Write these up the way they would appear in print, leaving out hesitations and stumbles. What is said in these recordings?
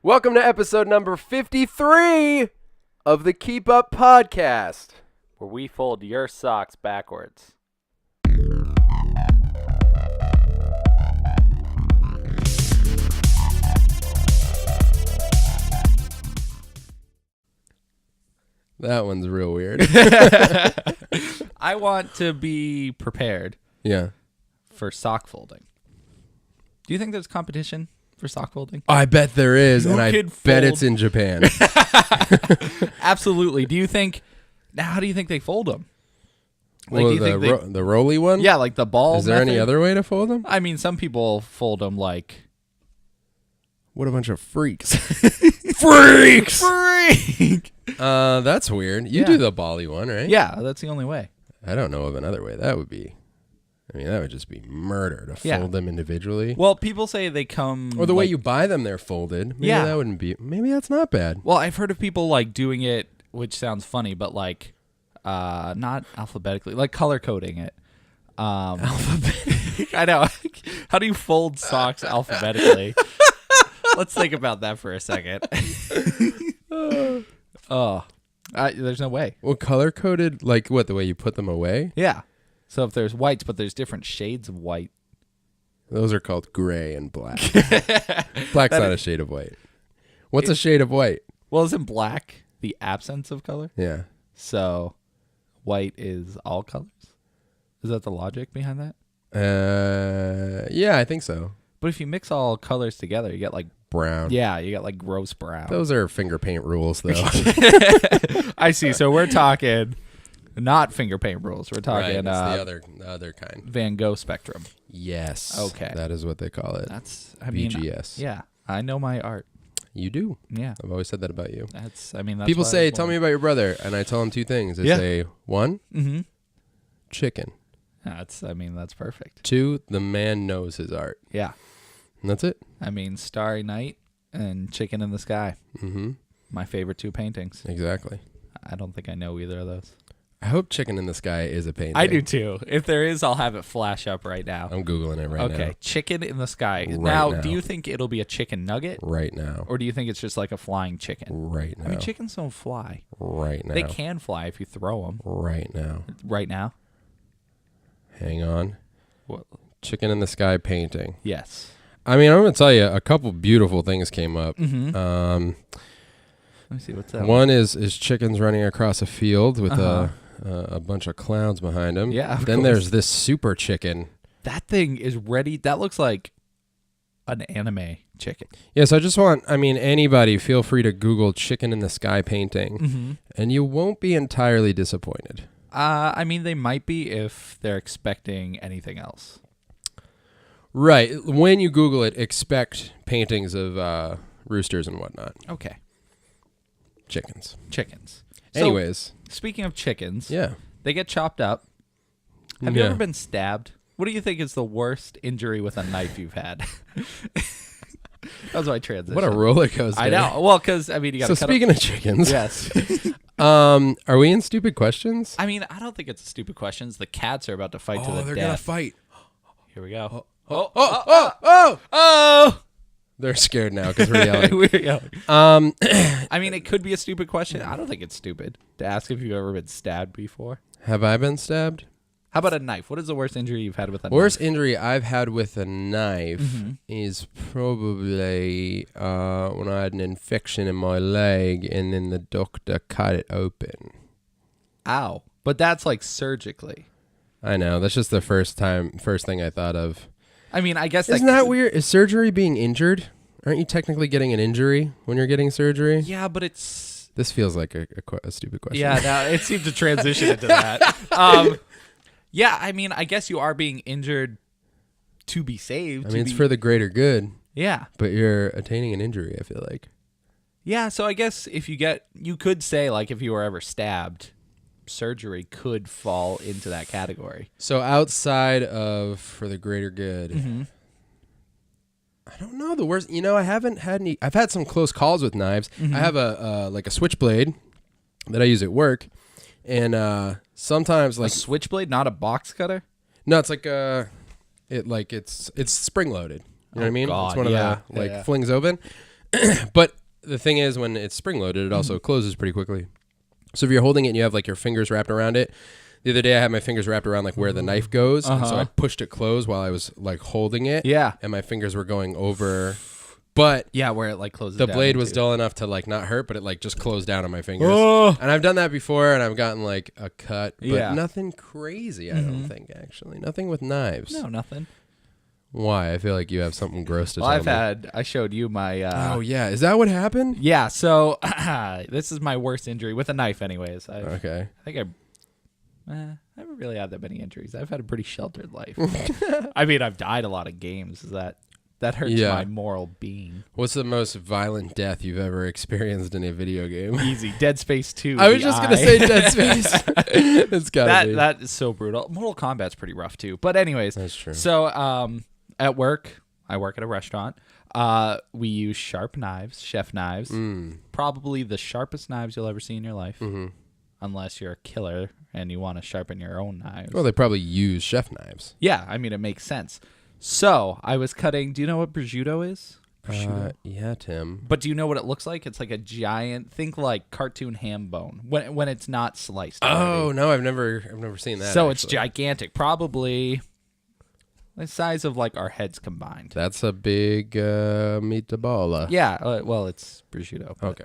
Welcome to episode number 53 of the Keep Up Podcast, where we fold your socks backwards. That one's real weird. I want to be prepared Yeah. for sock folding. Do you think there's competition for sock folding? I bet there is, Who and I can bet fold? it's in Japan. Absolutely. How do you think they fold them? Like, Well, do you think the rolly one? yeah, like the ball Is there any method? other way to fold them? I mean, some people fold them like... What a bunch of freaks. Freak! That's weird. You Yeah. do the bally one, right? Yeah, that's the only way. I don't know of another way. That would just be murder to Yeah. fold them individually. Well, people say they come... Or the way like- you buy them, they're folded. Maybe Yeah. that wouldn't be. Maybe that's not bad. Well, I've heard of people like doing it, which sounds funny, but like not alphabetically, like color coding it. Alphabetically. I know. How do you fold socks alphabetically? Let's think about that for a second. There's no way. Well, color coded, like what? The way you put them away? Yeah. So if there's whites, but there's different shades of white. Those are called gray and black. Black's not a shade of white. What's a shade of white? Well, isn't black the absence of color? Yeah. So white is all colors? Is that the logic behind that? Yeah, I think so. But if you mix all colors together, you get like, Brown. yeah, you get like gross brown. Those are finger paint rules, though. I see. So we're talking not finger paint rules. We're Right, talking it's the other kind. Van Gogh spectrum. Yes. Okay. That is what they call it. That's, I mean, VGS. yeah, I know my art. You do. Yeah. I've always said that about you. That's People why I say, was tell me born. about your brother. And I tell them two things. They Yeah. say, one, chicken. That's perfect. Two, the man knows his art. Yeah. And that's it. I mean, Starry Night and Chicken in the Sky. Mm-hmm. My favorite two paintings. Exactly. I don't think I know either of those. I hope Chicken in the Sky is a painting. I do too. If there is, I'll have it flash up right now. I'm Googling it right now. Okay, Chicken in the Sky. Right now, now. do you think it'll be a chicken nugget? Right now. Or do you think it's just like a flying chicken? Right now. I mean, chickens don't fly. Right now. They can fly if you throw them. Right now. Right now? Hang on. What? Chicken in the Sky painting. Yes. I mean, I'm going to tell you, a couple beautiful things came up. Mm-hmm. Let me see. What's that One is chickens running across a field with Uh-huh. a bunch of clowns behind them. Yeah, of Then course. there's this super chicken. That thing is ready. That looks like an anime chicken. Yes, I just want, anybody, feel free to Google Chicken in the Sky painting, Mm-hmm. and you won't be entirely disappointed. I mean, they might be if they're expecting anything else. Right. When you Google it, expect paintings of roosters and whatnot. Okay. Chickens. Chickens. Anyways. So, speaking of chickens, Yeah. they get chopped up. Have you Yeah. ever been stabbed? What do you think is the worst injury with a knife you've had? That was my transition. What a roller coaster. I know. Well, because, I mean, you got to So speaking of chickens, Yes. are we in stupid questions? I mean, I don't think it's stupid questions. The cats are about to fight to the they're death. gonna fight. Here we go. Oh! They're scared now because we're yelling. We're yelling. I mean, it could be a stupid question. I don't think it's stupid to ask if you've ever been stabbed before. Have I been stabbed? How about a knife? What is the worst injury you've had with a Worst knife? injury I've had with a knife Mm-hmm. is probably when I had an infection in my leg and then the doctor cut it open. Ow. But that's like surgically. I know. That's just the first thing I thought of. I mean, I guess Isn't that weird? Is surgery being injured? Aren't you technically getting an injury when you're getting surgery? Yeah, but it's... This feels like a stupid question. Yeah, no, it seemed to transition into that. Yeah, I mean, I guess you are being injured to be saved. I mean, it's for the greater good, Yeah. but you're attaining an injury, I feel like. Yeah, so I guess if you could say, like, if you were ever stabbed, surgery could fall into that category. So outside of for the greater good, Mm-hmm. I don't know the worst. I haven't had any. I've had some close calls with knives. Mm-hmm. I have a switchblade that I use at work, and sometimes A switchblade, not a box cutter? no, it's like it's spring loaded. You know what I mean? God, It's one of yeah, the yeah. flings open. But the thing is, when it's spring loaded, it also closes pretty quickly. So if you're holding it and you have like your fingers wrapped around it, the other day I had my fingers wrapped around like where the knife goes, and so I pushed it closed while I was like holding it. Yeah. And my fingers were going over, but Yeah, where it like closes the down blade was into. dull enough to like not hurt, but it like just closed down on my fingers. Oh. And I've done that before, and I've gotten like a cut, but Yeah. nothing crazy. I don't think actually, nothing with knives. No, nothing. Why? I feel like you have something gross to Well, tell me. I showed you my. Oh yeah, is that what happened? Yeah, so this is my worst injury with a knife, anyways. Okay. I think I haven't really had that many injuries. I've had a pretty sheltered life. I mean, I've died a lot of games. That hurts my moral being. What's the most violent death you've ever experienced in a video game? Easy. Dead Space 2. I was just gonna say Dead Space. It's gotta be. That is so brutal. Mortal Kombat's pretty rough too. But anyways, That's true. So at work, I work at a restaurant. We use sharp knives, chef knives. Probably the sharpest knives you'll ever see in your life. Unless you're a killer and you want to sharpen your own knives. Well, they probably use chef knives. Yeah, I mean, it makes sense. So I was cutting. Do you know what prosciutto is? Prosciutto. Yeah, Tim. But do you know what it looks like? It's like a giant. Think like cartoon ham bone when it's not sliced. Oh already. no, I've never seen that. So it's actually. gigantic, probably the size of like our heads combined. That's a big meatball. Yeah. Well, it's prosciutto. but- Okay.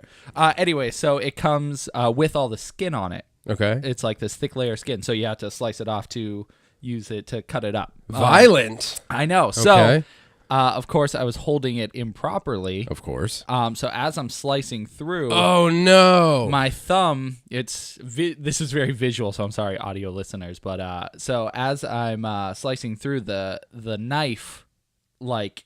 Anyway, so it comes with all the skin on it. Okay. It's like this thick layer of skin, so you have to slice it off to use it to cut it up. Violent. I know. So, Okay. of course, I was holding it improperly. Of course. So as I'm slicing through, Oh no. my thumb, this is very visual, so I'm sorry, audio listeners, but so as I'm slicing through the knife, like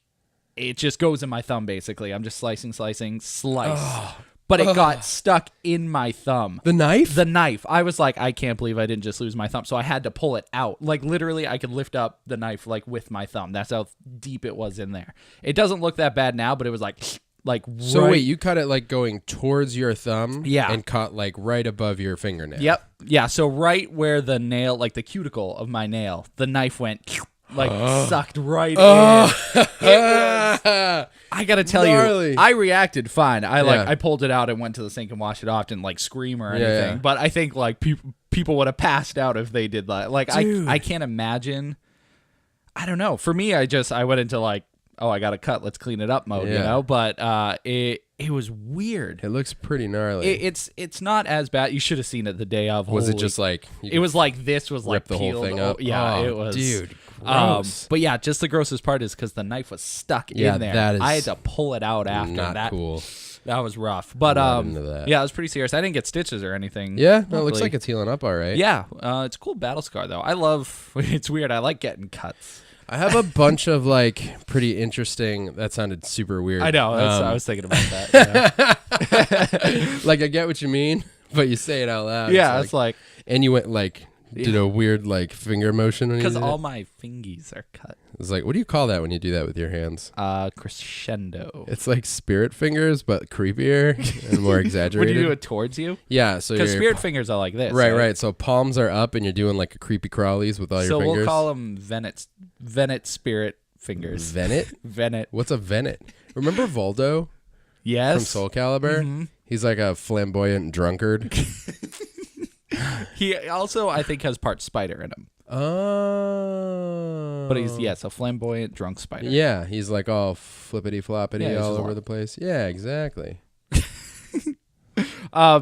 it just goes in my thumb basically. I'm just slicing, slice. But it got stuck in my thumb. The knife? The knife. I was like, I can't believe I didn't just lose my thumb. So I had to pull it out. Like literally I could lift up the knife like with my thumb. That's how deep it was in there. It doesn't look that bad now, but it was like So right. wait, you cut it like going towards your thumb? Yeah. And cut like right above your fingernail. Yep. Yeah. So right where the nail, like the cuticle of my nail, the knife went like sucked right in. I gotta tell Gnarly. you, I reacted fine. I Yeah. I pulled it out and went to the sink and washed it off. Didn't like scream or anything. Yeah. But I think like people would have passed out if they did that. Like Dude. I can't imagine. I don't know. For me, I went into like, oh, I got a cut. Let's clean it up mode. You Yeah. know. But it was weird. It looks pretty gnarly. It's not as bad. You should have seen it the day of. Was it Holy- just like It was like this was like rip the whole peeled thing o- up? Yeah, Oh, it was. dude, gross. But yeah, just the grossest part is because the knife was stuck Yeah, in there. that is I had to pull it out after not that. cool. That was rough. But Not into that. yeah, it was pretty serious. I didn't get stitches or anything. Yeah, no, it looks luckily. like it's healing up all right. Yeah, it's a cool battle scar though. I love. It's weird. I like getting cuts. I have a bunch of like pretty interesting. That sounded super weird. I know. I was thinking about that. Yeah, Like I get what you mean, but you say it out loud. yeah it's like and you went like did a weird like finger motion when you because did all it. my fingies are cut. It's like, what do you call that when you do that with your hands? Crescendo. It's like spirit fingers, but creepier and more Would exaggerated. you do it towards you? Yeah, so Because your spirit fingers are like this. right. So palms are up, and you're doing like a creepy crawlies with all your So fingers. we'll call them Venet spirit fingers. Venet. Venet. What's a Venet? Remember Voldo Yes. from Soul Calibur? Mm-hmm. He's like a flamboyant drunkard. He also, I think, has part spider in him. Oh. But he's, yes, a flamboyant drunk spider. Yeah, he's like all flippity floppity Yeah, he's all just over one. the place. Yeah, exactly.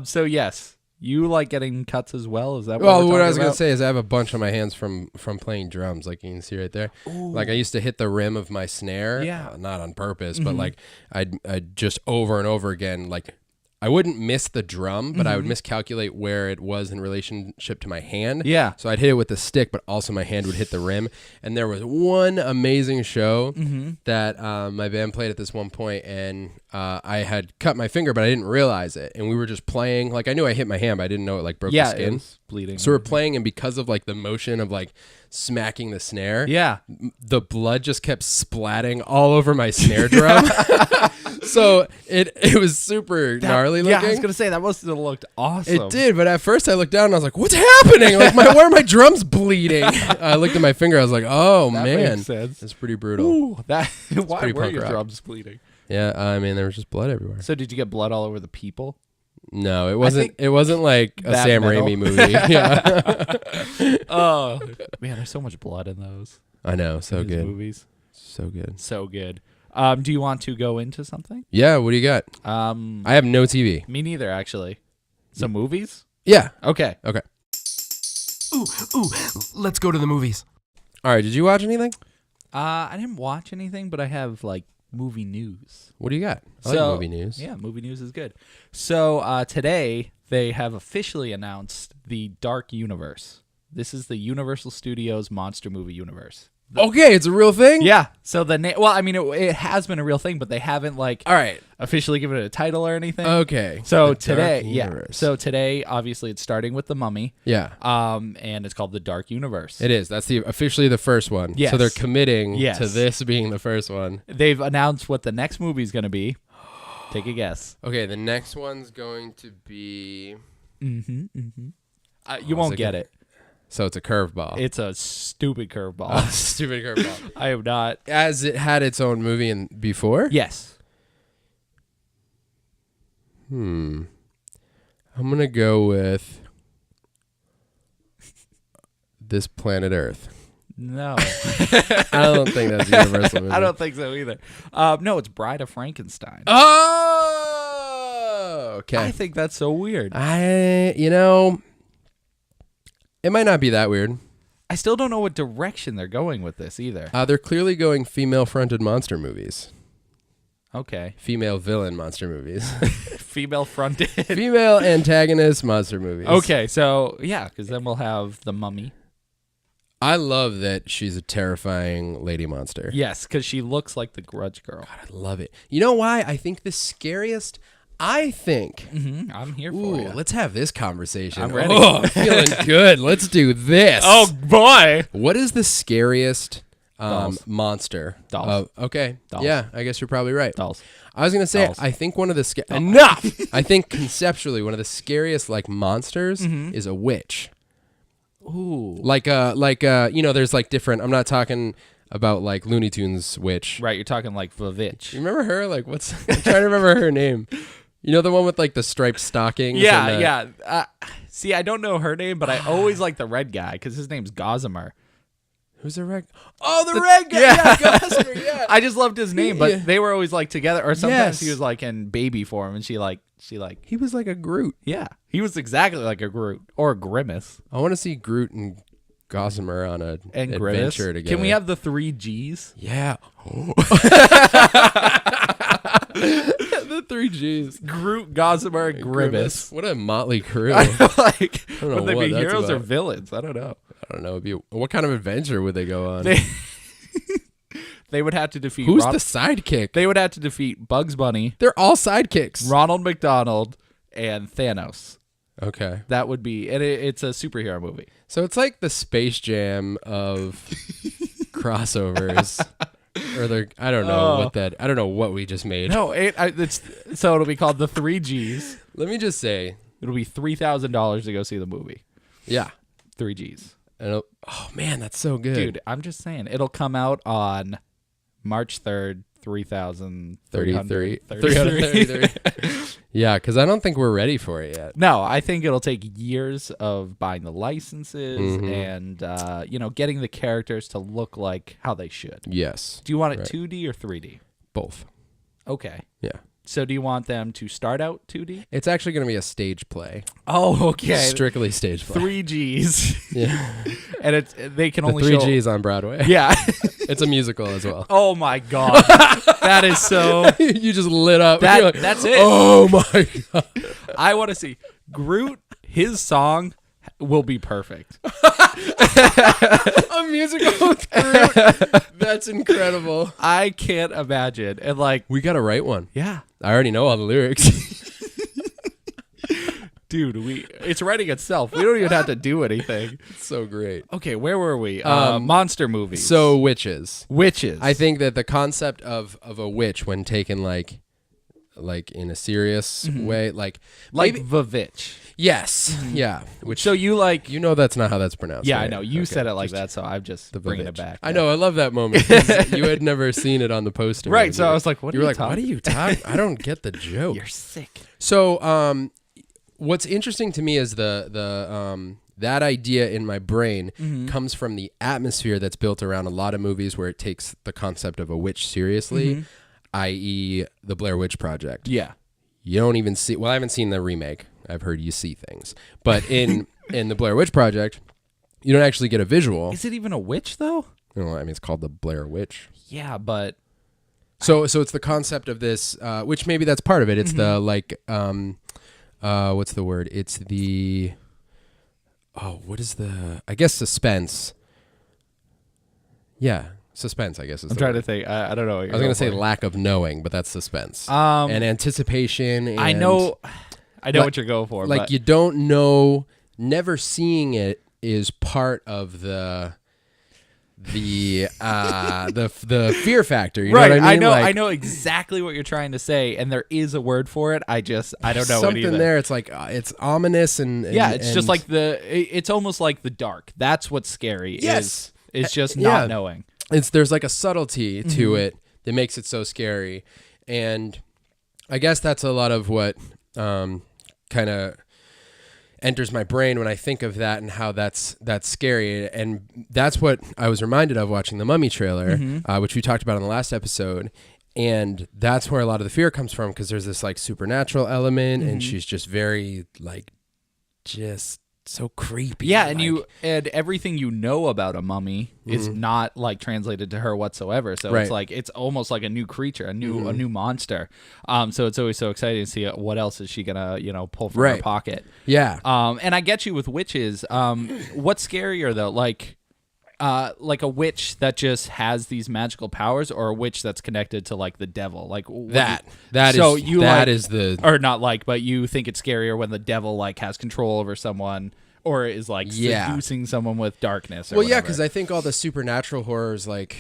So, yes, you like getting cuts as well? Is that what Well, we're what I talking was gonna about? say is I have a bunch on my hands from playing drums, like you can see right there. Like I used to hit the rim of my snare, Yeah. not on purpose, but like I'd just over and over again, like I wouldn't miss the drum, but I would miscalculate where it was in relationship to my hand. Yeah. So I'd hit it with the stick, but also my hand would hit the rim. And there was one amazing show that my band played at this one point, and I had cut my finger, but I didn't realize it. And we were just playing. Like I knew I hit my hand, but I didn't know it like broke the Yeah, skin. it was bleeding. So we're playing, and because of like the motion of like smacking the snare, Yeah. the blood just kept splatting all over my snare drum. So it was super gnarly looking. Yeah, I was going to say, that must have looked awesome. It did, but at first I looked down and I was like, "What's happening? Like, why are my drums bleeding?" I looked at my finger. I was like, "Oh That man, makes sense. it's pretty brutal." Ooh, why pretty were punk your rock. drums bleeding? Yeah, I mean, there was just blood everywhere. So did you get blood all over the people? No, it wasn't. It wasn't like a that Sam metal. Raimi movie. Yeah. Oh man, there's so much blood in those. I know. So those good. movies. So good. So good. Do you want to go into something? Yeah. What do you got? I have no TV. Me neither, actually. Some movies? Yeah. Okay. Okay. Ooh. Let's go to the movies. All right. Did you watch anything? I didn't watch anything, but I have like movie news. What do you got? I like movie news. Yeah, movie news is good. So today they have officially announced the Dark Universe. This is the Universal Studios monster movie universe. Okay, it's a real thing? Yeah. So the name, well, I mean, it has been a real thing, but they haven't like All right. officially given it a title or anything. Okay. So The today, Dark yeah. Universe. So today, obviously, it's starting with the Mummy. Yeah. And it's called the Dark Universe. It is. That's officially the first one. Yes. So they're committing Yes. to this being the first one. They've announced what the next movie is going to be. Take a guess. Okay, the next one's going to be... You won't get it. So it's a curveball. It's a stupid curveball. Stupid curveball. I am not. As it had its own movie before? Yes. I'm going to go with This Planet Earth. No. I don't think that's a Universal movie. I don't think so either. No, it's Bride of Frankenstein. Oh! Okay. I think that's so weird. It might not be that weird. I still don't know what direction they're going with this either. They're clearly going female-fronted monster movies. Okay. Female villain monster movies. Female fronted. Female antagonist monster movies. Okay, so yeah, because then we'll have the Mummy. I love that she's a terrifying lady monster. Yes, because she looks like the Grudge Girl. God, I love it. You know why? I think the scariest... I'm here for you. Let's have this conversation. I'm ready. Oh, I'm feeling good. Let's do this. Oh, boy. What is the scariest Dolls. monster? Dolls. Okay. Dolls. Yeah, I guess you're probably right. Dolls. I was going to say, Dolls. I think one of the... Enough! I think conceptually, one of the scariest like monsters is a witch. Ooh. There's like different... I'm not talking about like Looney Tunes witch. Right, you're talking like Vavitch. You remember her? Like, I'm trying to remember her name. You know the one with like the striped stockings? Yeah. See, I don't know her name, but I always like the red guy because his name's Gossamer. Who's the red? Oh, the red guy. Yeah, Gossamer, yeah. I just loved his name, but Yeah. they were always like together. Or sometimes Yes. he was like in baby form, and she He was like a Groot. yeah, he was exactly like a Groot or a Grimace I want to see Groot and Gossamer on an and Grimace. adventure together. Can we have the 3 Gs? Yeah. The 3 Gs. Groot, Gossamer, and Grimace. What a motley crew. I know, like, don't know would they what be that's heroes or about. villains? I don't know. I don't know. What kind of adventure would they go on? They would have to defeat. Who's the sidekick? They would have to defeat Bugs Bunny, They're all sidekicks. Ronald McDonald, and Thanos. Okay. That would be, and it's a superhero movie. So it's like the Space Jam of crossovers. I don't know I don't know what we just made. No, so it'll be called the 3 Gs. Let me just say, It'll be $3,000 to go see the movie. yeah. 3 Gs. Oh man, that's so good. Dude, I'm just saying, it'll come out on March 3rd, 33. 3,333. Yeah, because I don't think we're ready for it yet. No, I think it'll take years of buying the licenses Mm-hmm. and getting the characters to look like how they should. Yes. Do you want it Right. 2D or 3D? Both. Okay. Yeah. So do you want them to start out 2D? It's actually going to be a stage play. Oh, okay. Strictly stage play. 3 Gs. Yeah. And they can The only 3 show... Gs on Broadway. Yeah. It's a musical as well. Oh my god. That is so... You just lit up. You're like, That's it. Oh my god. I want to see Groot. His song will be perfect. A musical with Groot. That's incredible. I can't imagine. And like, We got to write one. yeah, I already know all the lyrics. dude, it's writing itself. We don't even have to do anything. It's so great. Okay, where were we? Monster movies. So witches. Witches. I think that the concept of a witch when taken like like in a serious way, like Like maybe, Vavitch. yes, yeah. Which So you like? that's not how that's pronounced. Yeah, right? I know. You Okay, said it like that, so I'm just bringing it Vavitch. back. I know. I love that moment. 'Cause you had never seen it on the poster, Right. So I was like, "What?" You were like, "What are you talking? I don't get the joke." You're sick. So, what's interesting to me is that idea in my brain comes from the atmosphere that's built around a lot of movies where it takes the concept of a witch seriously, i.e., the Blair Witch Project. Yeah. You don't even see. Well, I haven't seen the remake. I've heard you see things, but in the Blair Witch Project, you don't actually get a visual. Is it even a witch though? I mean, it's called the Blair Witch. Yeah, but So it's the concept of this, which maybe that's part of it. It's the like, what's the word? It's the, what is the? I guess suspense. Yeah, suspense. I guess is. I'm trying to think. I don't know. I was gonna say lack of knowing, but that's suspense. And anticipation. And I know what you're going for. Like but you don't know. Never seeing it is part of the fear factor. You know what I mean? I know exactly what you're trying to say, and there is a word for it. I don't know something it either. there. It's like it's ominous and yeah, it's just like it's almost like the dark. That's what's scary. Yes. is just not knowing. There's like a subtlety to it that makes it so scary, and I guess that's a lot of what kind of enters my brain when I think of that and how that's scary. And that's what I was reminded of watching the Mummy trailer, which we talked about in the last episode. And that's where a lot of the fear comes from, because there's this like supernatural element, and she's just very like just so creepy. Yeah, like, and everything you know about a mummy is not like translated to her whatsoever. So it's like it's almost like a new creature, a new monster. So it's always so exciting to see what else is she gonna pull from her pocket. Yeah. And I get you with witches. What's scarier though, like a witch that just has these magical powers, or a witch that's connected to like the devil, like that is the, or not like, but you think it's scarier when the devil like has control over someone, or is like seducing someone with darkness. Or whatever. Because I think all the supernatural horrors, like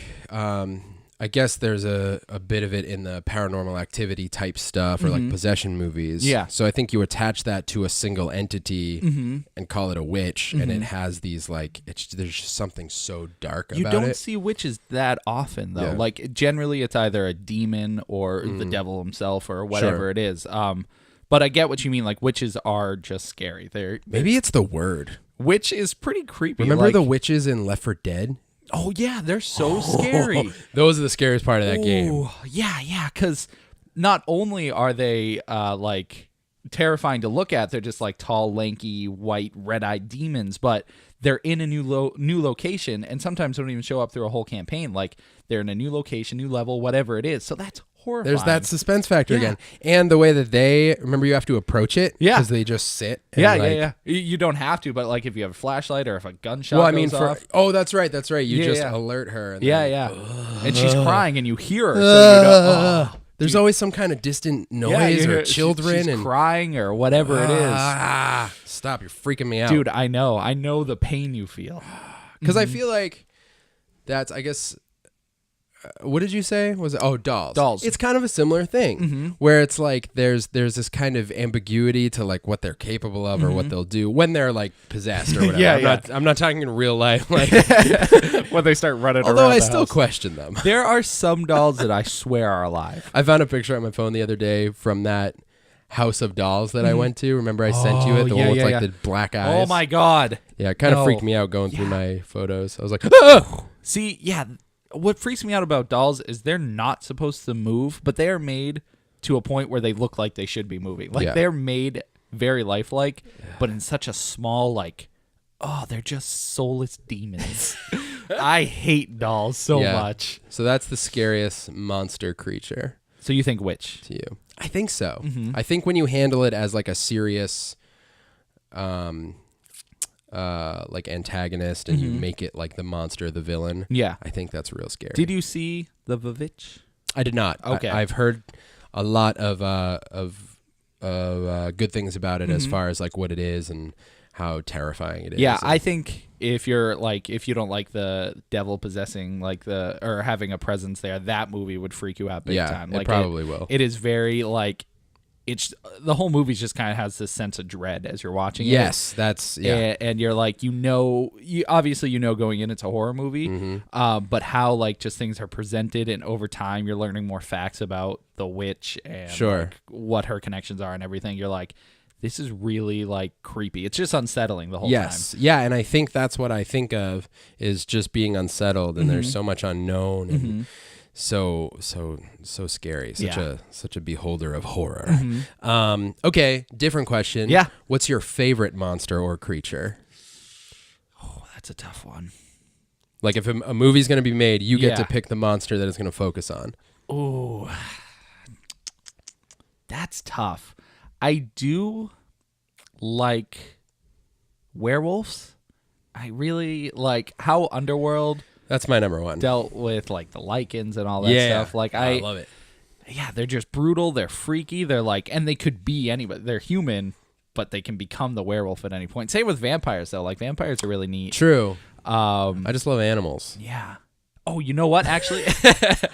I guess there's a bit of it in the Paranormal Activity type stuff, or like possession movies. Yeah. So I think you attach that to a single entity and call it a witch, and it has these like there's just something so dark about it. You don't see witches that often though. Yeah. Like generally, it's either a demon or the devil himself or whatever it is. But I get what you mean. Like witches are just scary. Maybe it's the word. Witch is pretty creepy. Remember the witches in Left 4 Dead? Oh yeah, they're so scary. Those are the scariest part of that game. Yeah, because not only are they like terrifying to look at, they're just like tall, lanky, white, red-eyed demons, but they're in a new location, and sometimes don't even show up through a whole campaign. Like they're in a new location, new level, whatever it is. So that's horrifying. There's that suspense factor again, and the way that remember you have to approach it, because they just sit. And yeah. You don't have to, but like if you have a flashlight or if a gunshot goes off. That's right. You just alert her. And and she's crying, and you hear her. So there's always some kind of distant noise or children she's and crying or whatever it is. Stop! You're freaking me out, dude. I know the pain you feel, because I feel like that's, I guess. What did you say? Was it? Oh, dolls. It's kind of a similar thing, where it's like there's this kind of ambiguity to like what they're capable of or what they'll do when they're like possessed or whatever. I'm not talking in real life, like when they start running around. Although I still question them. There are some dolls that I swear are alive. I found a picture on my phone the other day from that House of Dolls that I went to. Remember I sent you it? The one with like the black eyes. Oh my God. Yeah, it kind of freaked me out going through my photos. I was like, ah! See, what freaks me out about dolls is they're not supposed to move, but they are made to a point where they look like they should be moving. Like they're made very lifelike, but in such a small, like, they're just soulless demons. I hate dolls so much. So that's the scariest monster creature. So you think witch? To you. I think so. I think when you handle it as like a serious like antagonist, and you make it like the monster, the villain. Yeah, I think that's real scary. Did you see the Vavitch? I did not. Okay, I've heard a lot of good things about it as far as like what it is and how terrifying it is. Yeah, I think if you don't like the devil possessing or having a presence there, that movie would freak you out big time. It probably will. It is very it's the whole movie just kind of has this sense of dread as you're watching it. Yes, that's and you're like, you obviously going in it's a horror movie, but how just things are presented, and over time you're learning more facts about the witch and what her connections are and everything. You're like, this is really creepy. It's just unsettling the whole time. Yeah, and I think that's what I think of is just being unsettled, and there's so much unknown and so scary. Such a beholder of horror. Okay, different question. Yeah. What's your favorite monster or creature? Oh, that's a tough one. Like if a movie's going to be made, you get to pick the monster that it's going to focus on. Oh, that's tough. I do like werewolves. I really like how Underworld. That's my number one. Dealt with the lichens and all that stuff. I love it. Yeah, they're just brutal. They're freaky. They're and they could be anybody. They're human, but they can become the werewolf at any point. Same with vampires though. Vampires are really neat. True. I just love animals. Yeah. Oh, you know what? Actually,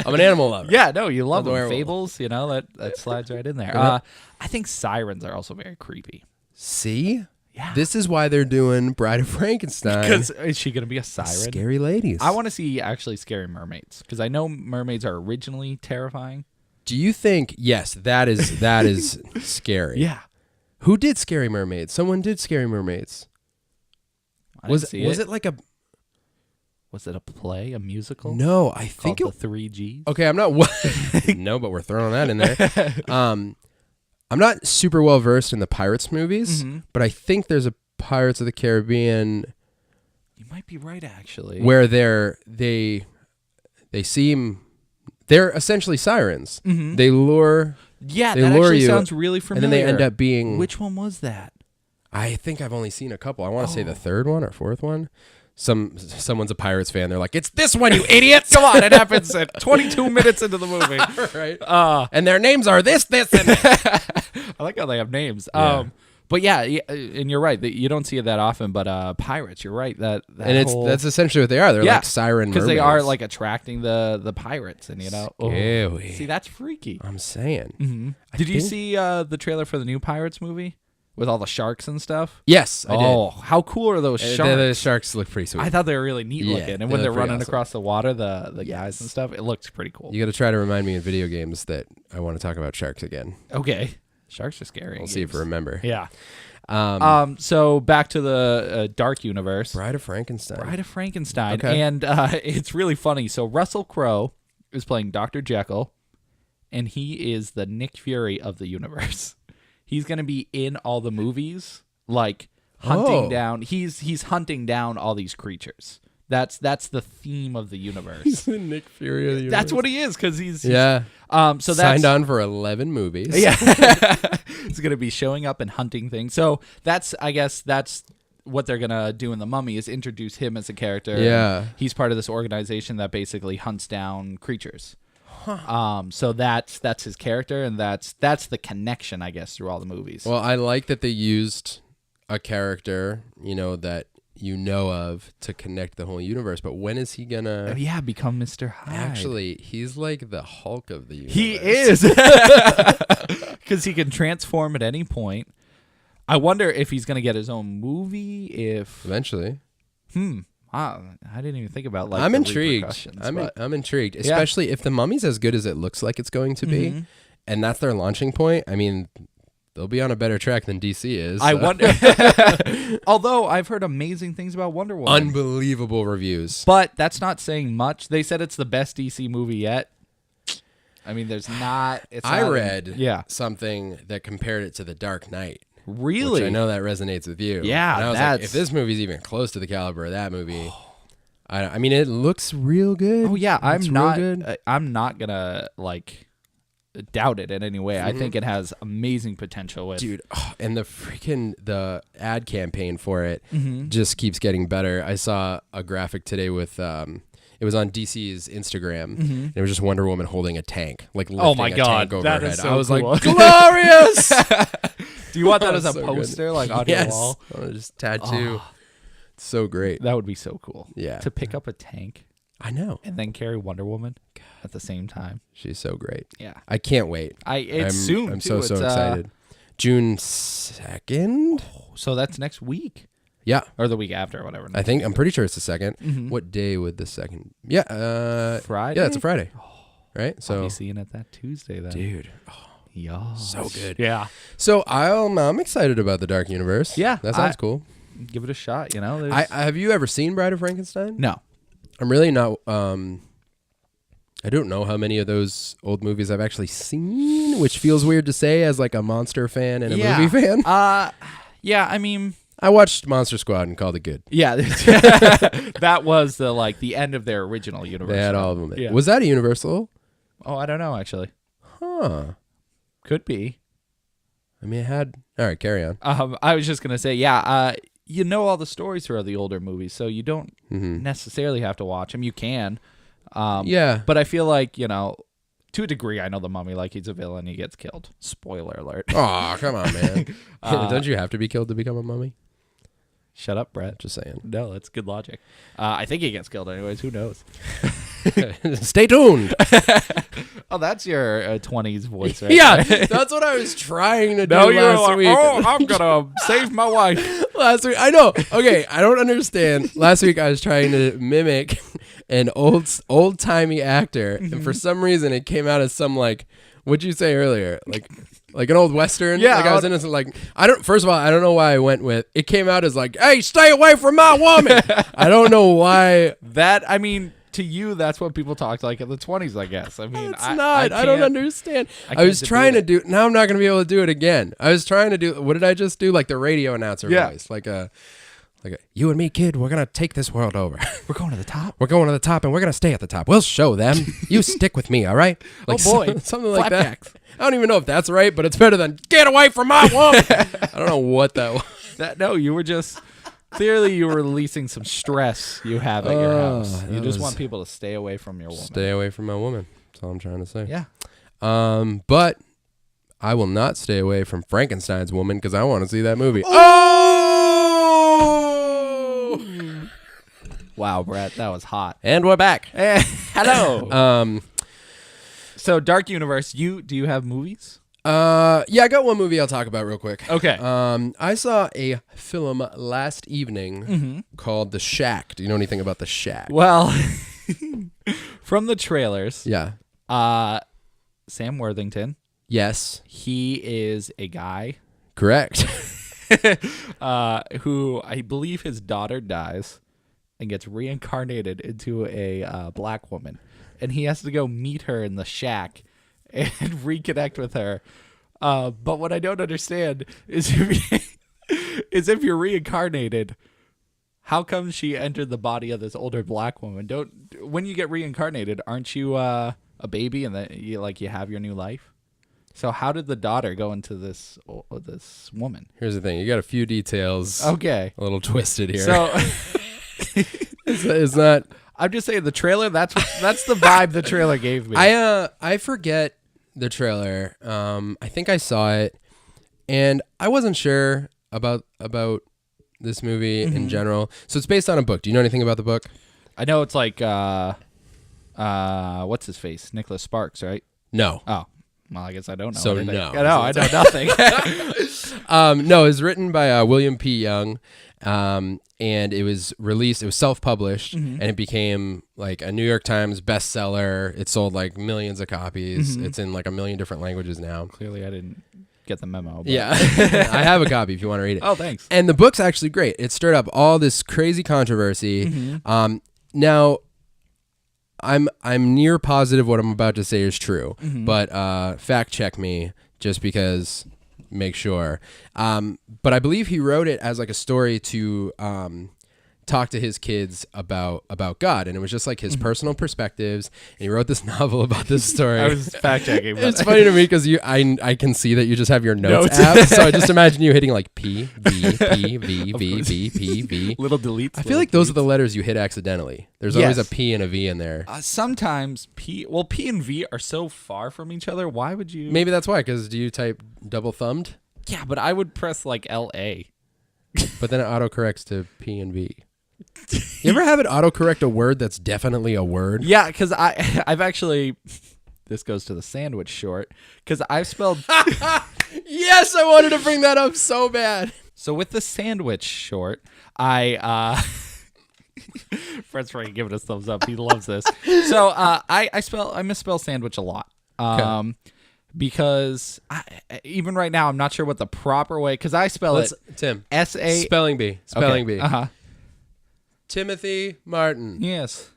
I'm an animal lover. Yeah, no, you love them. werewolf. Fables. That slides right in there. I think sirens are also very creepy. See? Yeah. This is why they're doing Bride of Frankenstein. Because is she going to be a siren? Scary ladies. I want to see actually scary mermaids because I know mermaids are originally terrifying. Do you think? Yes, that is scary. Yeah. Who did Scary Mermaids? Someone did Scary Mermaids. Was it like a? Was it a play, a musical? No, I think the 3 Gs. Okay, I'm not. No, but we're throwing that in there. I'm not super well versed in the Pirates movies, but I think there's a Pirates of the Caribbean. You might be right, actually. Where they seem they're essentially sirens. They lure. Yeah, they that lure actually you, sounds really familiar. And then they end up being. Which one was that? I think I've only seen a couple. I want to say the third one or fourth one. Someone's a Pirates fan. They're like, it's this one, you idiot! Come on, it happens at 22 minutes into the movie. Right. And their names are this, and I like how they have names. Yeah. But yeah, and you're right. You don't see it that often, but pirates, you're right. That's essentially what they are. They're like siren mermaids. Because they are attracting the pirates, and Scary. See, that's freaky. I'm saying. Did you see the trailer for the new Pirates movie? With all the sharks and stuff? Yes, I did. Oh, how cool are those sharks? The sharks look pretty sweet. I thought they were really neat looking. And when they're running awesome. Across the water, the guys and stuff, it looks pretty cool. You got to try to remind me in video games that I want to talk about sharks again. Okay. Sharks are scary. We'll see if we remember. Yeah. So back to the dark universe. Bride of Frankenstein. Okay. And it's really funny. So Russell Crowe is playing Dr. Jekyll, and he is the Nick Fury of the universe. He's going to be in all the movies, hunting down. He's hunting down all these creatures. That's the theme of the universe. He's the Nick Fury of the universe. That's what he is because he's So that's signed on for 11 movies. Yeah, he's going to be showing up and hunting things. So I guess that's what they're going to do in The Mummy is introduce him as a character. Yeah, he's part of this organization that basically hunts down creatures. So that's his character, and that's the connection, I guess, through all the movies. Well, I like that they used a character, that of to connect the whole universe. But when is he gonna? Become Mr. Hyde. Actually, he's like the Hulk of the universe. He is, because he can transform at any point. I wonder if he's gonna get his own movie. Eventually. I didn't even think about I'm intrigued. I'm intrigued, especially if The Mummy's as good as it looks like it's going to be, and that's their launching point. I mean, they'll be on a better track than DC is. I wonder. Although I've heard amazing things about Wonder Woman, unbelievable reviews, but that's not saying much. They said it's the best DC movie yet. I mean, there's not. I read something that compared it to The Dark Knight. Really? Which I know that resonates with you. Yeah, and I was like, if this movie's even close to the caliber of that movie, I mean, it looks real good. Oh yeah, I'm not gonna doubt it in any way. I think it has amazing potential. And the ad campaign for it just keeps getting better. I saw a graphic today with it was on DC's Instagram. And it was just Wonder Woman holding a tank, lifting a tank over her head. So I was cool. like, glorious. Do you want that as a So poster, good. like on Yes. your wall? I want to just tattoo. Oh, It's so great. that would be so cool. Yeah. To pick up a tank I know. and then carry Wonder Woman at the same time. She's so great. Yeah. I can't wait. It's soon. I'm too. so It's, excited. June 2nd? So that's next week. Yeah. Or the week after, or whatever. I'm pretty sure it's the 2nd. Mhm. What day would the 2nd? Yeah, Friday? Yeah, it's a Friday. Right? I'll So be seeing it that Tuesday then. dude, Yeah. so good. Yeah. So I'm excited about the Dark Universe. Yeah, That sounds cool. Give it a shot, you know? I have you ever seen Bride of Frankenstein? No. I'm really not I don't know how many of those old movies I've actually seen, which feels weird to say as like a monster fan and a movie fan. Yeah, I mean, I watched Monster Squad and called it good. yeah. That was the end of their original universe. They had all of them. Yeah. Was that a Universal? Oh, I don't know, actually. Huh. Could be. I mean, it had... All right, carry on. I was just going to say, you know all the stories for the older movies, so you don't necessarily have to watch them. You can. Yeah. But I feel like, to a degree, I know the Mummy, like he's a villain, he gets killed. Spoiler alert. Oh, come on, man. Don't you have to be killed to become a mummy? Shut up, Brett. Just saying. No, that's good logic. I think he gets killed anyways. Who knows? Stay tuned. Oh, that's your 20s voice, right? Yeah, that's what I was trying to do No, you're last like, week. oh, I'm going to save my wife. Last week, I know. Okay, I don't understand. Last week, I was trying to mimic an old timey actor, and for some reason, it came out as some like, what'd you say earlier? Like an old Western? Yeah. Like I was innocent. Like, first of all, I don't know why I went with, it came out as like, hey, stay away from my woman. I don't know why. To you, that's what people talked like in the 20s, I guess. I mean, It's not. I don't understand. I can't was trying to debate do, now I'm not going to be able to do it again. I was trying to do, what did I just do? Like the radio announcer voice. Like a, you and me, kid, we're going to take this world over. We're going to the top. We're going to the top and we're going to stay at the top. We'll show them. You stick with me, all right? Like Oh, boy. something like that. Flapjacks. I don't even know if that's right, but it's better than get away from my woman. I don't know what that was. No, you were just... Clearly, you were releasing some stress you have at your house. You just want people to stay away from your woman. Stay away from my woman. That's all I'm trying to say. Yeah. But I will not stay away from Frankenstein's woman because I want to see that movie. Oh! Wow, Brett, that was hot. And we're back. Hello. So, Dark Universe, do you have movies? Yeah, I got one movie I'll talk about real quick. Okay. I saw a film last evening called The Shack. Do you know anything about The Shack? Well, from the trailers, Yeah. Sam Worthington, Yes. he is a guy Correct. who I believe his daughter dies and gets reincarnated into a black woman. And he has to go meet her in the shack and reconnect with her. But what I don't understand is if you're reincarnated, how come she entered the body of this older black woman? When you get reincarnated, aren't you a baby and that you have your new life? So how did the daughter go into this woman? Here's the thing. You got a few details. Okay. A little twisted here. So it's not. I'm just saying the trailer. That's the vibe the trailer gave me. I forget the trailer. I think I saw it, and I wasn't sure about this movie in general. So it's based on a book. Do you know anything about the book? I know it's like what's his face? Nicholas Sparks, right? No. Oh. Well, I guess I don't know. So anything. no. I know nothing. No, it was written by William P. Young, and it was released. It was self-published, and it became like a New York Times bestseller. It sold like millions of copies. It's in like a million different languages now. Clearly, I didn't get the memo. But. Yeah, I have a copy if you want to read it. Oh, thanks. And the book's actually great. It stirred up all this crazy controversy. Now, I'm near positive what I'm about to say is true, but fact check me just because, make sure. But I believe he wrote it as like a story to talk to his kids about God, and it was just like his personal perspectives. And he wrote this novel about this story. I was fact checking. It's funny to me because I can see that you just have your notes app, so I just imagine you hitting like P V P V V V P V. Little deletes. I feel like those are the letters you hit accidentally. There's always a P and a V in there. Sometimes P and V are so far from each other. Why would you? Maybe that's why. Because do you type double thumbed? Yeah, but I would press like LA. But then it autocorrects to P and V. You ever have it autocorrect a word that's definitely a word? Yeah, because I've actually... This goes to the sandwich short. Because I've spelled... Yes, I wanted to bring that up so bad. So with the sandwich short, I... Fred's probably giving us thumbs up. He loves this. So I misspell sandwich a lot. Because even right now, I'm not sure what the proper way... Because I spell it... Tim. S-A... Spelling bee. Spelling bee. Uh-huh. Timothy Martin. Yes.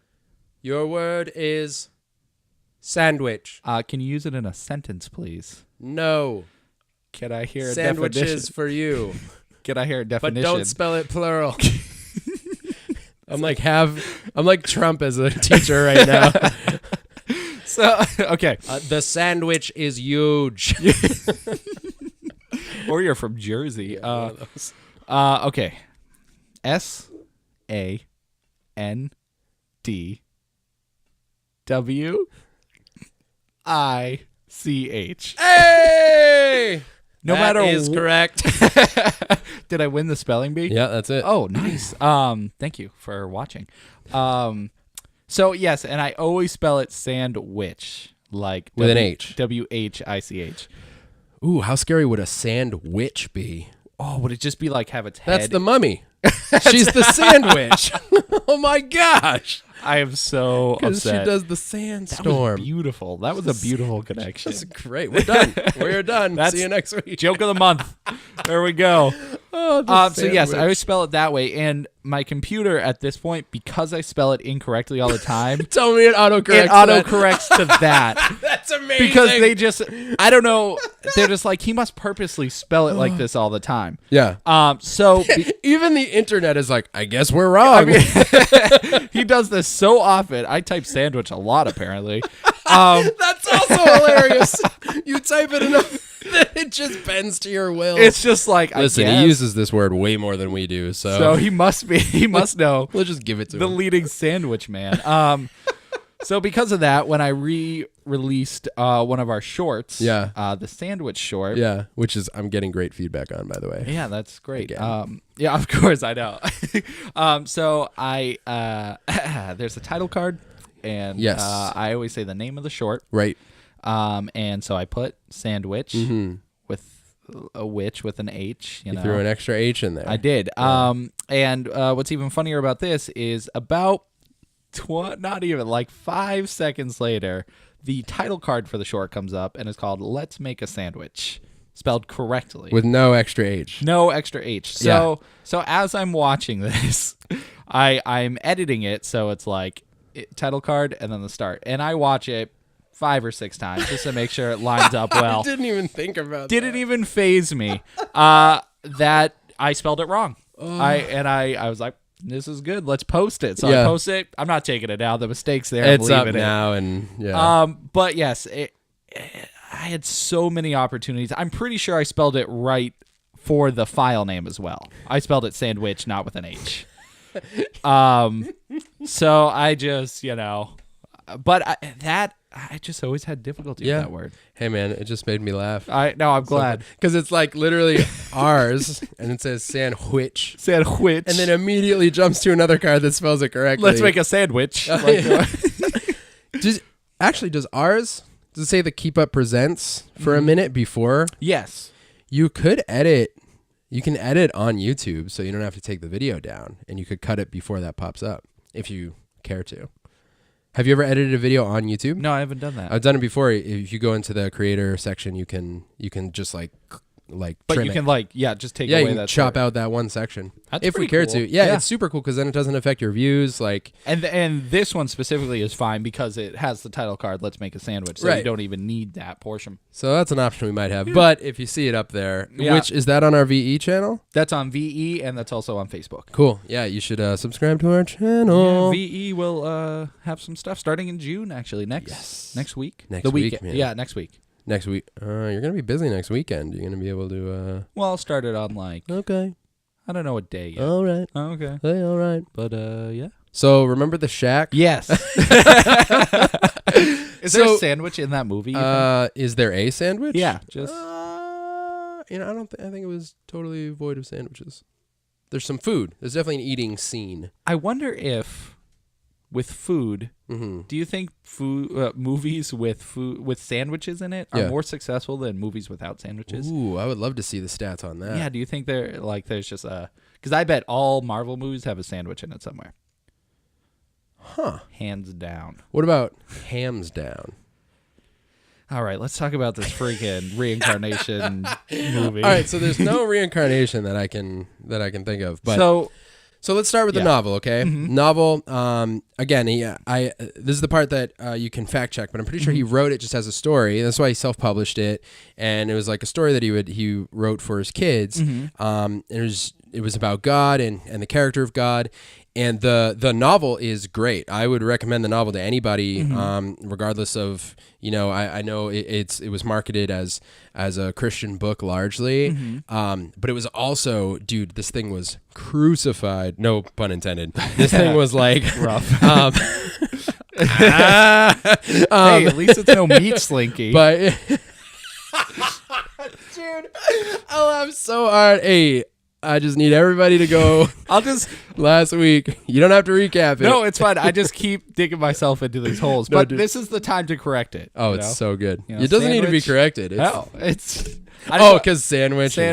Your word is sandwich. Can you use it in a sentence, please? No. Can I hear a Sandwiches definition? for you. Can I hear a definition? But don't spell it plural. I'm like Trump as a teacher right now. So, okay. The sandwich is huge. Or you're from Jersey. Okay. SANDWICH. Hey! No that matter is correct. Did I win the spelling bee? Yeah, that's it. Oh, nice. Thank you for watching. So yes, and I always spell it sandwich, like with an H. WHICH. Ooh, how scary would a sandwich be? Oh, would it just be like have its head? That's the mummy. She's the sandwich. Oh my gosh. I am so Because she upset. does the That sandstorm. was beautiful. That was a beautiful connection. That's great. We're done. We're done. That's See you next week. Joke of the month. There we go. Oh, So yes, I always spell it that way, and my computer at this point, because I spell it incorrectly all the time, Tell me it autocorrects. it autocorrects to that. That's amazing. Because they just, I don't know, they're just like, he must purposely spell it like this all the time. Yeah. Even the internet is like, I guess we're wrong. He does this so often. I type sandwich a lot, apparently. That's also hilarious. You type it enough that it just bends to your will. It's just like, Listen, I guess. he uses this word way more than we do, So he must know. We'll just give it to The him. leading sandwich man. So because of that, when I re-released one of our shorts, the sandwich short. Yeah, which is I'm getting great feedback on, by the way. Yeah, that's great. Again. Yeah, of course, I know. So I there's a title card, and Yes. I always say the name of the short. Right. And so I put sandwich with a witch with an H. You know, threw an extra H in there. I did. And what's even funnier about this is about not even like 5 seconds later, the title card for the short comes up and it's called "Let's Make a Sandwich," spelled correctly with no extra H. No extra H. So as I'm watching this, I'm editing it so it's like title card and then the start, and I watch it 5 or 6 times just to make sure it lines up well. I didn't even think about Didn't that. even faze me that I spelled it wrong. I was like, this is good. Let's post it. So I post it. I'm not taking it down. The mistake's there. It's I'm up leaving now, and but yes, I had so many opportunities. I'm pretty sure I spelled it right for the file name as well. I spelled it sandwich, not with an H. So I just, but I just always had difficulty with that word. Hey man, it just made me laugh. I'm glad. Because it's like literally ours, and it says sandwich. Sandwich. And then immediately jumps to another card that spells it correctly. Let's make a sandwich. Does ours, does it say the Keep Up Presents for a minute before? Yes. You could edit. You can edit on YouTube, so you don't have to take the video down, and you could cut it before that pops up if you care to. Have you ever edited a video on YouTube? No, I haven't done that. I've done it before. If you go into the creator section, you can just like but trim you it. can just take you away can that chop part. out that one section That's if we pretty care cool. to. Yeah, it's super cool because then it doesn't affect your views. And this one specifically is fine because it has the title card. Let's make a sandwich, so you don't even need that portion. So that's an option we might have. But if you see it up there, Yeah. which is that on our VE channel? That's on VE and that's also on Facebook. Cool. Yeah, you should subscribe to our channel. VE will have some stuff starting in June. Actually, next week. Next week, man. Yeah, next week. Next week. You're gonna be busy next weekend. You're gonna be able to. Well, I'll start it on Okay. I don't know what day yet. All right. Oh, okay. Hey, all right. But yeah. So remember the shack? Yes. Is there a sandwich in that movie? Is there a sandwich? yeah. Just I don't. I think it was totally void of sandwiches. There's some food. There's definitely an eating scene. I wonder if, with food, do you think movies with sandwiches in it are more successful than movies without sandwiches? Ooh, I would love to see the stats on that. Yeah. Do you think there's just a? Because I bet all Marvel movies have a sandwich in it somewhere. Huh. Hands down. What about hams down? All right, let's talk about this freaking reincarnation movie. All right, so there's no reincarnation that I can think of. But so let's start with the novel, okay? Novel. Again, this is the part that you can fact check, but I'm pretty sure he wrote it just as a story. That's why he self-published it, and it was like a story that he wrote for his kids. It was about God and the character of God. And the novel is great. I would recommend the novel to anybody, regardless of, I know it was marketed as a Christian book largely, but it was also, dude, this thing was crucified. No pun intended. This thing was like rough. Hey, at least it's no meat slinky. But dude, I laughed so hard. Hey. I just need everybody to go. Last week. You don't have to recap it. No, it's fine. I just keep digging myself into these holes. But this is the time to correct it. Oh, it's so good. It doesn't need to be corrected. Because sandwich. I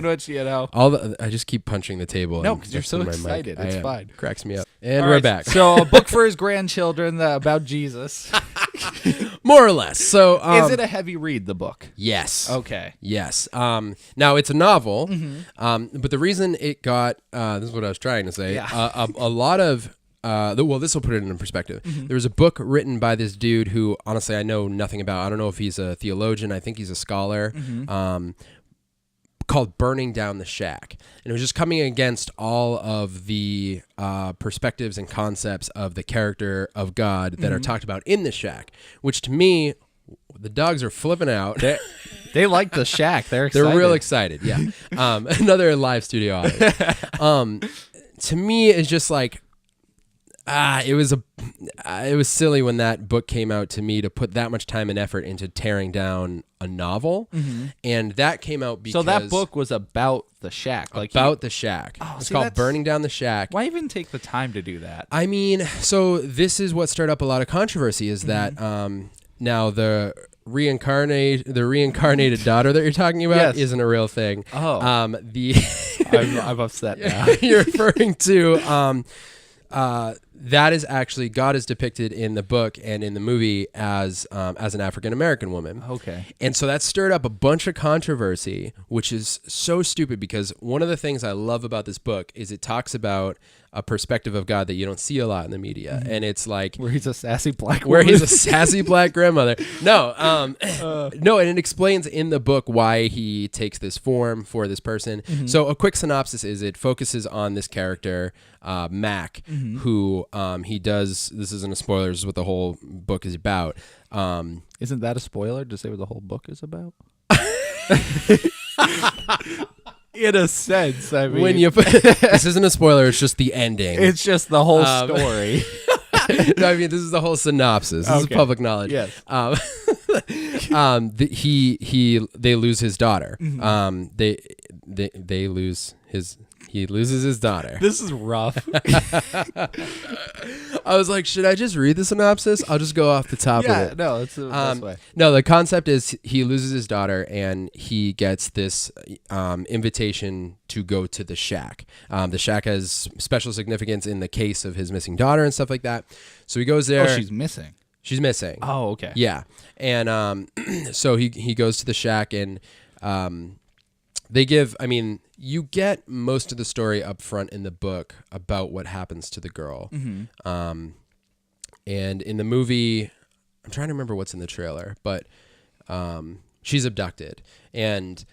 just keep punching the table. No, because you're so excited. It's fine. Cracks me up. And we're back. So a book for his grandchildren about Jesus. More or less. So, is it a heavy read, the book? Yes. Okay. Yes. Now it's a novel, but the reason it got this is what I was trying to say. Yeah. A lot of this will put it in perspective. There was a book written by this dude who, honestly, I know nothing about. I don't know if he's a theologian. I think he's a scholar. Called Burning Down the Shack. And it was just coming against all of the perspectives and concepts of the character of God that are talked about in the shack, which to me, the dogs are flipping out. They like the shack. They're excited. They're real excited, yeah. Another live studio audience. To me, it's just like, it was silly when that book came out to me to put that much time and effort into tearing down a novel, and that came out because that book was about the shack, the shack. It's called Burning Down the Shack. Why even take the time to do that? I mean, so this is what stirred up a lot of controversy. Is that now the reincarnated daughter that you're talking about isn't a real thing. Oh, I'm upset now. You're referring to. That is actually God is depicted in the book and in the movie as an African American woman. Okay. And so that stirred up a bunch of controversy, which is so stupid because one of the things I love about this book is it talks about a perspective of God that you don't see a lot in the media. And it's like where he's a sassy black grandmother. No, no, and it explains in the book why he takes this form for this person. So a quick synopsis is it focuses on this character, Mac, who he does, this isn't a spoiler, this is what the whole book is about. Isn't that a spoiler to say what the whole book is about? In a sense, I mean, when you this isn't a spoiler, it's just the ending. It's just the whole story. No, I mean, this is the whole synopsis. This is public knowledge. Yes. They lose his daughter. He loses his daughter. This is rough. I was like, should I just read the synopsis? I'll just go off the top of it. No, it's the best way. No, the concept is he loses his daughter and he gets this invitation to go to the shack. The shack has special significance in the case of his missing daughter and stuff like that. So he goes there. Oh, she's missing. She's missing. Oh, okay. Yeah. And so he goes to the shack and they give, I mean, you get most of the story up front in the book about what happens to the girl. And in the movie, I'm trying to remember what's in the trailer, but she's abducted. And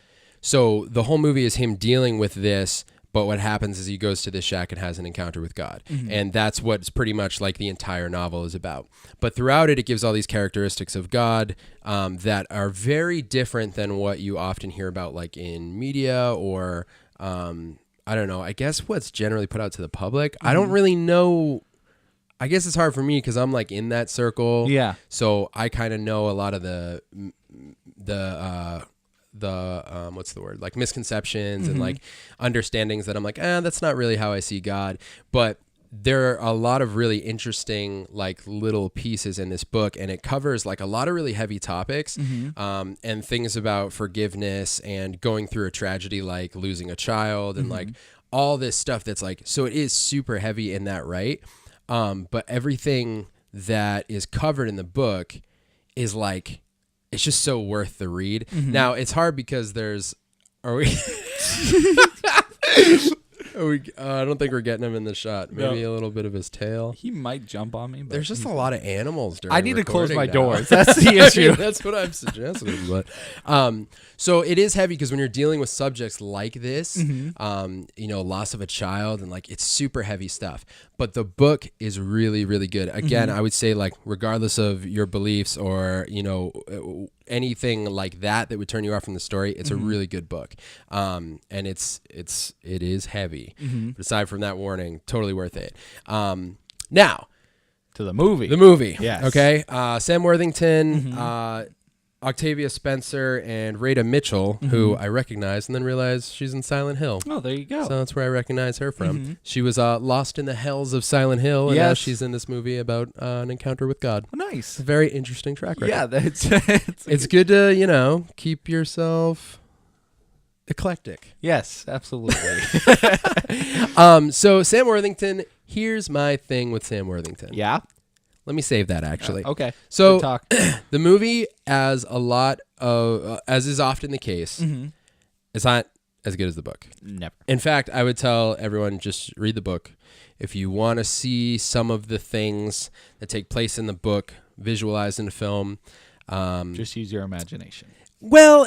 so the whole movie is him dealing with this, but what happens is he goes to the shack and has an encounter with God. And that's what's pretty much like the entire novel is about. But throughout it, it gives all these characteristics of God that are very different than what you often hear about like in media or, I don't know, I guess what's generally put out to the public. I don't really know. I guess it's hard for me because I'm like in that circle. Yeah. So I kind of know a lot of the what's the word, like misconceptions and like understandings that I'm like, that's not really how I see God. But there are a lot of really interesting like little pieces in this book, and it covers like a lot of really heavy topics, and things about forgiveness and going through a tragedy like losing a child and like all this stuff that's like, so it is super heavy in that, right? But everything that is covered in the book is like, it's just so worth the read. Now it's hard because I don't think we're getting him in the shot. Maybe a little bit of his tail. He might jump on me. But there's just a lot of animals during I need to close my now. doors. That's the issue. That's what I'm suggesting. But so it is heavy because when you're dealing with subjects like this, loss of a child and like it's super heavy stuff. But the book is really, really good. Again, I would say like regardless of your beliefs or anything like that would turn you off from the story, it's a really good book. And it is heavy. But aside from that warning, totally worth it. Now to the movie. Yes. Okay. Sam Worthington, Octavia Spencer, and Rada Mitchell, who I recognized and then realized she's in Silent Hill. Oh, there you go. So that's where I recognize her from. She was lost in the hells of Silent Hill, and now she's in this movie about an encounter with God. Nice. It's a very interesting track record. Yeah, it's good to, keep yourself eclectic. Yes, absolutely. So Sam Worthington, here's my thing with Sam Worthington. Yeah. Let me save that actually. Okay. So talk. The movie, as a lot of, as is often the case, it's not as good as the book. Never. In fact, I would tell everyone just read the book. If you want to see some of the things that take place in the book visualized in the film, just use your imagination. Well,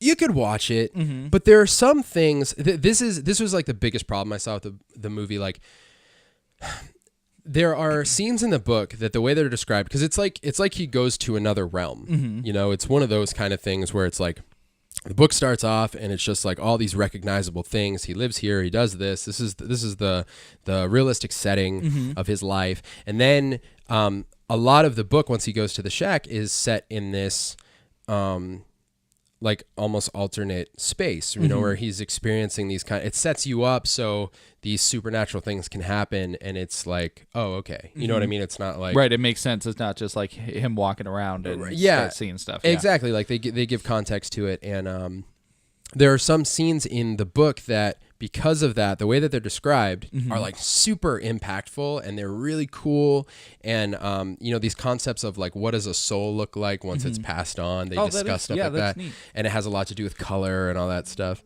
you could watch it, but there are some things. This was like the biggest problem I saw with the movie. Like, there are scenes in the book that the way they're described, because it's like he goes to another realm. It's one of those kind of things where it's like the book starts off and it's just like all these recognizable things. He lives here. He does this. This is the realistic setting of his life. And then a lot of the book, once he goes to the shack, is set in this like almost alternate space, where he's experiencing these it sets you up so these supernatural things can happen, and it's like, oh, okay, you know what I mean? It's not like, right, it makes sense. It's not just like him walking around and seeing stuff. Exactly, like they give context to it, and there are some scenes in the book that, because of that, the way that they're described are like super impactful, and they're really cool. And these concepts of like, what does a soul look like once it's passed on? They discuss stuff like that, neat. And it has a lot to do with color and all that stuff.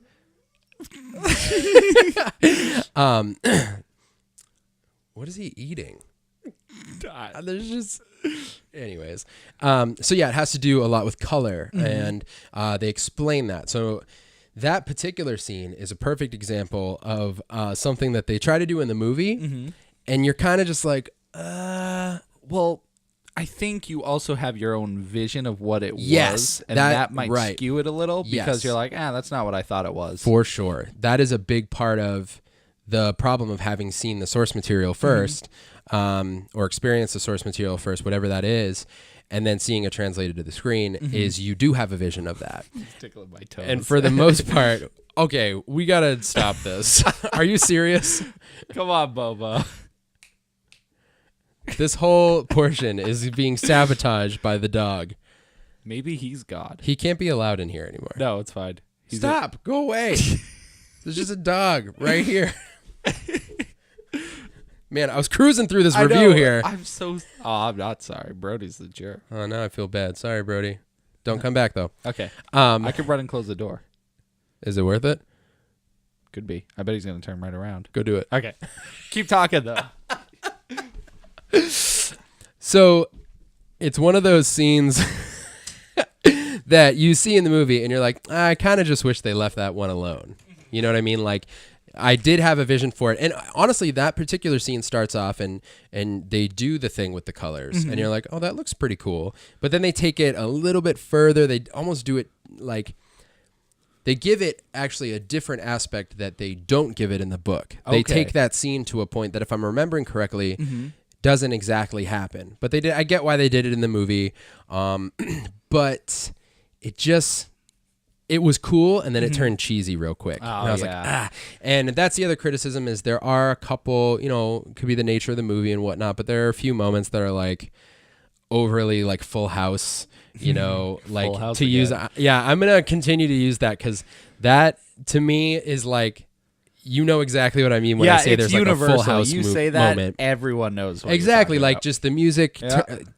What is he eating? There's just, anyways. So yeah, it has to do a lot with color, and they explain that. So that particular scene is a perfect example of something that they try to do in the movie, and you're kind of just like, well, I think you also have your own vision of what it was, and that might skew it a little, because you're like, that's not what I thought it was. For sure. That is a big part of the problem of having seen the source material first, or experienced the source material first, whatever that is, and then seeing it translated to the screen, is you do have a vision of that. It's tickling my toes. And for the most part, okay, we got to stop this. Are you serious? Come on, Bobo. This whole portion is being sabotaged by the dog. Maybe he's God. He can't be allowed in here anymore. No, it's fine. Stop. Go away. There's just a dog right here. Man, I was cruising through this review here. I'm not sorry. Brody's the jerk. Oh, now I feel bad. Sorry, Brody. Don't come back, though. Okay. I could run and close the door. Is it worth it? Could be. I bet he's going to turn right around. Go do it. Okay. Keep talking, though. So, it's one of those scenes that you see in the movie, and you're like, I kind of just wish they left that one alone. You know what I mean? Like, I did have a vision for it. And honestly, that particular scene starts off and they do the thing with the colors. And you're like, oh, that looks pretty cool. But then they take it a little bit further. They almost do it like, they give it actually a different aspect that they don't give it in the book. They take that scene to a point that, if I'm remembering correctly, doesn't exactly happen. But they did. I get why they did it in the movie. But it just, it was cool, and then it turned cheesy real quick. Oh, and I was like, And that's the other criticism is there are a couple, could be the nature of the movie and whatnot, but there are a few moments that are like overly like Full House, like House to use. Yeah, I'm going to continue to use that because that to me is like, exactly what I mean when I say there's universal. Like a Full House you say that, moment. Everyone knows what Exactly, you're like about. just the music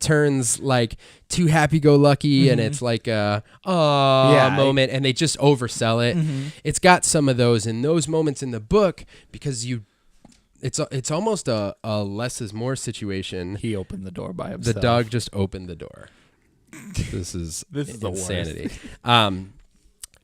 turns like too happy-go-lucky, and it's like a moment, and they just oversell it. It's got some of those in those moments in the book because it's almost a less is more situation. He opened the door by himself. The dog just opened the door. This is insanity.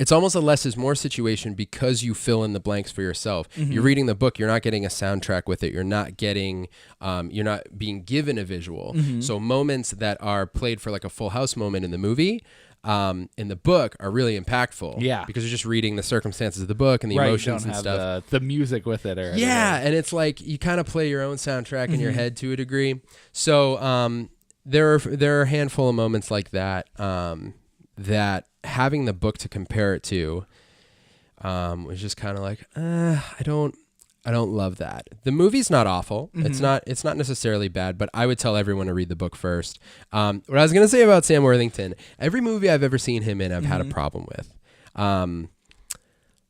It's almost a less is more situation because you fill in the blanks for yourself. You're reading the book. You're not getting a soundtrack with it. You're not getting, you're not being given a visual. So moments that are played for like a Full House moment in the movie, in the book are really impactful. Yeah. Because you're just reading the circumstances of the book and the emotions and stuff. The music with it. Or yeah. And it's like you kind of play your own soundtrack in your head to a degree. So there are a handful of moments like that, that having the book to compare it to was just kind of like I don't love that. The movie's not awful. It's not necessarily bad, but I would tell everyone to read the book first. What I was gonna say about Sam Worthington, every movie I've ever seen him in I've had a problem with.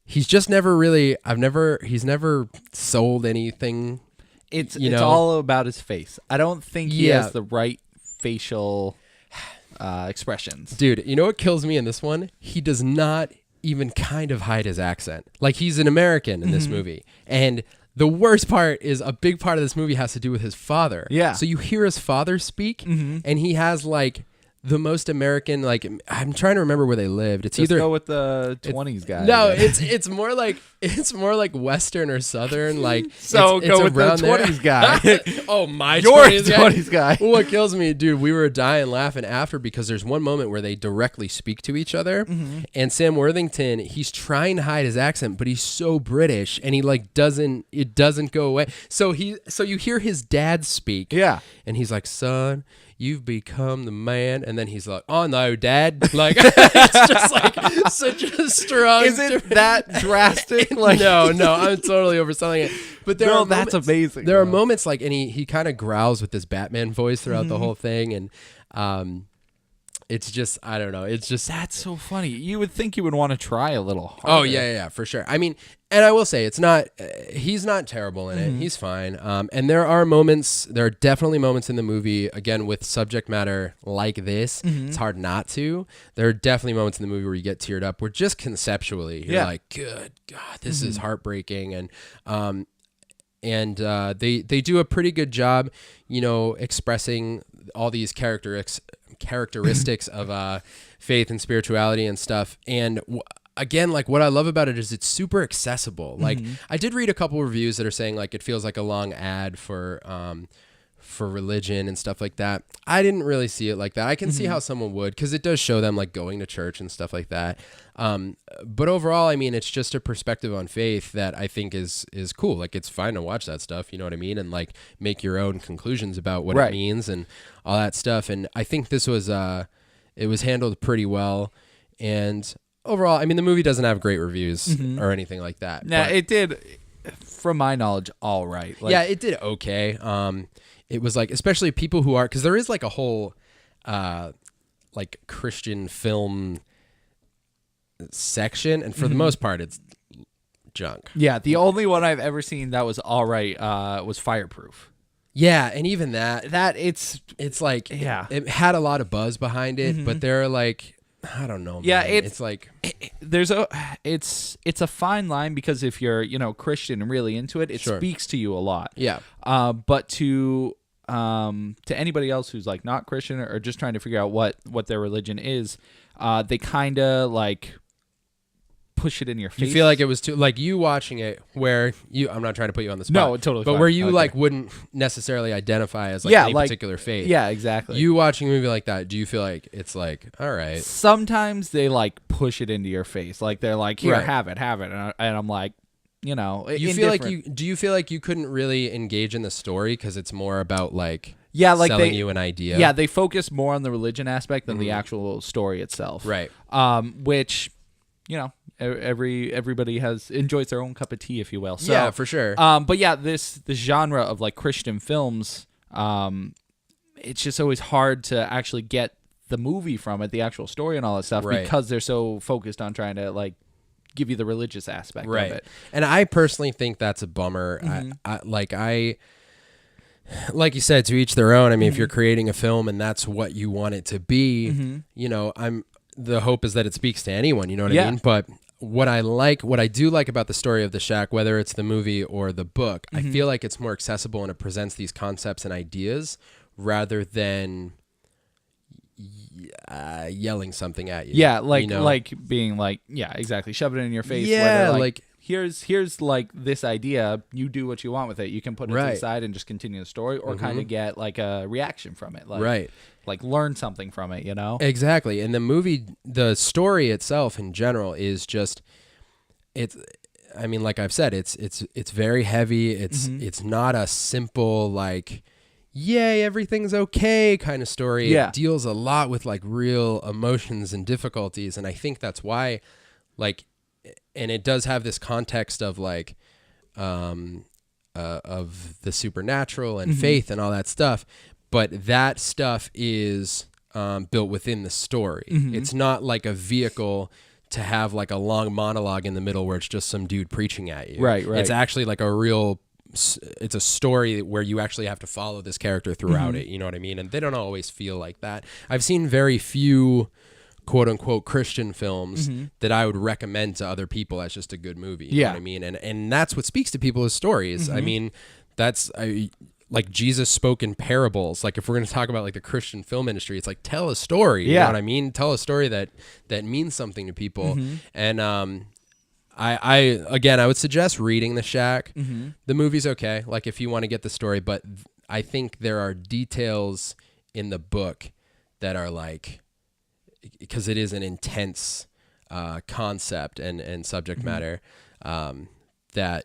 He's just never really he's never sold anything. It's all about his face. I don't think he has the right facial expressions. Dude, you know what kills me in this one? He does not even kind of hide his accent. Like, he's an American in this movie. And the worst part is a big part of this movie has to do with his father. Yeah. So you hear his father speak, and he has, like, the most American, like, I'm trying to remember where they lived. It's Just either go with the 20s guy. No, it's more like Western or Southern. Like, so it's go with the around there. 20s guy. Oh, my Your 20s guy. What kills me, dude, we were dying laughing after because there's one moment where they directly speak to each other, and Sam Worthington, he's trying to hide his accent, but he's so British, and he like doesn't go away. So you hear his dad speak, and he's like, "Son, you've become the man," and then he's like, "Oh no, Dad!" Like, it's just like such a strong. Is it that drastic? Like, no, I'm totally overselling it. But there are that's moments, amazing. There are moments like, and he kind of growls with this Batman voice throughout the whole thing, and it's just, I don't know. It's just, that's so funny. You would think you would want to try a little harder. Oh yeah, for sure. I mean, and I will say it's not, he's not terrible in it. He's fine. And there are definitely moments in the movie, again, with subject matter like this, it's hard not to. There are definitely moments in the movie where you get teared up, where just conceptually, you're like, good God, this is heartbreaking. And they do a pretty good job, expressing all these characteristics of faith and spirituality and stuff. And again, like, what I love about it is it's super accessible. Like, I did read a couple reviews that are saying like it feels like a long ad for religion and stuff like that. I didn't really see it like that. I can see how someone would, because it does show them like going to church and stuff like that. But overall, I mean, it's just a perspective on faith that I think is cool. Like, it's fine to watch that stuff, you know what I mean? And like make your own conclusions about what it means and all that stuff. And I think this was, it was handled pretty well. And overall, I mean, the movie doesn't have great reviews or anything like that. Nah, it did, from my knowledge, all right. Like, yeah, it did okay. It was like, especially people who are, because there is like a whole like Christian film section, and for the most part, it's junk. Yeah, the only one I've ever seen that was all right was Fireproof. Yeah, and even that it's like, it had a lot of buzz behind it, but they're like, I don't know. Yeah, man. It's like it's a fine line, because if you're Christian and really into it, it speaks to you a lot. Yeah. But to anybody else who's like not Christian or just trying to figure out what their religion is, they kind of like push it in your face. You feel like it was too, like, you watching it where you, I'm not trying to put you on the spot. No, totally. But fine. where you like wouldn't necessarily identify as like any particular faith. Yeah, exactly. You watching a movie like that, do you feel like it's like, all right? Sometimes they like push it into your face. Like, they're like, here, have it. And I'm like, you feel like do you feel like you couldn't really engage in the story because it's more about like, selling you an idea? Yeah, they focus more on the religion aspect than the actual story itself. Right. Which everybody enjoys their own cup of tea, if you will. So, yeah, for sure. But yeah, this genre of like Christian films, it's just always hard to actually get the movie from it, the actual story and all that stuff, Right. because they're so focused on trying to like give you the religious aspect of it. And I personally think that's a bummer. Like you said, to each their own. I mean, if you're creating a film and that's what you want it to be, the hope is that it speaks to anyone, you know what I mean? But what I do like about the story of The Shack, whether it's the movie or the book, I feel like it's more accessible and it presents these concepts and ideas rather than yelling something at you. Yeah, like being like, yeah, exactly, shove it in your face. Yeah, like here's like this idea. You do what you want with it. You can put it to the side and just continue the story, or kind of get like a reaction from it. Like, like learn something from it. Exactly. And the story itself in general is just, I mean, like I've said, it's very heavy. It's not a simple like, yay, everything's okay kind of story. Yeah. It deals a lot with like real emotions and difficulties. And I think that's why, like, and it does have this context of like, of the supernatural and faith and all that stuff. But that stuff is built within the story. It's not like a vehicle to have like a long monologue in the middle where it's just some dude preaching at you. Right. It's actually like it's a story where you actually have to follow this character throughout it. You know what I mean? And they don't always feel like that. I've seen very few quote unquote Christian films that I would recommend to other people as just a good movie. You know what I mean? And that's what speaks to people as stories. I mean, like Jesus spoke in parables. Like if we're going to talk about like the Christian film industry, it's like tell a story. You know what I mean? Tell a story that means something to people. And I would suggest reading The Shack. The movie's okay, like if you want to get the story, but I think there are details in the book that are like, because it is an intense concept and subject matter that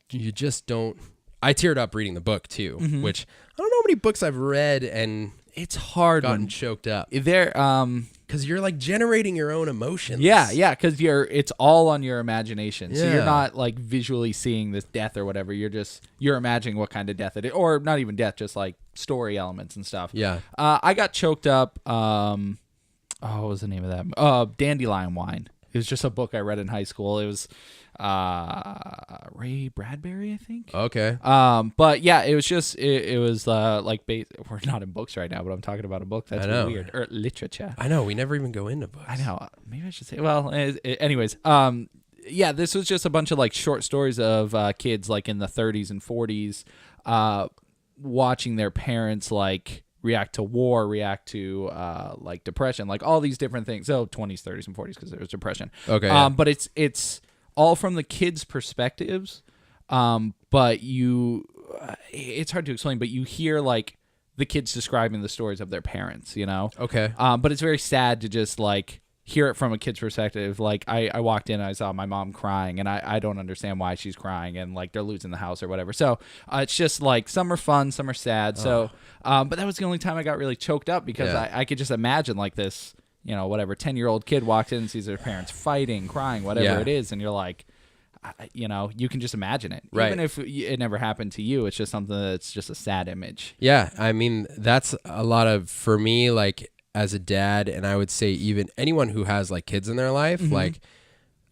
you just don't. I teared up reading the book too, which I don't know how many books I've read and it's hard gotten choked up. Because you're like generating your own emotions. Yeah, because it's all on your imagination. So Yeah. you're not like visually seeing this death or whatever. You're imagining what kind of death it is, or not even death, just like story elements and stuff. Yeah. I got choked up. What was the name of that? Dandelion Wine. It was just a book I read in high school. It was Ray Bradbury, I think. Okay. But yeah, it was just it was like we're not in books right now, but I'm talking about a book. That's weird. Or literature. I know. We never even go into books. I know. Maybe I should say. Well, anyways. Yeah, this was just a bunch of like short stories of kids like in the 30s and 40s, watching their parents like react to war, react to like depression, like all these different things. So 20s, 30s, and 40s because there was depression. Okay. Yeah. But it's all from the kids' perspectives. But it's hard to explain. But you hear like the kids describing the stories of their parents. Okay. But it's very sad to just like hear it from a kid's perspective. Like I walked in and I saw my mom crying, and I don't understand why she's crying, and like they're losing the house or whatever. So it's just like some are fun, some are sad. So but that was the only time I got really choked up because I could just imagine like this, 10-year-old kid walks in and sees their parents fighting, crying, whatever it is, and you're like, you can just imagine it. Right. Even if it never happened to you, it's just something that's just a sad image. Yeah, I mean that's a lot of, for me, like as a dad, and I would say even anyone who has like kids in their life, like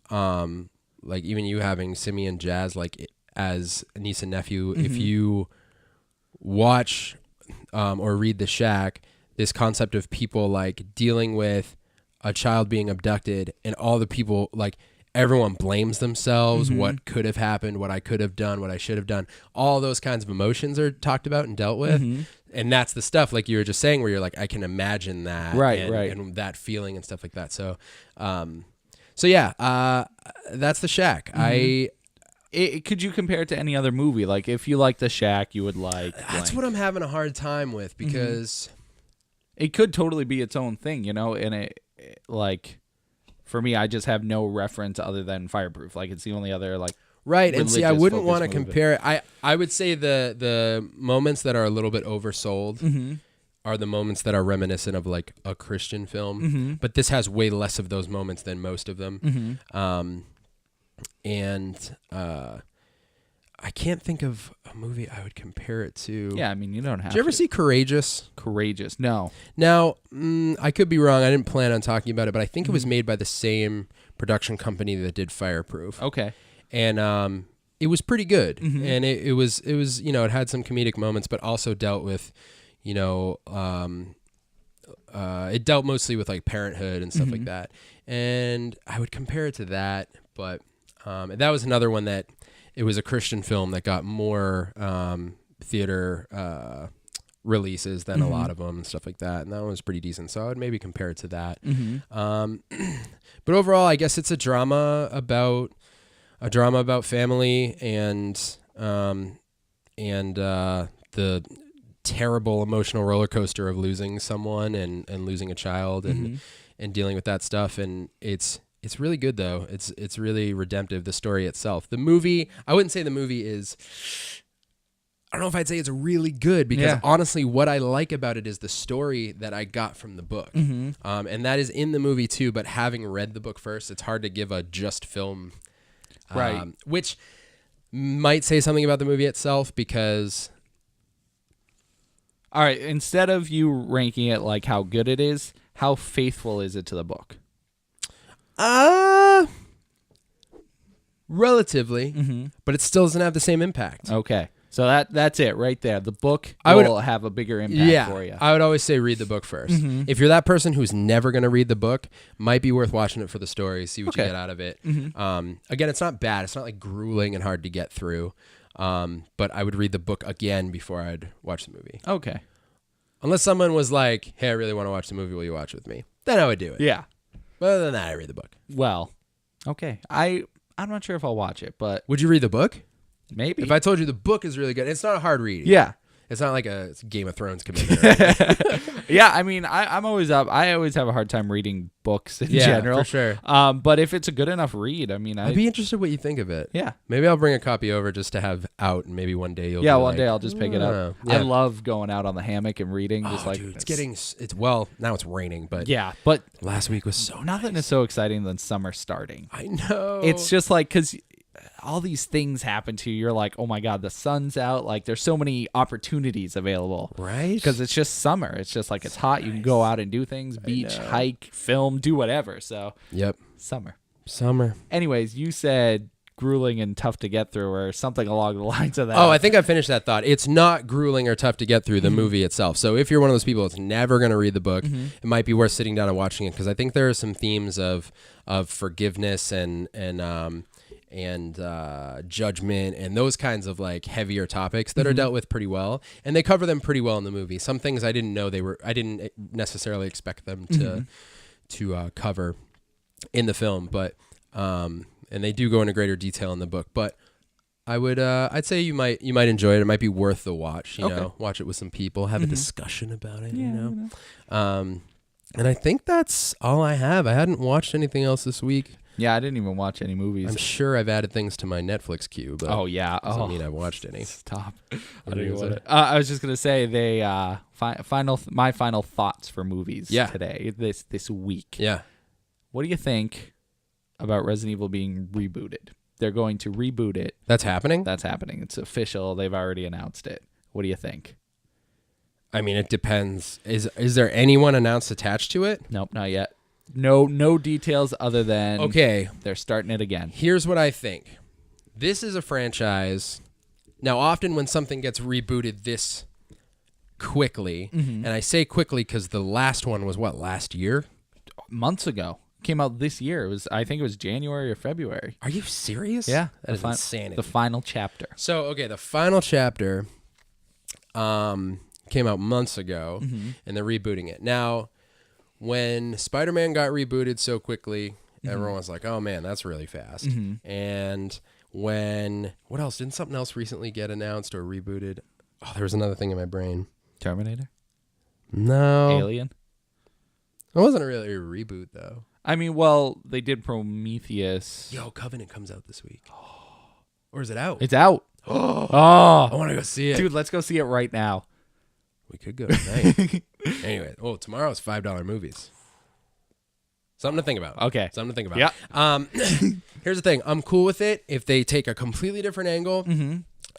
even you having Simi and Jazz, like as a niece and nephew, if you watch or read The Shack, this concept of people like dealing with a child being abducted and all the people, like everyone blames themselves, what could have happened, what I could have done, what I should have done, all those kinds of emotions are talked about and dealt with. And that's the stuff like you were just saying where you're like, I can imagine that. Right. And that feeling and stuff like that. So, yeah, that's The Shack. Could you compare it to any other movie? Like if you like The Shack, you would like. That's what I'm having a hard time with because it could totally be its own thing, and it like for me, I just have no reference other than Fireproof. Like it's the only other like. Right, and see, I wouldn't want to compare it. I would say the moments that are a little bit oversold are the moments that are reminiscent of like a Christian film, but this has way less of those moments than most of them. And I can't think of a movie I would compare it to. Yeah, I mean, you don't have to. Did you ever see Courageous? Courageous? No. Now, I could be wrong. I didn't plan on talking about it, but I think it was made by the same production company that did Fireproof. Okay. And it was pretty good. And it was you know, it had some comedic moments, but also dealt with, you know, it dealt mostly with like parenthood and stuff like that. And I would compare it to that, but that was another one that it was a Christian film that got more theater releases than a lot of them and stuff like that. And that one was pretty decent. So I would maybe compare it to that. But overall, I guess it's a drama about family and the terrible emotional roller coaster of losing someone and losing a child and dealing with that stuff. And it's really good though. It's really redemptive, the story itself. The movie, I wouldn't say the movie is, I don't know if I'd say it's really good, because honestly what I like about it is the story that I got from the book. And that is in the movie too, but having read the book first, it's hard to give a just film, which might say something about the movie itself, because... All right, instead of you ranking it like how good it is, how faithful is it to the book? Relatively, but it still doesn't have the same impact. Okay. So that's it right there. The book will have a bigger impact for you. I would always say read the book first. If you're that person who's never going to read the book, might be worth watching it for the story, see what you get out of it. Again, it's not bad. It's not like grueling and hard to get through. But I would read the book again before I'd watch the movie. Okay. Unless someone was like, hey, I really want to watch the movie. Will you watch it with me? Then I would do it. Yeah. But other than that, I read the book. Well, okay. I'm not sure if I'll watch it, but... Would you read the book? Maybe. If I told you the book is really good, it's not a hard read. Yeah. It's not like a Game of Thrones commitment. Yeah, I mean, I'm always up. I always have a hard time reading books in general. For sure. But if it's a good enough read, I mean, I'd be interested what you think of it. Yeah. Maybe I'll bring a copy over just to have out, and maybe one day you'll. Yeah, one day I'll just pick it up. Yeah. I love going out on the hammock and reading. Just like dude, now it's raining, but yeah, but last week was so nothing nice. is so exciting than summer starting. I know. It's just like, because all these things happen to you. You're like, oh my God, the sun's out. Like, there's so many opportunities available. Right? Because it's just summer. It's just like, it's hot. You can go out and do things, beach, hike, film, do whatever. So, yep. Summer. Anyways, you said grueling and tough to get through, or something along the lines of that. Oh, I think I finished that thought. It's not grueling or tough to get through the movie itself. So if you're one of those people that's never going to read the book, it might be worth sitting down and watching it, because I think there are some themes of forgiveness and judgment and those kinds of like heavier topics that are dealt with pretty well, and they cover them pretty well in the movie. Some things I didn't know I didn't necessarily expect them to cover in the film, but and they do go into greater detail in the book. But I would I'd say you might enjoy it. It might be worth the watch. You know, watch it with some people, have a discussion about it. Yeah, you know. And I think that's all I have. I hadn't watched anything else this week. Yeah, I didn't even watch any movies. I'm sure I've added things to my Netflix queue, but doesn't mean I've watched any. Stop. I was just gonna say they my final thoughts for movies today this week. Yeah. What do you think about Resident Evil being rebooted? They're going to reboot it. That's happening? That's happening. It's official. They've already announced it. What do you think? I mean, it depends. Is there anyone announced attached to it? Nope, not yet. No details other than they're starting it again. Here's what I think. This is a franchise. Now, often when something gets rebooted this quickly, and I say quickly because the last one was last year? Months ago. Came out this year. I think it was January or February. Are you serious? Yeah. That is insanity. The final chapter. So, the final chapter came out months ago, and they're rebooting it. Now, when Spider-Man got rebooted so quickly, everyone was like, oh man, that's really fast. And what else? Didn't something else recently get announced or rebooted? Oh, there was another thing in my brain. Terminator? No. Alien? It wasn't really a reboot, though. I mean, well, they did Prometheus. Yo, Covenant comes out this week. Or is it out? It's out. I want to go see it. Dude, let's go see it right now. We could go tonight. Anyway, tomorrow's $5 movies. Something to think about. Okay. Something to think about. Yeah. Here's the thing. I'm cool with it if they take a completely different angle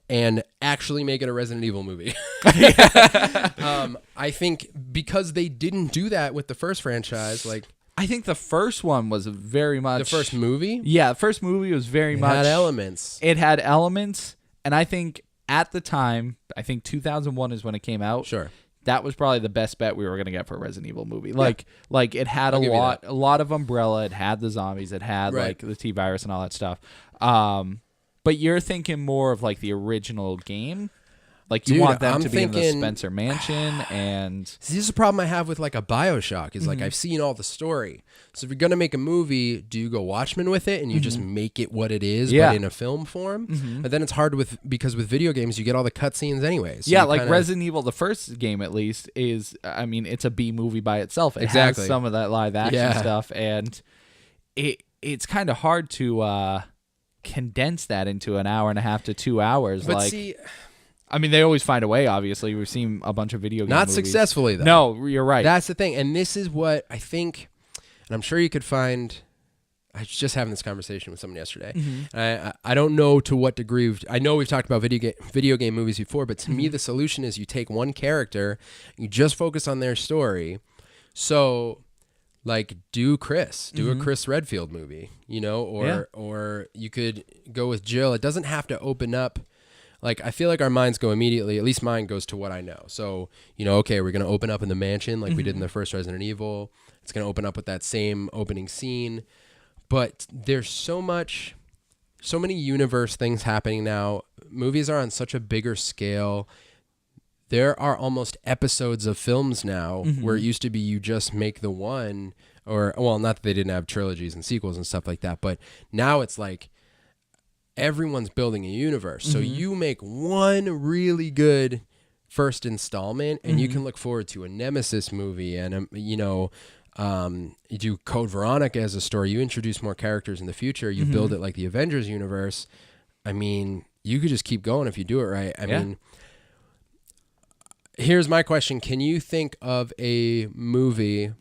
and actually make it a Resident Evil movie. I think because they didn't do that with the first franchise, like I think the first one was very much the first movie. Yeah, the first movie was very much had elements. It had elements, and I think at the time, I think 2001 is when it came out. Sure. That was probably the best bet we were going to get for a Resident Evil movie. Like it had a lot of Umbrella. It had the zombies. It had like the T-virus and all that stuff. But you're thinking more of like the original game. Like you want them to be in the Spencer Mansion, and this is a problem I have with like a BioShock. Is like I've seen all the story. So if you're gonna make a movie, do you go Watchmen with it and you just make it what it is, but in a film form? But then it's hard because with video games you get all the cutscenes anyways. So like Resident Evil, the first game at least is. I mean, it's a B movie by itself. It has some of that live action stuff, and it's kind of hard to condense that into an hour and a half to 2 hours. But I mean, they always find a way, obviously. We've seen a bunch of video game Not movies. successfully, though. No, you're right. That's the thing. And this is what I think, and I'm sure you could find, I was just having this conversation with someone yesterday. I don't know to what degree, I know we've talked about video game movies before, but to me the solution is you take one character, you just focus on their story. So, like, do a Chris Redfield movie, or you could go with Jill. It doesn't have to open up. Like, I feel like our minds go immediately, at least mine goes to what I know. So, okay, we're going to open up in the mansion like we did in the first Resident Evil. It's going to open up with that same opening scene. But there's so many universe things happening now. Movies are on such a bigger scale. There are almost episodes of films now where it used to be you just make the one, not that they didn't have trilogies and sequels and stuff like that, but now it's like, everyone's building a universe. So you make one really good first installment and you can look forward to a Nemesis movie and, you do Code Veronica as a story. You introduce more characters in the future. You build it like the Avengers universe. I mean, you could just keep going if you do it right. I mean, here's my question. Can you think of a movie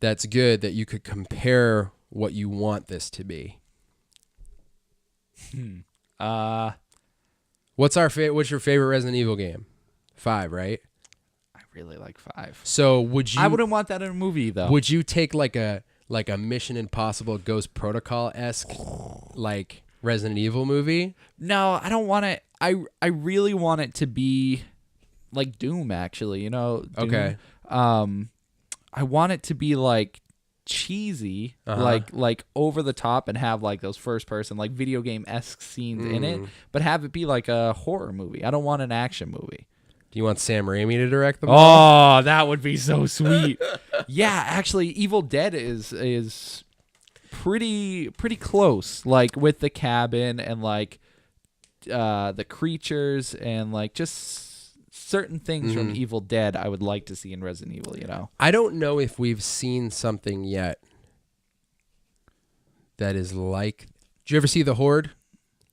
that's good that you could compare what you want this to be? What's your favorite Resident Evil game? 5, right? I really like 5. So I wouldn't want that in a movie though. Would you take like a Mission Impossible Ghost Protocol-esque like Resident Evil movie? No, I don't want it. I really want it to be like Doom, actually. Doom. Okay. I want it to be like cheesy, like over the top, and have like those first person like video game-esque scenes in it, but have it be like a horror movie. I don't want an action movie. Do you want Sam Raimi to direct them? Oh, that would be so sweet. Yeah, actually, Evil Dead is pretty close, like with the cabin and like the creatures and like just certain things from Evil Dead I would like to see in Resident Evil, I don't know if we've seen something yet that is like... Did you ever see The Horde?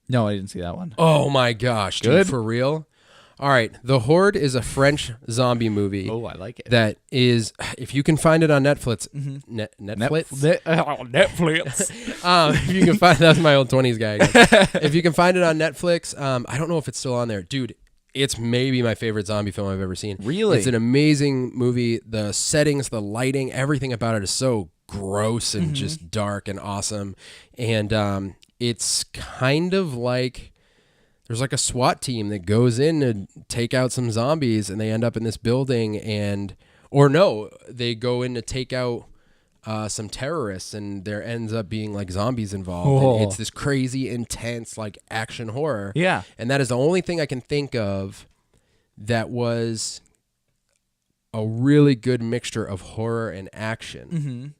No, I didn't see that one. Oh my gosh, dude, for real? All right, The Horde is a French zombie movie. Oh, I like it. That is, if you can find it on Netflix. Netflix? If you can find... That's my old 20s guy again. If you can find it on Netflix, I don't know if it's still on there. Dude, it's maybe my favorite zombie film I've ever seen. Really? It's an amazing movie. The settings, the lighting, everything about it is so gross and just dark and awesome. And it's kind of like there's like a SWAT team that goes in to take out some zombies and they end up in this building they go in to take out some terrorists and there ends up being like zombies involved. And it's this crazy, intense, like action horror. Yeah. And that is the only thing I can think of that was a really good mixture of horror and action.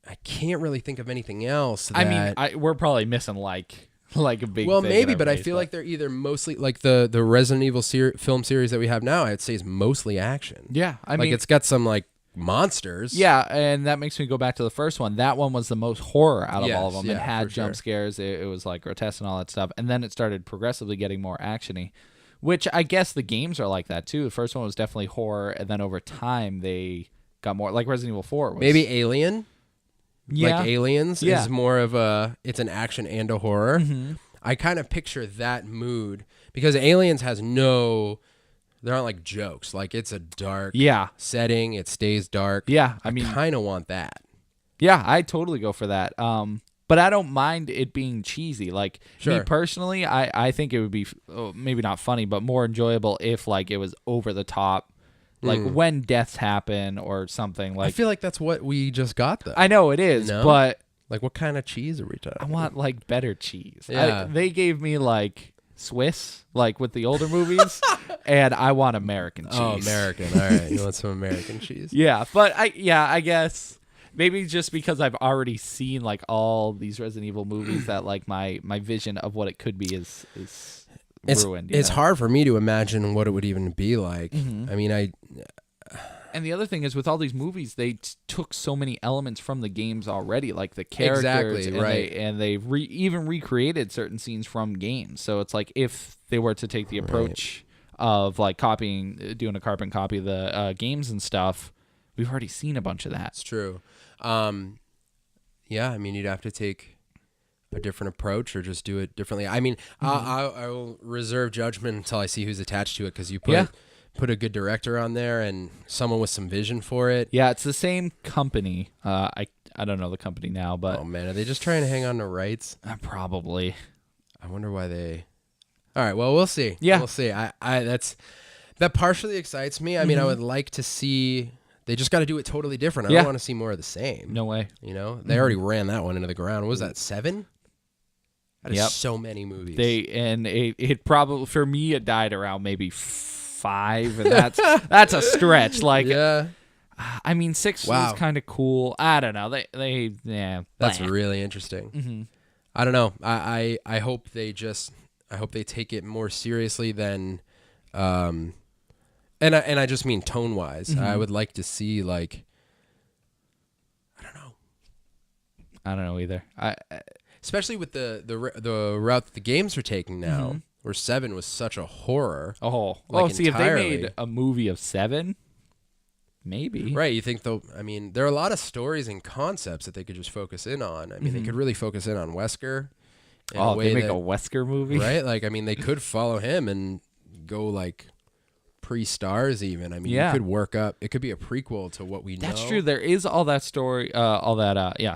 I can't really think of anything else. I mean, we're probably missing like a big well, thing maybe, but I feel like they're either mostly like the Resident Evil film series that we have now, I'd say is mostly action. Yeah. I mean, it's got some like monsters. Yeah, and that makes me go back to the first one. That one was the most horror out of all of them. It had jump scares. It was like grotesque and all that stuff. And then it started progressively getting more actiony, Which I guess the games are like that too. The first one was definitely horror, and then over time they got more like Resident Evil 4 was. Maybe Alien. Yeah. Like Aliens is more of it's an action and a horror. Mm-hmm. I kind of picture that mood because Aliens has there aren't like jokes. Like it's a dark setting. It stays dark. Yeah. I kind of want that. Yeah, I totally go for that. But I don't mind it being cheesy. Like me personally, I think it would be maybe not funny, but more enjoyable if like it was over the top. Like when deaths happen or something. Like I feel like that's what we just got though. I know it is, but like what kind of cheese are we talking? I want like better cheese. Yeah. They gave me like Swiss, like with the older movies, and I want American cheese. Oh, American. All right, you want some American cheese? Yeah, but I guess maybe just because I've already seen like all these Resident Evil movies that like my vision of what it could be is ruined. It's hard for me to imagine what it would even be like. Mm-hmm. I mean, And the other thing is, with all these movies, they took so many elements from the games already, like the characters, and they even recreated certain scenes from games. So it's like if they were to take the approach of like doing a carbon copy of the games and stuff, we've already seen a bunch of that. It's true. Yeah, I mean, you'd have to take a different approach or just do it differently. I mean, I will reserve judgment until I see who's attached to it because you put a good director on there and someone with some vision for it. Yeah, it's the same company. I don't know the company now, but oh man, are they just trying to hang on to rights? Probably. I wonder why they. All right, well, we'll see. Yeah, we'll see. That partially excites me. I mean, I would like to see. They just got to do it totally different. I don't want to see more of the same. No way. You know, they already ran that one into the ground. What was that, 7? That is so many movies. It probably for me it died around maybe 5, and that's a stretch. Like I mean 6 was kind of cool. I don't know. That's really interesting. Mm-hmm. I don't know. I hope they take it more seriously than and I just mean tone wise. Mm-hmm. I would like to see like I don't know either. Especially with the route that the games are taking now, where 7 was such a horror. Oh, see, if they made a movie of 7, maybe. Right, you think though? I mean, there are a lot of stories and concepts that they could just focus in on. I mean, they could really focus in on Wesker. They make a Wesker movie, right? Like, I mean, they could follow him and go like pre-stars even. I mean, you could work up. It could be a prequel to what we know. That's true. There is all that story,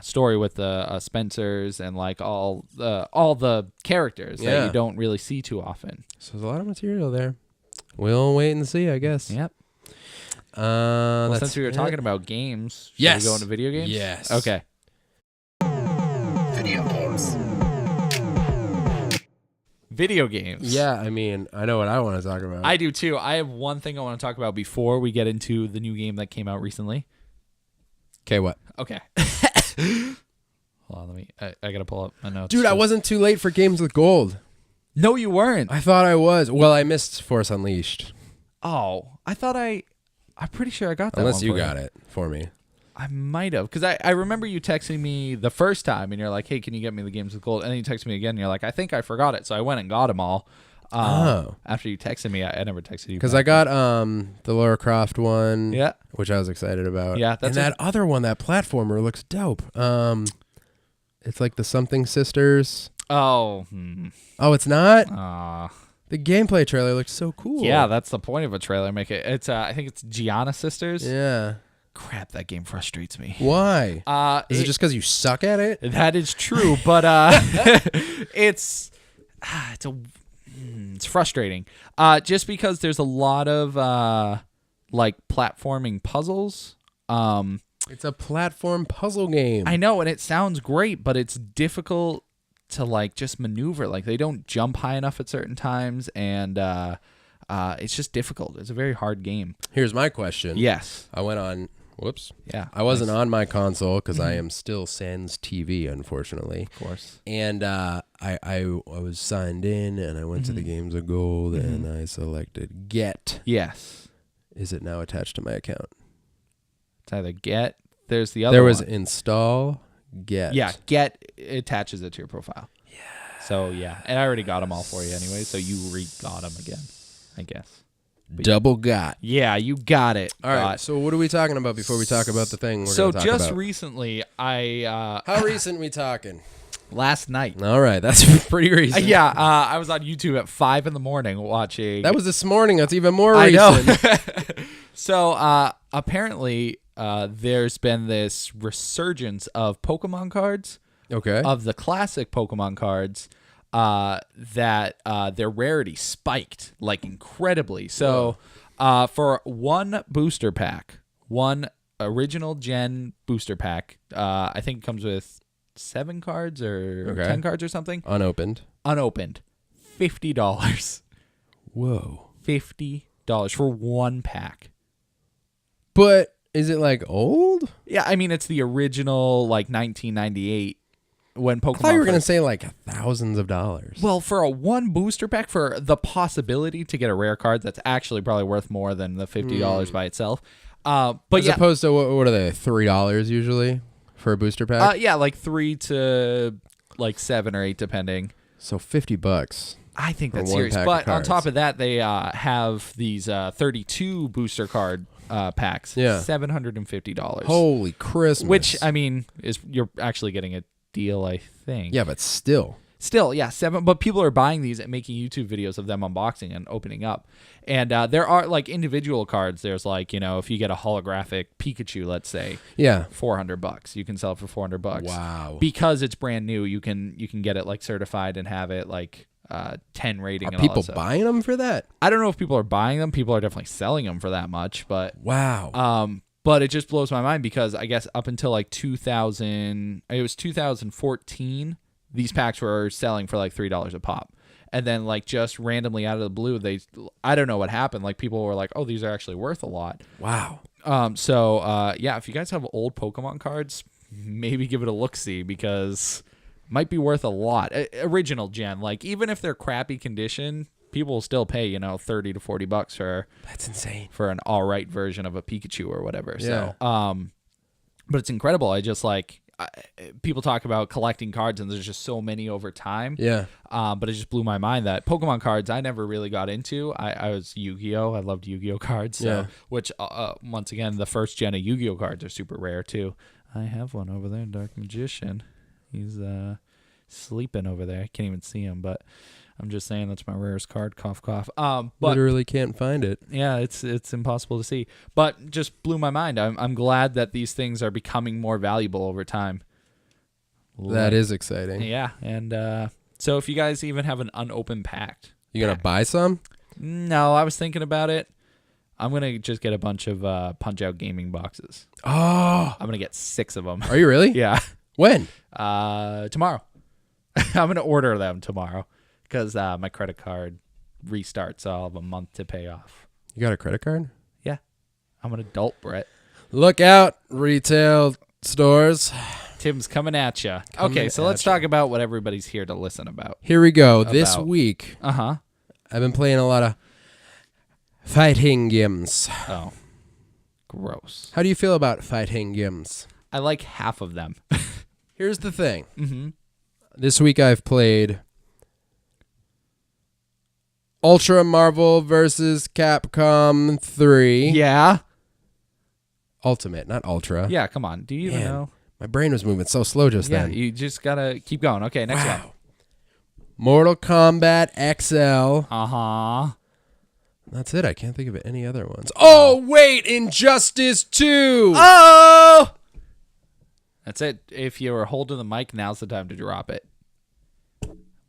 story with the Spencers and like all the characters that you don't really see too often. So there's a lot of material there. We'll wait and see, I guess. Yep. Since we were talking about games, should we go into video games? Yes. Okay. Video games. Video games. Yeah, I mean, I know what I want to talk about. I do too. I have one thing I want to talk about before we get into the new game that came out recently. Okay, what? Okay. Hold on, I gotta pull up my notes. Dude, I wasn't too late for Games with Gold. No, you weren't. I thought I was. Well, I missed Force Unleashed. Oh, I'm pretty sure I got that. Unless you got it for me. I might have, because I remember you texting me the first time, and you're like, "Hey, can you get me the Games with Gold?" And then you texted me again, and you're like, "I think I forgot it," so I went and got them all. After you texted me, I never texted you because I got the Lara Croft one, which I was excited about. Yeah, and that other one, that platformer, looks dope. It's like the Something Sisters. Oh, it's not. The gameplay trailer looks so cool. Yeah, that's the point of a trailer. Make it. It's I think it's Gianna Sisters. Yeah. Crap, that game frustrates me. Why? Is it just because you suck at it? That is true, but it's frustrating. Just because there's a lot of like platforming puzzles. It's a platform puzzle game. I know, and it sounds great, but it's difficult to like just maneuver. Like they don't jump high enough at certain times, and it's just difficult. It's a very hard game. Here's my question. Yes. I went on. Whoops. Yeah. I wasn't on my console because I am still sans TV, unfortunately. Of course. And I was signed in, and I went to the Games of Gold, and I selected Get. Yes. Is it now attached to my account? It's either Get. There's the other There was one. Install, Get. Yeah, Get attaches it to your profile. Yeah. So, yeah. And I already got them all for you anyway, so you re-got them again. I guess. Double got. Yeah, you got it. All right. So what are we talking about before we talk about the thing we're going to talk about? So just recently, I... How recent we talking? Last night. All right. That's pretty recent. Yeah. I was on YouTube at 5 a.m. watching... That was this morning. That's even more recent. I know. So apparently there's been this resurgence of Pokemon cards. Okay. Of the classic Pokemon cards. That their rarity spiked like incredibly. So for one booster pack, one original gen booster pack, I think it comes with 7 cards or 10 cards or something. Unopened, $50. Whoa. $50 for one pack. But is it like old? Yeah, I mean it's the original like 1998. When Pokemon, I thought you were going to say like thousands of dollars. Well, for a one booster pack, for the possibility to get a rare card, that's actually probably worth more than the $50 by itself. But as opposed to what are they? $3 usually for a booster pack. Yeah, like 3 to like 7 or 8 depending. So $50. I think that's serious. But on top of that, they have these 32 booster card packs. Yeah, $750. Holy Christmas! Which I mean is you're actually getting a deal, I think. Yeah, but still, yeah, 7. But people are buying these and making YouTube videos of them unboxing and opening up. And there are like individual cards. There's like if you get a holographic Pikachu, let's say, yeah, $400. You can sell it for $400. Wow! Because it's brand new, you can get it like certified and have it like 10 rating. Are and people all that buying them for that? I don't know if people are buying them. People are definitely selling them for that much. But wow. But it just blows my mind because I guess up until like 2014, these packs were selling for like $3 a pop. And then like just randomly out of the blue, I don't know what happened. Like people were like, oh, these are actually worth a lot. Wow. So yeah, if you guys have old Pokemon cards, maybe give it a look-see because it might be worth a lot. Original gen, like even if they're crappy condition, people will still pay, $30 to $40 for that's insane for an all right version of a Pikachu or whatever. Yeah. So, but it's incredible. I just people talk about collecting cards and there's just so many over time. Yeah. But it just blew my mind that Pokemon cards I never really got into. I was Yu-Gi-Oh. I loved Yu-Gi-Oh cards. So, yeah. Which once again, the first gen of Yu-Gi-Oh cards are super rare too. I have one over there, Dark Magician. He's sleeping over there. I can't even see him, but I'm just saying that's my rarest card. Cough, cough. But literally can't find it. Yeah, it's impossible to see. But just blew my mind. I'm glad that these things are becoming more valuable over time. That is exciting. Yeah, and so if you guys even have an unopened pack, you gonna buy some? No, I was thinking about it. I'm gonna just get a bunch of Punch-Out gaming boxes. Oh, I'm gonna get 6 of them. Are you really? Yeah. When? Tomorrow. I'm gonna order them tomorrow. Because my credit card restarts, so I'll have a month to pay off. You got a credit card? Yeah. I'm an adult, Brett. Look out, retail stores. Tim's coming at you. Okay, so let's talk about what everybody's here to listen about. Here we go. This week, I've been playing a lot of fighting games. Oh, gross. How do you feel about fighting games? I like half of them. Here's the thing. Mm-hmm. This week I've played Ultra Marvel vs. Capcom 3. Yeah. Ultimate, not Ultra. Yeah, come on. Do you even know? My brain was moving so slow just then. Yeah, you just got to keep going. Okay, next one. Mortal Kombat XL. Uh-huh. That's it. I can't think of any other ones. Oh, wait. Injustice 2. Oh! That's it. If you were holding the mic, now's the time to drop it.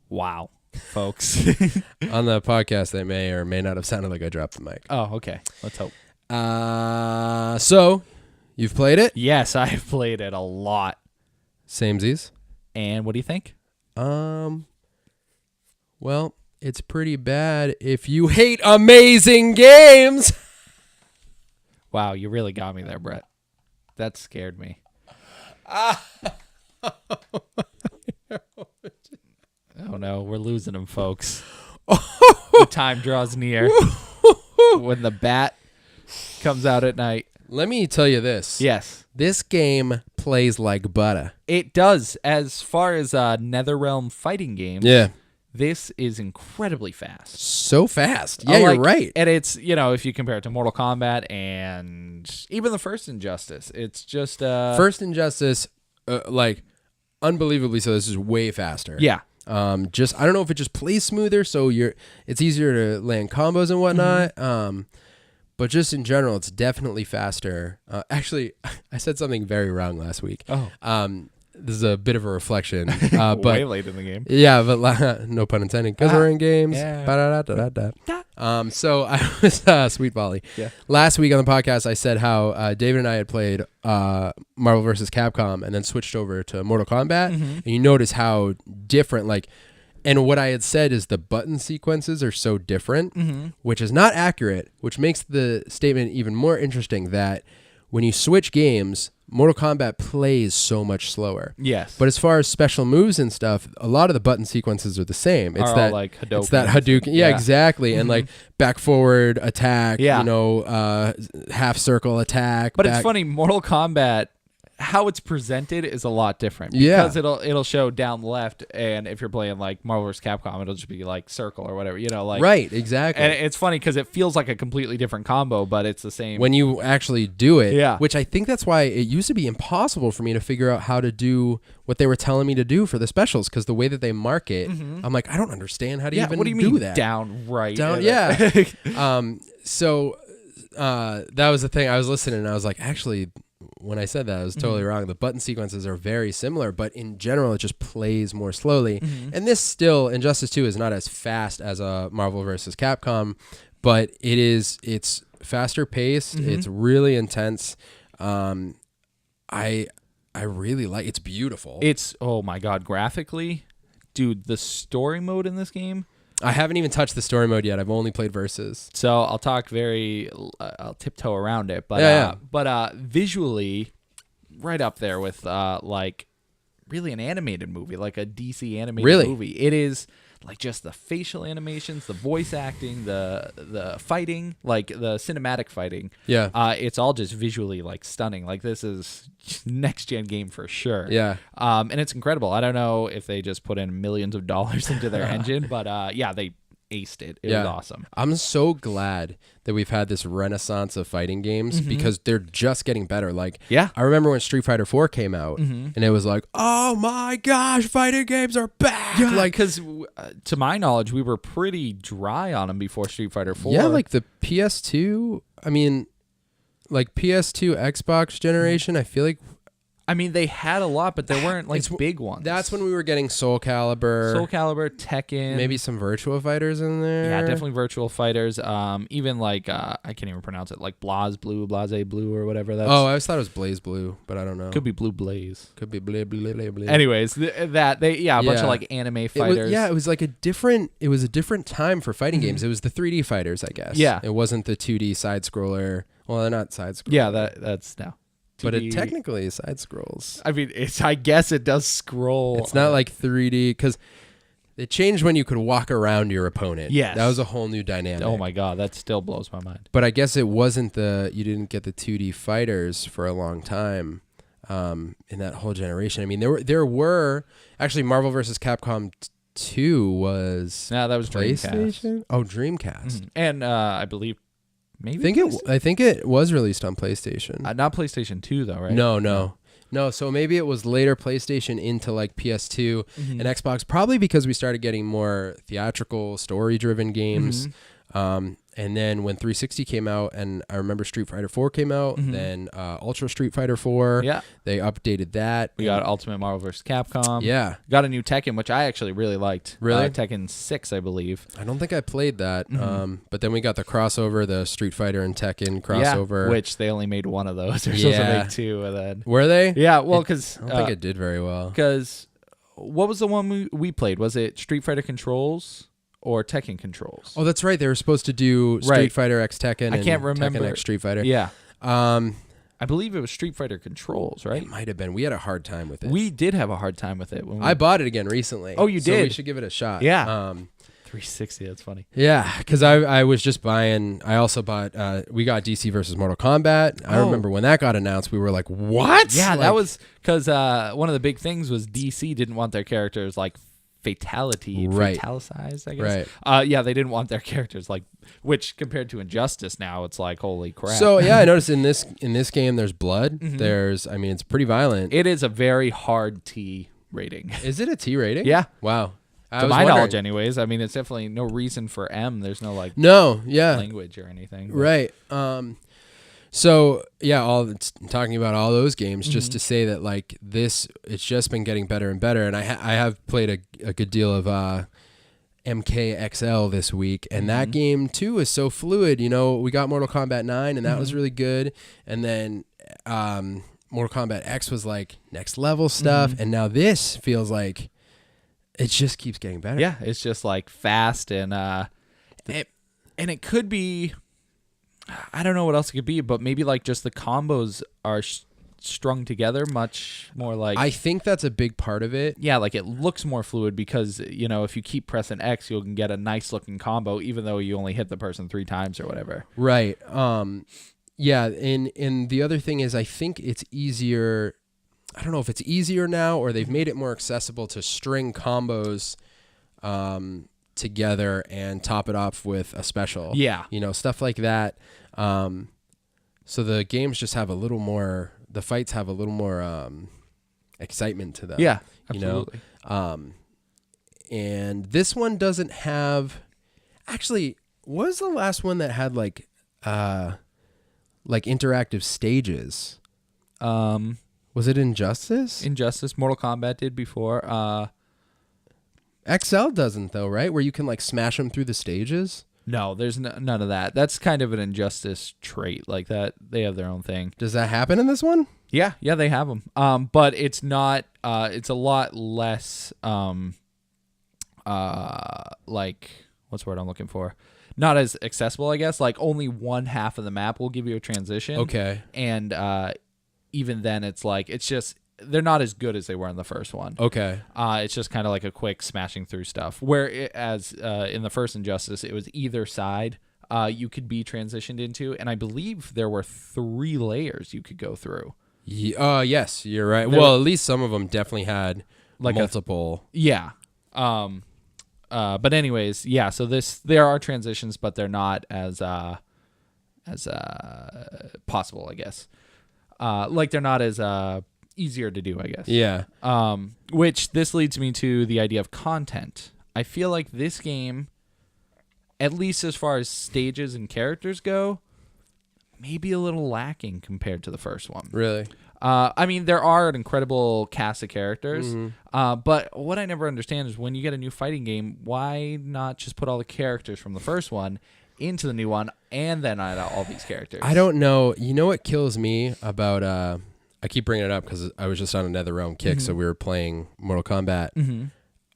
Wow. Folks. On the podcast, they may or may not have sounded like I dropped the mic. Oh, okay. Let's hope. So, you've played it? Yes, I've played it a lot. Samesies. And what do you think? Well, it's pretty bad if you hate amazing games. Wow, you really got me there, Brett. That scared me. Oh no, we're losing him, folks. The time draws near when the bat comes out at night. Let me tell you this. Yes. This game plays like butter. It does. As far as NetherRealm fighting games, yeah, This is incredibly fast. So fast. Yeah, you're right. And it's, if you compare it to Mortal Kombat and even the first Injustice, it's just... First Injustice, unbelievably so, this is way faster. Yeah. I don't know if it just plays smoother, so it's easier to land combos and whatnot. But just in general, it's definitely faster. Actually, I said something very wrong last week. Oh. This is a bit of a reflection. But way late in the game. Yeah, but no pun intended, because we're in games. Yeah. So I was sweet volley. Yeah. Last week on the podcast, I said how David and I had played Marvel vs. Capcom and then switched over to Mortal Kombat, and you notice how different, and what I had said is the button sequences are so different, which is not accurate, which makes the statement even more interesting that when you switch games, Mortal Kombat plays so much slower. Yes. But as far as special moves and stuff, a lot of the button sequences are the same. It's that Hadouken. It's that Hadouken. Yeah, exactly. And back forward attack, half circle attack. But it's funny, Mortal Kombat, how it's presented is a lot different. Yeah. Because it'll show down left, and if you're playing Marvel vs. Capcom, it'll just be circle or whatever, Right, exactly. And it's funny because it feels like a completely different combo, but it's the same. When you actually do it, Yeah. which I think that's why it used to be impossible for me to figure out how to do what they were telling me to do for the specials, because the way that they mark it, I'm like, I don't understand how to even what do you mean that. Down, right. Yeah. So that was the thing. I was listening and I was like, actually, when I said that, I was totally wrong. The button sequences are very similar, but in general, it just plays more slowly. And this still, Injustice 2 is not as fast as a Marvel vs. Capcom, but it's faster paced. It's really intense. I really like. It's beautiful. It's, oh my god, graphically, dude, the story mode in this game. I haven't even touched the story mode yet. I've only played Versus. So I'll talk I'll tiptoe around it, but visually, right up there with really an animated movie, like a DC animated movie. It is just the facial animations, the voice acting, the fighting, the cinematic fighting. Yeah. It's all just visually stunning. This is next gen game for sure. Yeah. And it's incredible. I don't know if they just put in millions of dollars into their engine, but they aced it. It was awesome. I'm so glad that we've had this renaissance of fighting games because they're just getting better. I remember when Street Fighter 4 came out and it was like, oh my gosh, fighting games are back. Yeah, because to my knowledge, we were pretty dry on them before Street Fighter 4. Yeah, the PS2, I mean, PS2 Xbox generation, I feel like. I mean, they had a lot, but there weren't big ones. That's when we were getting Soul Calibur, Tekken, maybe some Virtua Fighters in there. Yeah, definitely Virtual Fighters. Even I can't even pronounce it, Blase Blue or whatever. That's. Oh, I always thought it was Blaze Blue, but I don't know. Could be Blue Blaze. Could be Blue Blue. Anyways, a bunch of anime fighters. It was a different time for fighting games. It was the 3D fighters, I guess. Yeah, it wasn't the 2D side scroller. Well, they're not side scroller. Yeah, that's now. But it technically side scrolls. I mean, I guess it does scroll. It's not like 3D because it changed when you could walk around your opponent. Yes. That was a whole new dynamic. Oh my god, that still blows my mind. But I guess it wasn't you didn't get the 2D fighters for a long time in that whole generation. I mean, there were actually Marvel vs. Capcom 2 was. No, that was PlayStation. Dreamcast. Oh, Dreamcast. And I believe. Maybe I think it was released on PlayStation. Not PlayStation 2 though, right? No. So maybe it was later PlayStation into PS2 and Xbox, probably because we started getting more theatrical, story-driven games. And then when 360 came out, and I remember Street Fighter 4 came out, then Ultra Street Fighter 4, they updated that. We got Ultimate Marvel vs. Capcom. Yeah. Got a new Tekken, which I actually really liked. Really? Tekken 6, I believe. I don't think I played that. But then we got the crossover, the Street Fighter and Tekken crossover. Yeah, which they only made one of those. They're supposed to make two. And then. Were they? Yeah, well, because... I don't think it did very well. Because what was the one we played? Was it Street Fighter Controls? Or Tekken Controls. Oh, that's right. They were supposed to do Street Fighter X Tekken. I can't remember. Tekken X Street Fighter. Yeah. I believe it was Street Fighter Controls, right? It might have been. We had a hard time with it. We did have a hard time with it. I bought it again recently. Oh, you did? So we should give it a shot. Yeah. 360, that's funny. Yeah, because I was just buying. I also bought. We got DC versus Mortal Kombat. I remember when that got announced, we were like, "What?" Yeah, that was because one of the big things was DC didn't want their characters fatalicized, I guess. Right. Yeah, they didn't want their characters which compared to Injustice now, it's like holy crap. So yeah, I noticed in this game there's blood. It's pretty violent. It is a very hard T rating. Is it a T rating? Yeah. Wow. To my knowledge, anyways. I mean, it's definitely no reason for M. There's no language or anything. But. Right. So yeah, talking about all those games, just to say that like it's just been getting better and better. And I have played a good deal of MKXL this week, and that game too is so fluid. You know, we got Mortal Kombat 9, and that was really good. And then Mortal Kombat X was like next level stuff, and now this feels like it just keeps getting better. Yeah, it's just like fast and it could be. I don't know what else it could be, but maybe like just the combos are strung together much more like... I think that's a big part of it. Yeah, like it looks more fluid because, you know, if you keep pressing X, you can get a nice looking combo even though you only hit the person 3 times or whatever. Right. Yeah, and the other thing is I think it's easier... I don't know if it's easier now or they've made it more accessible to string combos together and top it off with a special. Yeah. You know, stuff like that. So the games just have a little more, the fights have a little more excitement to them. Yeah, absolutely. You know? And this one doesn't have, actually, what was the last one that had like interactive stages? Was it Injustice? Mortal Kombat did before. XL doesn't though, right? Where you can like smash them through the stages? No, there's none of that. That's kind of an Injustice trait like that. They have their own thing. Does that happen in this one? Yeah, they have them. But it's not, it's a lot less, like, what's the word I'm looking for? Not as accessible, I guess. Like only one half of the map will give you a transition. Okay. And even then it's like, it's just, they're not as good as they were in the first one. Okay. It's just kind of like a quick smashing through stuff. Whereas in the first Injustice, it was either side you could be transitioned into, and I believe there were 3 layers you could go through. Yes, you're right. Well, at least some of them definitely had like multiple. But anyways, yeah. So there are transitions, but they're not as possible, I guess. Like they're not as easier to do, I guess. Yeah. Which this leads me to the idea of content. I feel like this game, at least as far as stages and characters go, maybe a little lacking compared to the first one. Really? I mean, there are an incredible cast of characters, but what I never understand is when you get a new fighting game, why not just put all the characters from the first one into the new one and then add all these characters? I don't know. You know what kills me about... I keep bringing it up because I was just on a NetherRealm kick, so we were playing Mortal Kombat.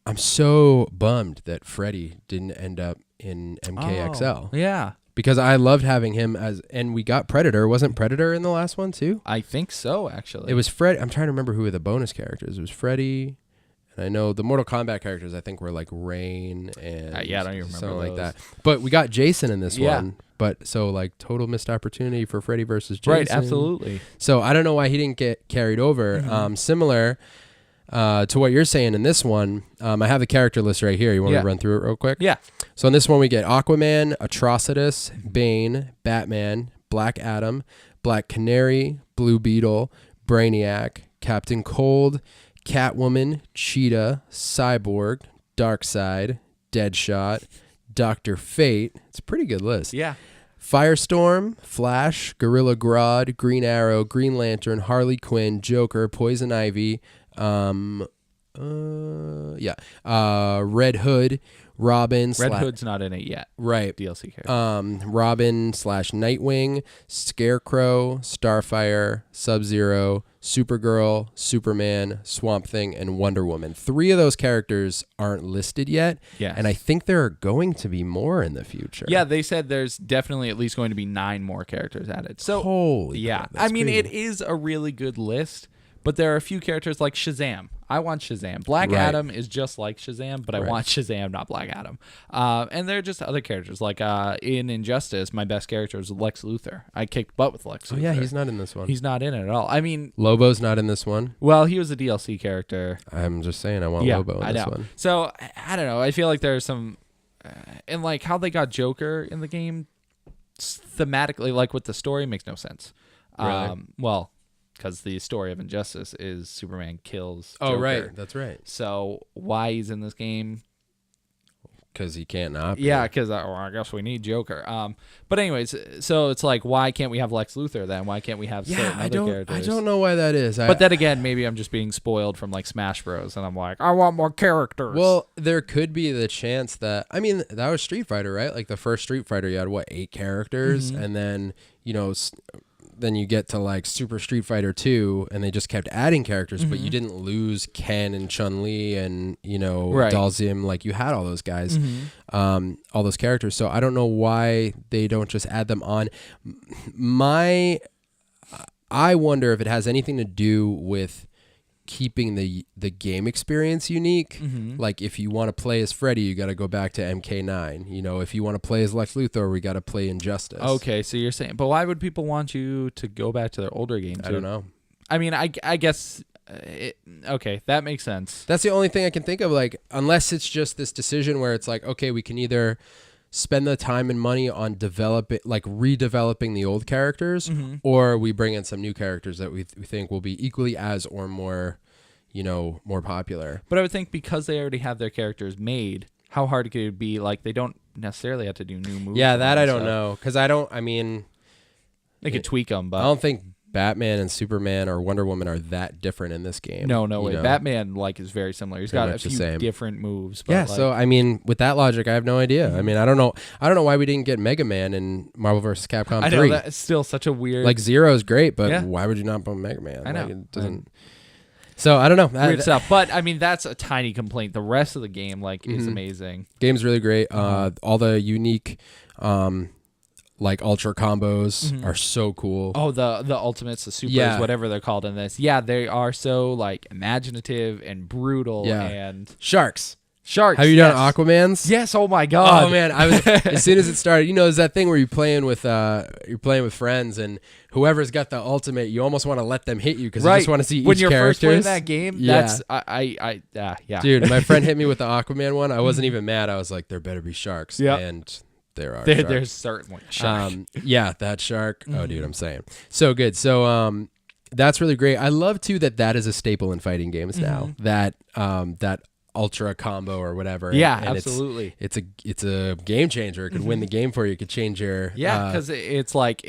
I'm so bummed that Freddy didn't end up in MKXL. Oh, yeah. Because I loved having him and we got Predator. Wasn't Predator in the last one too? I think so, actually. It was Fred. I'm trying to remember who were the bonus characters. It was Freddy, and I know the Mortal Kombat characters I think were like Rain and I don't even remember something those. like that. But we got Jason in this one. But so like total missed opportunity for Freddy versus Jason. Right, absolutely. So I don't know why he didn't get carried over. Similar to what you're saying in this one, I have the character list right here. You want me to run through it real quick? Yeah. So in this one we get Aquaman, Atrocitus, Bane, Batman, Black Adam, Black Canary, Blue Beetle, Brainiac, Captain Cold, Catwoman, Cheetah, Cyborg, Darkseid, Deadshot, Dr. Fate. It's a pretty good list. Yeah. Firestorm, Flash, Gorilla Grodd, Green Arrow, Green Lantern, Harley Quinn, Joker, Poison Ivy, Red Hood, Robin. Red Hood's not in it yet. Right. DLC character. Robin / Nightwing, Scarecrow, Starfire, Sub-Zero, Supergirl, Superman, Swamp Thing, and Wonder Woman. 3 of those characters aren't listed yet. Yes. And I think there are going to be more in the future. Yeah, they said there's definitely at least going to be 9 more characters added. So holy yeah. God, that's I mean, crazy. it is a really good list, But there are a few characters like Shazam. I want Shazam. Black Adam is just like Shazam, but I want Shazam, not Black Adam. And there are just other characters. Like in Injustice, my best character is Lex Luthor. I kicked butt with Lex Luthor. Oh, yeah, he's not in this one. He's not in it at all. I mean... Lobo's not in this one. Well, he was a DLC character. I'm just saying I want Lobo in this one. So, I don't know. I feel like there's some... and like how they got Joker in the game, thematically, like with the story, makes no sense. Really? Well... because the story of Injustice is Superman kills Joker. Oh, right. That's right. So why he's in this game? Because he can't not be. Yeah, because I guess we need Joker. But anyways, so it's like, why can't we have Lex Luthor then? Why can't we have certain other characters? I don't know why that is. But then again, maybe I'm just being spoiled from like Smash Bros. And I'm like, I want more characters. Well, there could be the chance that, I mean, that was Street Fighter, right? Like the first Street Fighter, you had, 8 characters? Mm-hmm. And then, then you get to like Super Street Fighter 2 and they just kept adding characters, but you didn't lose Ken and Chun-Li and, Dalsim. Like you had all those guys, all those characters. So I don't know why they don't just add them on. I wonder if it has anything to do with keeping the game experience unique. Like if you want to play as Freddy, you got to go back to MK9. If you want to play as Lex Luthor, we got to play Injustice. Okay, so you're saying, but why would people want you to go back to their older games? I don't know. I mean, I guess okay, that makes sense. That's the only thing I can think of, like, unless it's just this decision where it's like, okay, we can either spend the time and money on redeveloping the old characters, or we bring in some new characters that we think will be equally as or more, more popular. But I would think because they already have their characters made, how hard could it be? Like, they don't necessarily have to do new moves. Yeah, that I don't know. Because they could tweak them, but I don't think Batman and Superman or Wonder Woman are that different in this game. No way. Batman is very similar. He's got a few different moves. But yeah, so with that logic, I have no idea. I mean, I don't know why we didn't get Mega Man in Marvel vs. Capcom 3. I know that's still such a weird. Like Zero's great, but why would you not put Mega Man? I know. Like, it doesn't. So I don't know. Weird stuff. But I mean, that's a tiny complaint. The rest of the game is amazing. Game's really great. All the unique. Ultra combos are so cool. Oh, the ultimates, the supers, whatever they're called in this. Yeah, they are so imaginative and brutal and Sharks. Have you done Aquaman's? Yes. Oh my god. Oh man, I was as soon as it started. There's that thing where you're playing with friends, and whoever's got the ultimate, you almost want to let them hit you because you just want to see when each you're characters. First playing that game. That's yeah. Dude, my friend hit me with the Aquaman one. I wasn't even mad. I was like, there better be sharks. Yeah. And there's certainly shark. That shark. Oh, dude, I'm saying so good. So that's really great. I love too that is a staple in fighting games now. That ultra combo or whatever. Yeah, and absolutely. It's a game changer. It could win the game for you. It could change your because it's like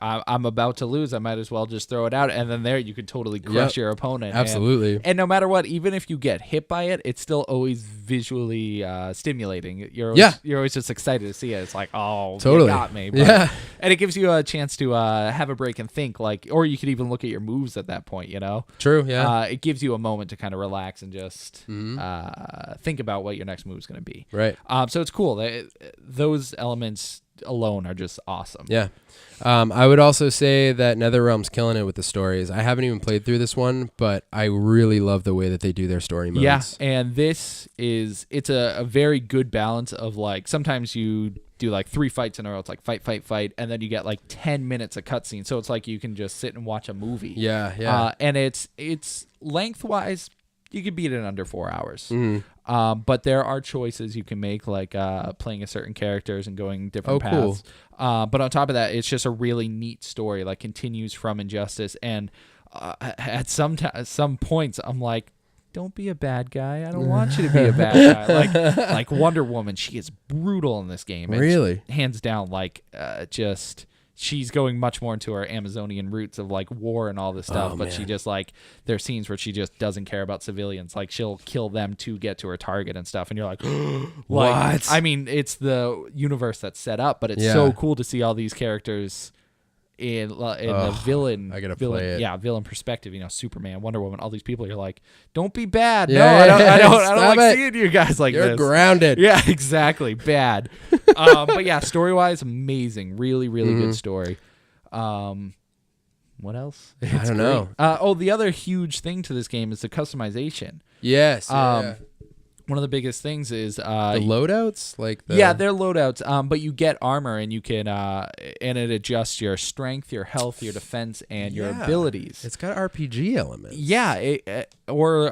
I'm about to lose. I might as well just throw it out, and then there you could totally crush your opponent. Absolutely. And no matter what, even if you get hit by it, it's still always visually stimulating. You're always just excited to see it. It's like, oh, totally, you got me. But, and it gives you a chance to have a break and think, or you could even look at your moves at that point. True. Yeah. It gives you a moment to kind of relax and just think about what your next move is going to be. Right. So it's cool. Those elements alone are just awesome. Yeah. I would also say that NetherRealm's killing it with the stories. I haven't even played through this one, but I really love the way that they do their story modes. Yeah, and it's a very good balance of sometimes you do 3 fights in a row. It's like fight, and then you get 10 minutes of cutscene. So it's like you can just sit and watch a movie. Yeah. And it's lengthwise, you could beat it in under 4 hours. But there are choices you can make, playing as certain characters and going different paths. Cool. But on top of that, it's just a really neat story, continues from Injustice. And at some points, I'm like, don't be a bad guy. I don't want you to be a bad guy. Like Wonder Woman, she is brutal in this game. Really? Hands down, she's going much more into her Amazonian roots of war and all this stuff, but she just there's scenes where she just doesn't care about civilians. She'll kill them to get to her target and stuff. And you're like, what? I mean, it's the universe that's set up, but it's so cool to see all these characters in the villain. I gotta play it. Yeah, villain perspective. Superman, Wonder Woman, all these people. You're like, don't be bad. Yeah, no, I don't like seeing you guys like You're this. grounded. Yeah, exactly. Bad. But yeah, story wise, amazing. Really, really good story. what else? I don't know. The other huge thing to this game is the customization. Yes. Yeah. One of the biggest things is The loadouts, they're loadouts. But you get armor, and you can and it adjusts your strength, your health, your defense, and your abilities. It's got RPG elements. Yeah, or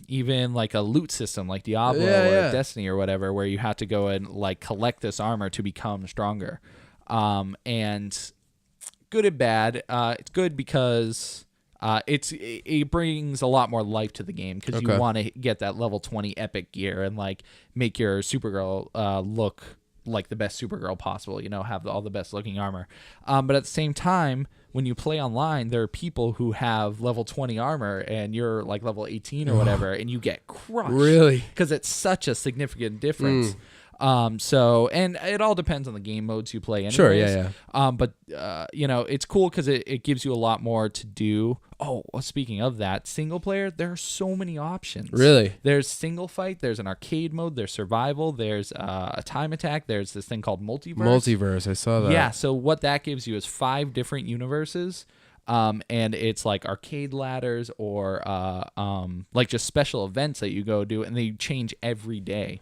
even like a loot system, like Diablo or Destiny or whatever, where you have to go and like collect this armor to become stronger. And good and bad. It's good because. It brings a lot more life to the game because you want to get that level 20 epic gear and like make your Supergirl look like the best Supergirl possible. Have all the best looking armor. But at the same time, when you play online, there are people who have level 20 armor and you're like level 18 or whatever, and you get crushed. Really? Because it's such a significant difference. And it all depends on the game modes you play anyways. Sure, yeah. But it's cool because it gives you a lot more to do. Oh, well, speaking of that, single player, there are so many options. Really? There's single fight, there's an arcade mode, there's survival, there's a time attack, there's this thing called multiverse. Multiverse, I saw that. Yeah, so what that gives you is 5 different universes. And it's like arcade ladders or like just special events that you go do, and they change every day.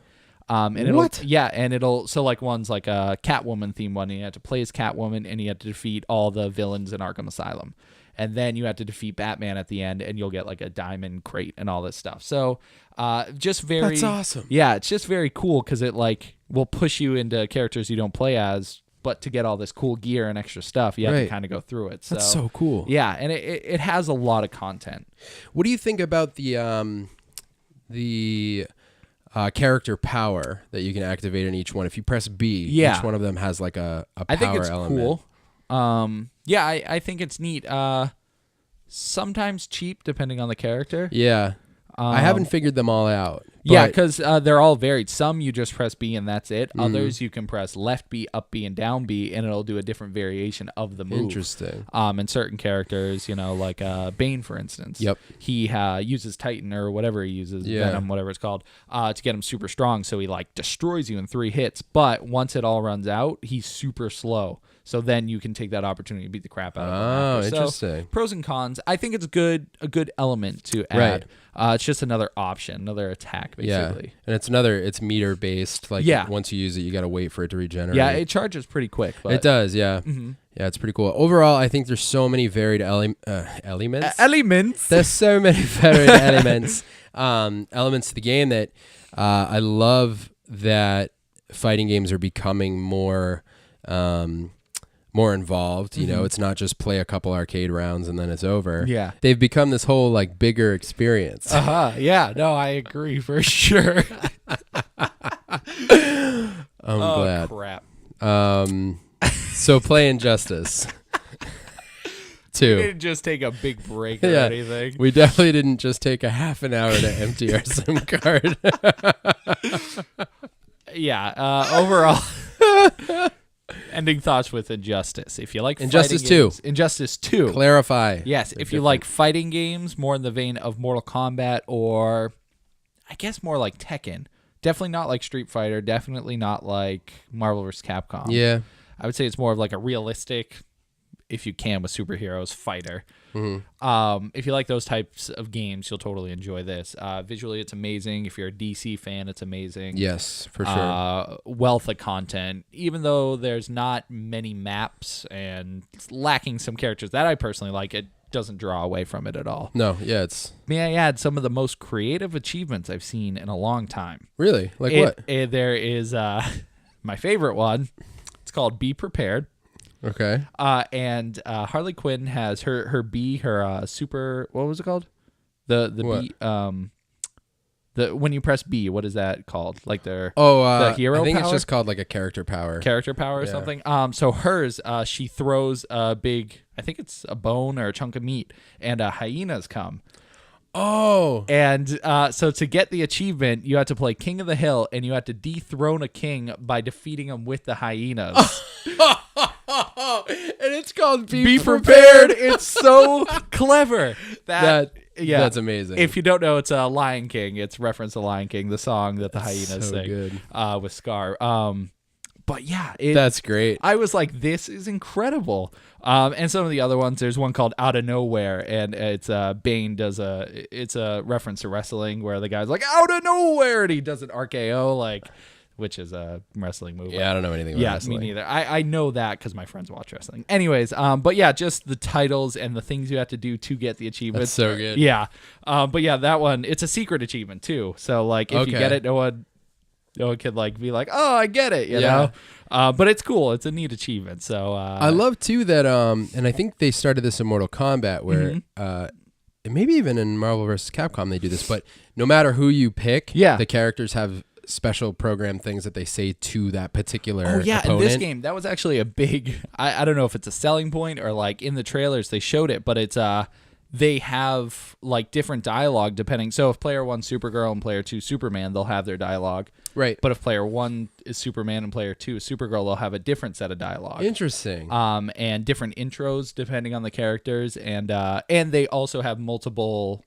It'll so like one's like a Catwoman theme one, and you have to play as Catwoman, and you have to defeat all the villains in Arkham Asylum, and then you have to defeat Batman at the end, and you'll get like a diamond crate and all this stuff. So that's awesome. Yeah, it's just very cool because it like will push you into characters you don't play as, but to get all this cool gear and extra stuff, you have to kind of go through it. So, that's so cool. Yeah, and it has a lot of content. What do you think about the character power that you can activate in each one? If you press B, each one of them has like a power element. I think it's cool. I think it's neat. Sometimes cheap, depending on the character. Yeah. I haven't figured them all out. Yeah, because they're all varied. Some you just press B and that's it. Others you can press left B, up B, and down B, and it'll do a different variation of the move. Interesting. And certain characters, like Bane, for instance. Yep. He uses Titan or whatever he uses, Venom, whatever it's called, to get him super strong. So he like destroys you in 3 hits. But once it all runs out, he's super slow. So then you can take that opportunity to beat the crap out of him. Oh, interesting. So, pros and cons. I think it's a good element to add. Right. It's just another option, another attack, basically. Yeah. And it's meter based. Like once you use it, you got to wait for it to regenerate. Yeah, it charges pretty quick. But... It does, yeah. Mm-hmm. Yeah, it's pretty cool. Overall, I think there's so many varied elements. Elements? There's so many varied elements to the game that I love that fighting games are becoming more involved. It's not just play a couple arcade rounds and then it's over. Yeah. They've become this whole like bigger experience. Yeah, no, I agree for sure. I'm glad. Crap. So play Injustice 2. We didn't just take a big break or anything. We definitely didn't just take a half an hour to empty our SIM card. Overall ending thoughts with Injustice. If you like Injustice fighting 2. Games, Injustice 2. Clarify. Yes, if you like fighting games more in the vein of Mortal Kombat or I guess more like Tekken. Definitely not like Street Fighter. Definitely not like Marvel vs. Capcom. Yeah. I would say it's more of like a realistic, if you can with superheroes, fighter. Mm-hmm. If you like those types of games, you'll totally enjoy this. Visually, it's amazing. If you're a DC fan, it's amazing. Yes, for sure. Wealth of content. Even though there's not many maps and it's lacking some characters that I personally like, it doesn't draw away from it at all. No, yeah, it's... May I add some of the most creative achievements I've seen in a long time. Really? Like what? There is my favorite one. It's called Be Prepared. Okay. And Harley Quinn has her B, her super, what was it called? The B, when you press B, what is that called? Like the hero I think power? it's just called like a character power. Character power or something. So hers, she throws a big, I think it's a bone or a chunk of meat, and hyenas come. Oh. And so to get the achievement, you have to play King of the Hill, and you have to dethrone a king by defeating him with the hyenas. And it's called Be Prepared. It's so clever. That's amazing. If you don't know, it's a Lion King. It's reference to Lion King, the song that the hyenas sing good. with Scar. But yeah, that's great. I was like, this is incredible. And some of the other ones, there's one called Out of Nowhere, and it's Bane it's a reference to wrestling where the guy's like out of nowhere and he does an RKO, like, which is a wrestling move. Yeah, I don't know anything about wrestling. Me neither. I know that because my friends watch wrestling. Anyways, but yeah, just the titles and the things you have to do to get the achievements. That's so good. Yeah. But yeah, that one, it's a secret achievement too. So like if you get it, no one could like be like, oh, I get it, you know? But it's cool. It's a neat achievement. So I love too that, and I think they started this in Mortal Kombat where, and maybe even in Marvel vs. Capcom they do this, but no matter who you pick, the characters have special program things that they say to that particular opponent. In this game, that was actually a big, I don't know if it's a selling point or like in the trailers they showed it, but it's they have like different dialogue depending. So if player 1 Supergirl and player 2 Superman, they'll have their dialogue. Right. But if player 1 is Superman and player 2 is Supergirl, they'll have a different set of dialogue. Interesting. And different intros depending on the characters, and they also have multiple.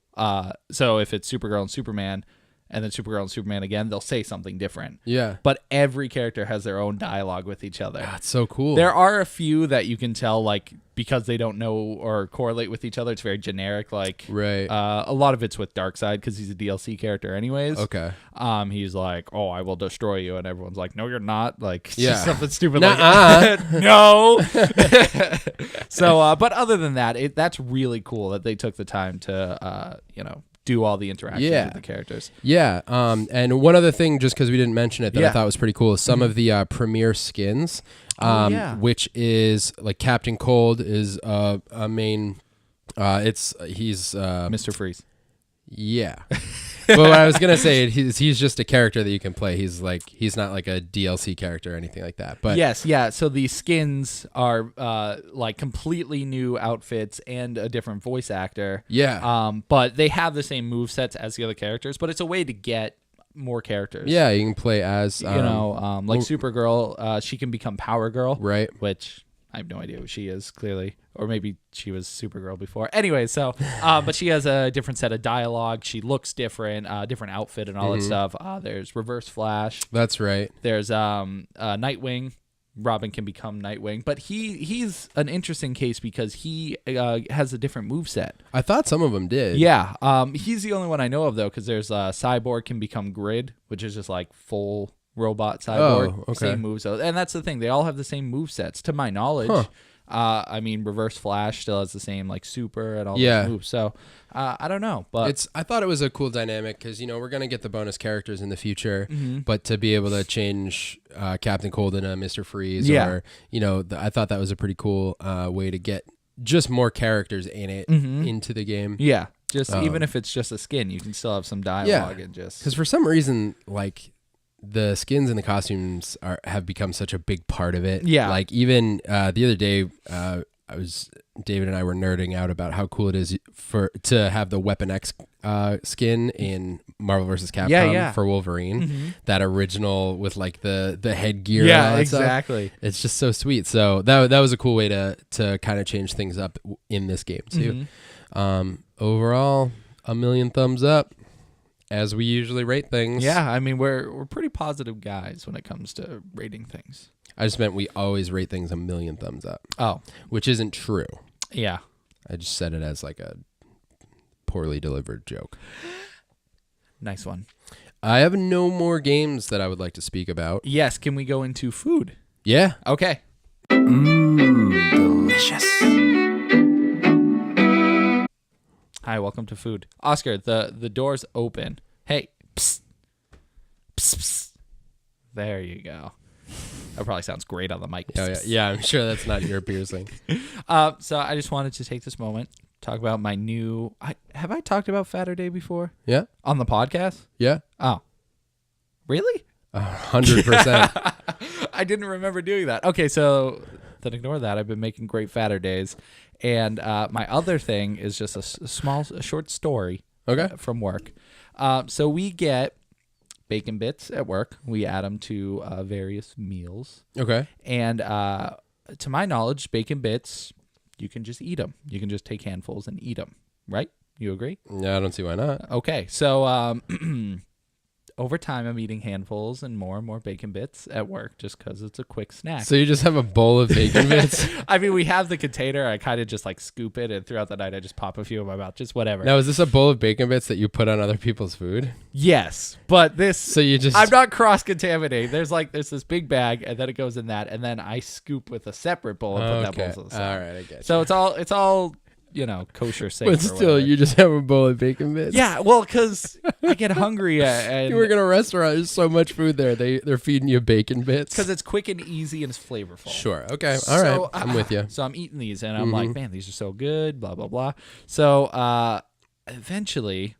So if it's Supergirl and Superman, and then Supergirl and Superman again, they'll say something different. Yeah. But every character has their own dialogue with each other. That's so cool. There are a few that you can tell, like, because they don't know or correlate with each other, it's very generic. Like, right. A lot of it's with Darkseid because he's a DLC character anyways. Okay. He's like, oh, I will destroy you. And everyone's like, no, you're not. Like, yeah. something stupid like that. No. So, but other than that, that's really cool that they took the time to, do all the interactions with the characters. Yeah. And one other thing, just because we didn't mention it, that I thought was pretty cool is some of the premier skins, which is like Captain Cold is a main. He's Mr. Freeze. Yeah. But what I was gonna say, he's just a character that you can play. He's not like a DLC character or anything like that. But yes, yeah. So the skins are like completely new outfits and a different voice actor. Yeah. But they have the same movesets as the other characters. But it's a way to get more characters. Yeah, you can play as like Supergirl. She can become Power Girl. Right. Which I have no idea who she is, clearly. Or maybe she was Supergirl before. Anyway, so, but she has a different set of dialogue. She looks different, different outfit and all that stuff. There's Reverse Flash. That's right. There's Nightwing. Robin can become Nightwing. But he's an interesting case because he has a different moveset. I thought some of them did. Yeah. He's the only one I know of, though, because there's Cyborg can become Grid, which is just like full robot cyborg. Oh, okay. Same moves. And that's the thing. They all have the same movesets, to my knowledge. Huh. I mean, Reverse Flash still has the same like super and all those moves. So I don't know, but I thought it was a cool dynamic because we're gonna get the bonus characters in the future, but to be able to change Captain Cold into Mr. Freeze, or I thought that was a pretty cool way to get just more characters in it into the game. Yeah, just even if it's just a skin, you can still have some dialogue and just because for some reason like. The skins and the costumes have become such a big part of it. Yeah. Like even the other day, David and I were nerding out about how cool it is to have the Weapon X skin in Marvel vs. Capcom for Wolverine. That original with like the headgear. Yeah, and all that exactly. Stuff. It's just so sweet. So that was a cool way to kind of change things up in this game too. Overall, 1,000,000 thumbs up. As we usually rate things. Yeah, I mean, we're pretty positive guys when it comes to rating things. I just meant we always rate things 1,000,000 thumbs up. Oh. Which isn't true. Yeah. I just said it as like a poorly delivered joke. Nice one. I have no more games that I would like to speak about. Yes, can we go into food? Yeah. Okay. Delicious. Hi, welcome to food. Oscar, the door's open. Hey, psst. Psst, psst. There you go. That probably sounds great on the mic. Oh, yeah, I'm sure that's not your piercing. So I just wanted to take this moment, talk about my new... Have I talked about Fatterday before? Yeah. On the podcast? Yeah. Oh. Really? 100%. I didn't remember doing that. Okay, so then ignore that. I've been making great Fatterdays. And my other thing is just a short story from work. So we get bacon bits at work. We add them to various meals. Okay. And to my knowledge, bacon bits, you can just eat them. You can just take handfuls and eat them, right? You agree? Yeah, I don't see why not. Okay. So over time, I'm eating handfuls and more bacon bits at work just because it's a quick snack. So you just have a bowl of bacon bits? I mean, we have the container. I kind of just like scoop it, and throughout the night, I just pop a few in my mouth, just whatever. Now, is this a bowl of bacon bits that you put on other people's food? Yes, but this. So you just. I'm not cross-contaminating. There's this big bag, and then it goes in that, and then I scoop with a separate bowl and put that bowl to the side. All right, I get you. So it's all kosher safe. But still, you just have a bowl of bacon bits. Yeah, well, because I get hungry and you work in a restaurant. There's so much food there. They're feeding you bacon bits because it's quick and easy and it's flavorful. Sure. Okay. All right. I'm with you. So I'm eating these and I'm like, man, these are so good. Blah blah blah. So eventually,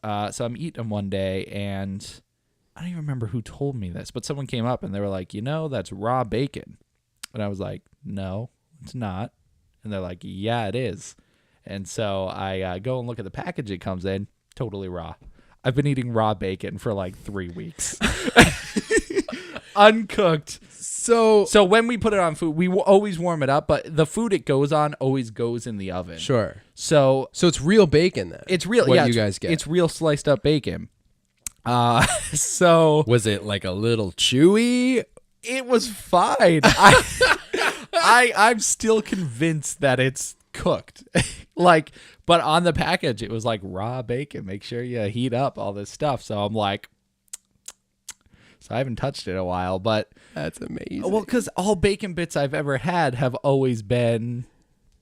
so I'm eating them one day and I don't even remember who told me this, but someone came up and they were like, that's raw bacon, and I was like, no, it's not, and they're like, yeah, it is. And so I go and look at the package it comes in, totally raw. I've been eating raw bacon for like 3 weeks. Uncooked. So when we put it on food, we will always warm it up, but the food it goes on always goes in the oven. Sure. So it's real bacon then? It's real. What you guys get? It's real sliced up bacon. So was it like a little chewy? It was fine. I'm still convinced that it's cooked. But on the package it was like raw bacon. Make sure you heat up all this stuff. So I'm like, so I haven't touched it in a while, but that's amazing. Well, because all bacon bits I've ever had have always been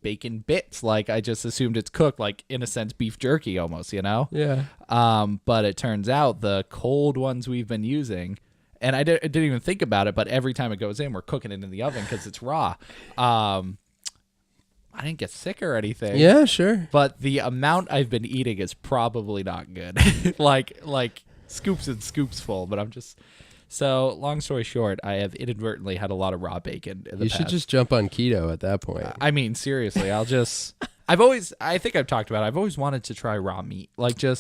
bacon bits. Like I just assumed it's cooked, like in a sense beef jerky almost, Yeah. But it turns out the cold ones we've been using, and I didn't even think about it, but every time it goes in, we're cooking it in the oven because it's raw. I didn't get sick or anything. Yeah, sure. But the amount I've been eating is probably not good. like scoops and scoops full. But I'm just... So, long story short, I have inadvertently had a lot of raw bacon in the past. You should just jump on keto at that point. I mean, seriously, I think I've talked about it. I've always wanted to try raw meat.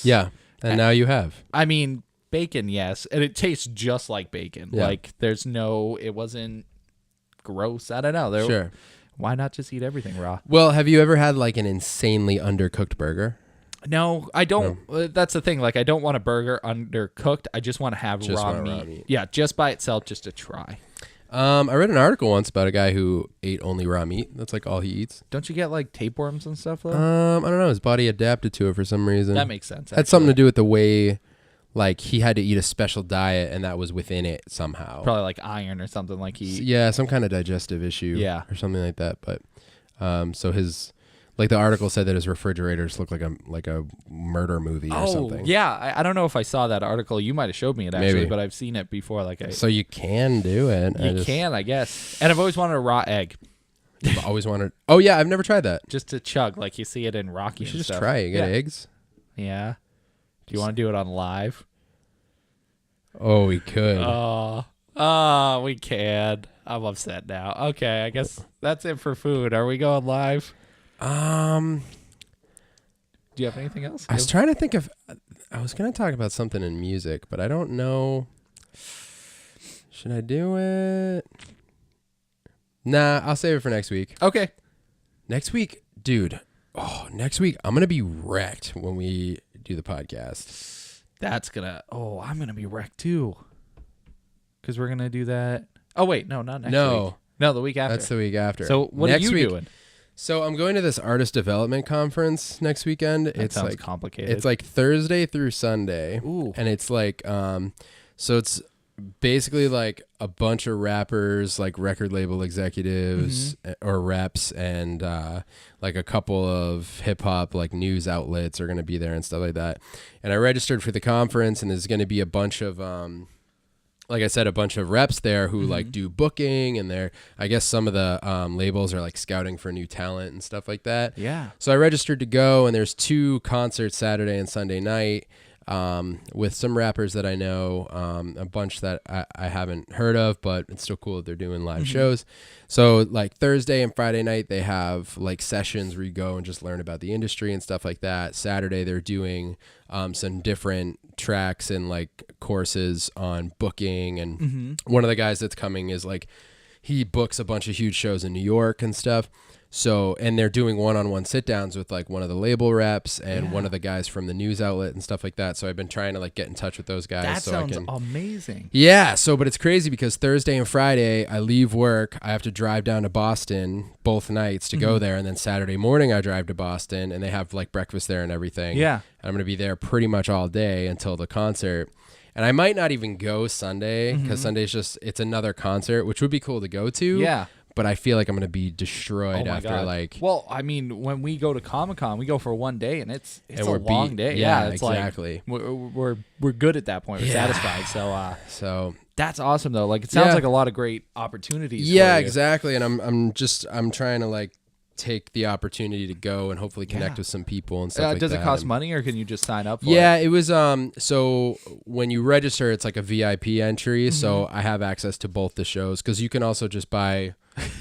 Yeah, and now you have. I mean, bacon, yes. And it tastes just like bacon. Yeah. It wasn't gross. I don't know. Sure. Why not just eat everything raw? Well, have you ever had like an insanely undercooked burger? No, I don't. That's the thing. Like, I don't want a burger undercooked. I just want to have raw meat. Yeah, just by itself, just to try. I read an article once about a guy who ate only raw meat. That's like all he eats. Don't you get like tapeworms and stuff though? I don't know. His body adapted to it for some reason. That makes sense. Had something to do with the way, like, he had to eat a special diet, and that was within it somehow. Probably like iron or something. Like some kind of digestive issue. Yeah, or something like that. But so his. Like the article said that his refrigerators look like a murder movie or something. Yeah, I don't know if I saw that article. You might have showed me it actually, Maybe. but I've seen it before. So you can do it. I guess. And I've always wanted a raw egg. You've always wanted. Oh yeah, I've never tried that. Just to chug, like you see it in Rocky. You should and just stuff. try it. You get eggs. Yeah. Do you want to do it on live? Oh, we could. We can. I'm upset now. Okay, I guess that's it for food. Are we going live? Do you have anything else? I was trying to think of. I was going to talk about something in music, but I don't know. Should I do it? Nah, I'll save it for next week. Okay. Next week, dude. Oh, next week I'm gonna be wrecked when we do the podcast. I'm gonna be wrecked too. Because we're gonna do that. Oh wait, no, not next week. No, the week after. That's the week after. So what next are you week, doing? So I'm going to this artist development conference next weekend. It sounds complicated. It's like Thursday through Sunday. Ooh. And it's like so it's basically like a bunch of rappers, like record label executives or reps, and like a couple of hip hop like news outlets are going to be there and stuff like that. And I registered for the conference, and there's going to be a bunch of like I said, a bunch of reps there who like do booking, and I guess some of the labels are like scouting for new talent and stuff like that. Yeah. So I registered to go, and there's 2 concerts Saturday and Sunday night. With some rappers that I know, a bunch that I haven't heard of, but it's still cool that they're doing live shows. So like Thursday and Friday night, they have like sessions where you go and just learn about the industry and stuff like that. Saturday, they're doing some different tracks and like courses on booking. And one of the guys that's coming is like, he books a bunch of huge shows in New York and stuff. So, and they're doing one-on-one sit-downs with like one of the label reps and one of the guys from the news outlet and stuff like that. So I've been trying to like get in touch with those guys. That so sounds I can, amazing. Yeah. So, but it's crazy because Thursday and Friday I leave work. I have to drive down to Boston both nights to go there. And then Saturday morning I drive to Boston and they have like breakfast there and everything. Yeah. And I'm going to be there pretty much all day until the concert. And I might not even go Sunday because Sunday's just, it's another concert, which would be cool to go to. Yeah. But I feel like I'm going to be destroyed after God. like. Well, I mean, when we go to Comic-Con, we go for one day and it's a we're long day. Yeah, it's exactly. Like we're good at that point. We're satisfied. So that's awesome though. Like it sounds like a lot of great opportunities. Yeah, for you. exactly. And I'm trying to like take the opportunity to go and hopefully connect with some people and stuff like that. Does it cost money or can you just sign up for it was so when you register it's like a VIP entry, so I have access to both the shows cuz you can also just buy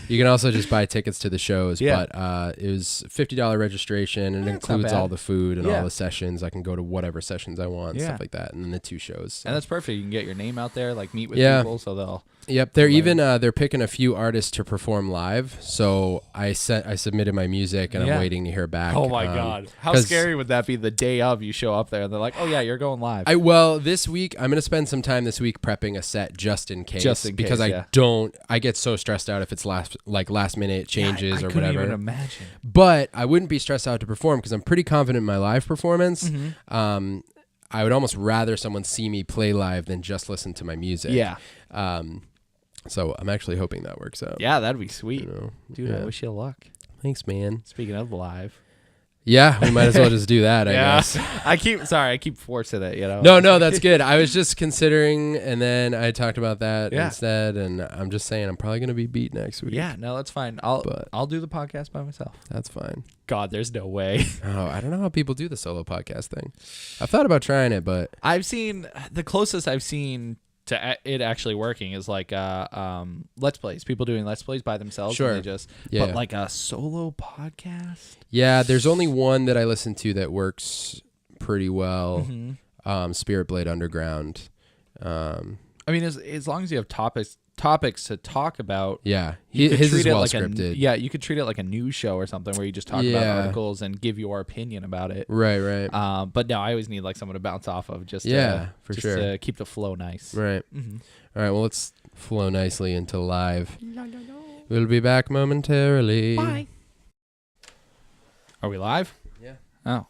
tickets to the shows, but it was $50 registration and it includes all the food and all the sessions. I can go to whatever sessions I want, stuff like that, and then the 2 shows. So. And that's perfect. You can get your name out there, like meet with people, so they'll. Yep, they're even they're picking a few artists to perform live. So I submitted my music and I'm waiting to hear back. Oh my god, how scary would that be? The day of you show up there and they're like, "Oh yeah, you're going live." This week I'm gonna spend some time this week prepping a set just in case, because I get so stressed out if it's last minute changes or whatever. I couldn't even imagine. But I wouldn't be stressed out to perform because I'm pretty confident in my live performance. I would almost rather someone see me play live than just listen to my music. Yeah. So I'm actually hoping that works out. Yeah, that'd be sweet. Dude, I wish you luck. Thanks, man. Speaking of live. Yeah, we might as well just do that, I guess. I keep forcing it, No, that's good. I was just considering, and then I talked about that instead, and I'm just saying I'm probably going to be beat next week. Yeah, no, that's fine. I'll do the podcast by myself. That's fine. God, there's no way. Oh, I don't know how people do the solo podcast thing. I've thought about trying it, but I've seen the closest I've seen to it actually working is like let's plays, people doing let's plays by themselves. Sure. And they just but like a solo podcast. Yeah, there's only one that I listen to that works pretty well. Spirit Blade Underground. I mean, as long as you have topics to talk about. Yeah, his is well like scripted. You could treat it like a news show or something where you just talk about articles and give your opinion about it. Right. But no, I always need like someone to bounce off of just to keep the flow nice. Right. All right, well, let's flow nicely into live. We'll be back momentarily. Bye. Are we live? Yeah. Oh.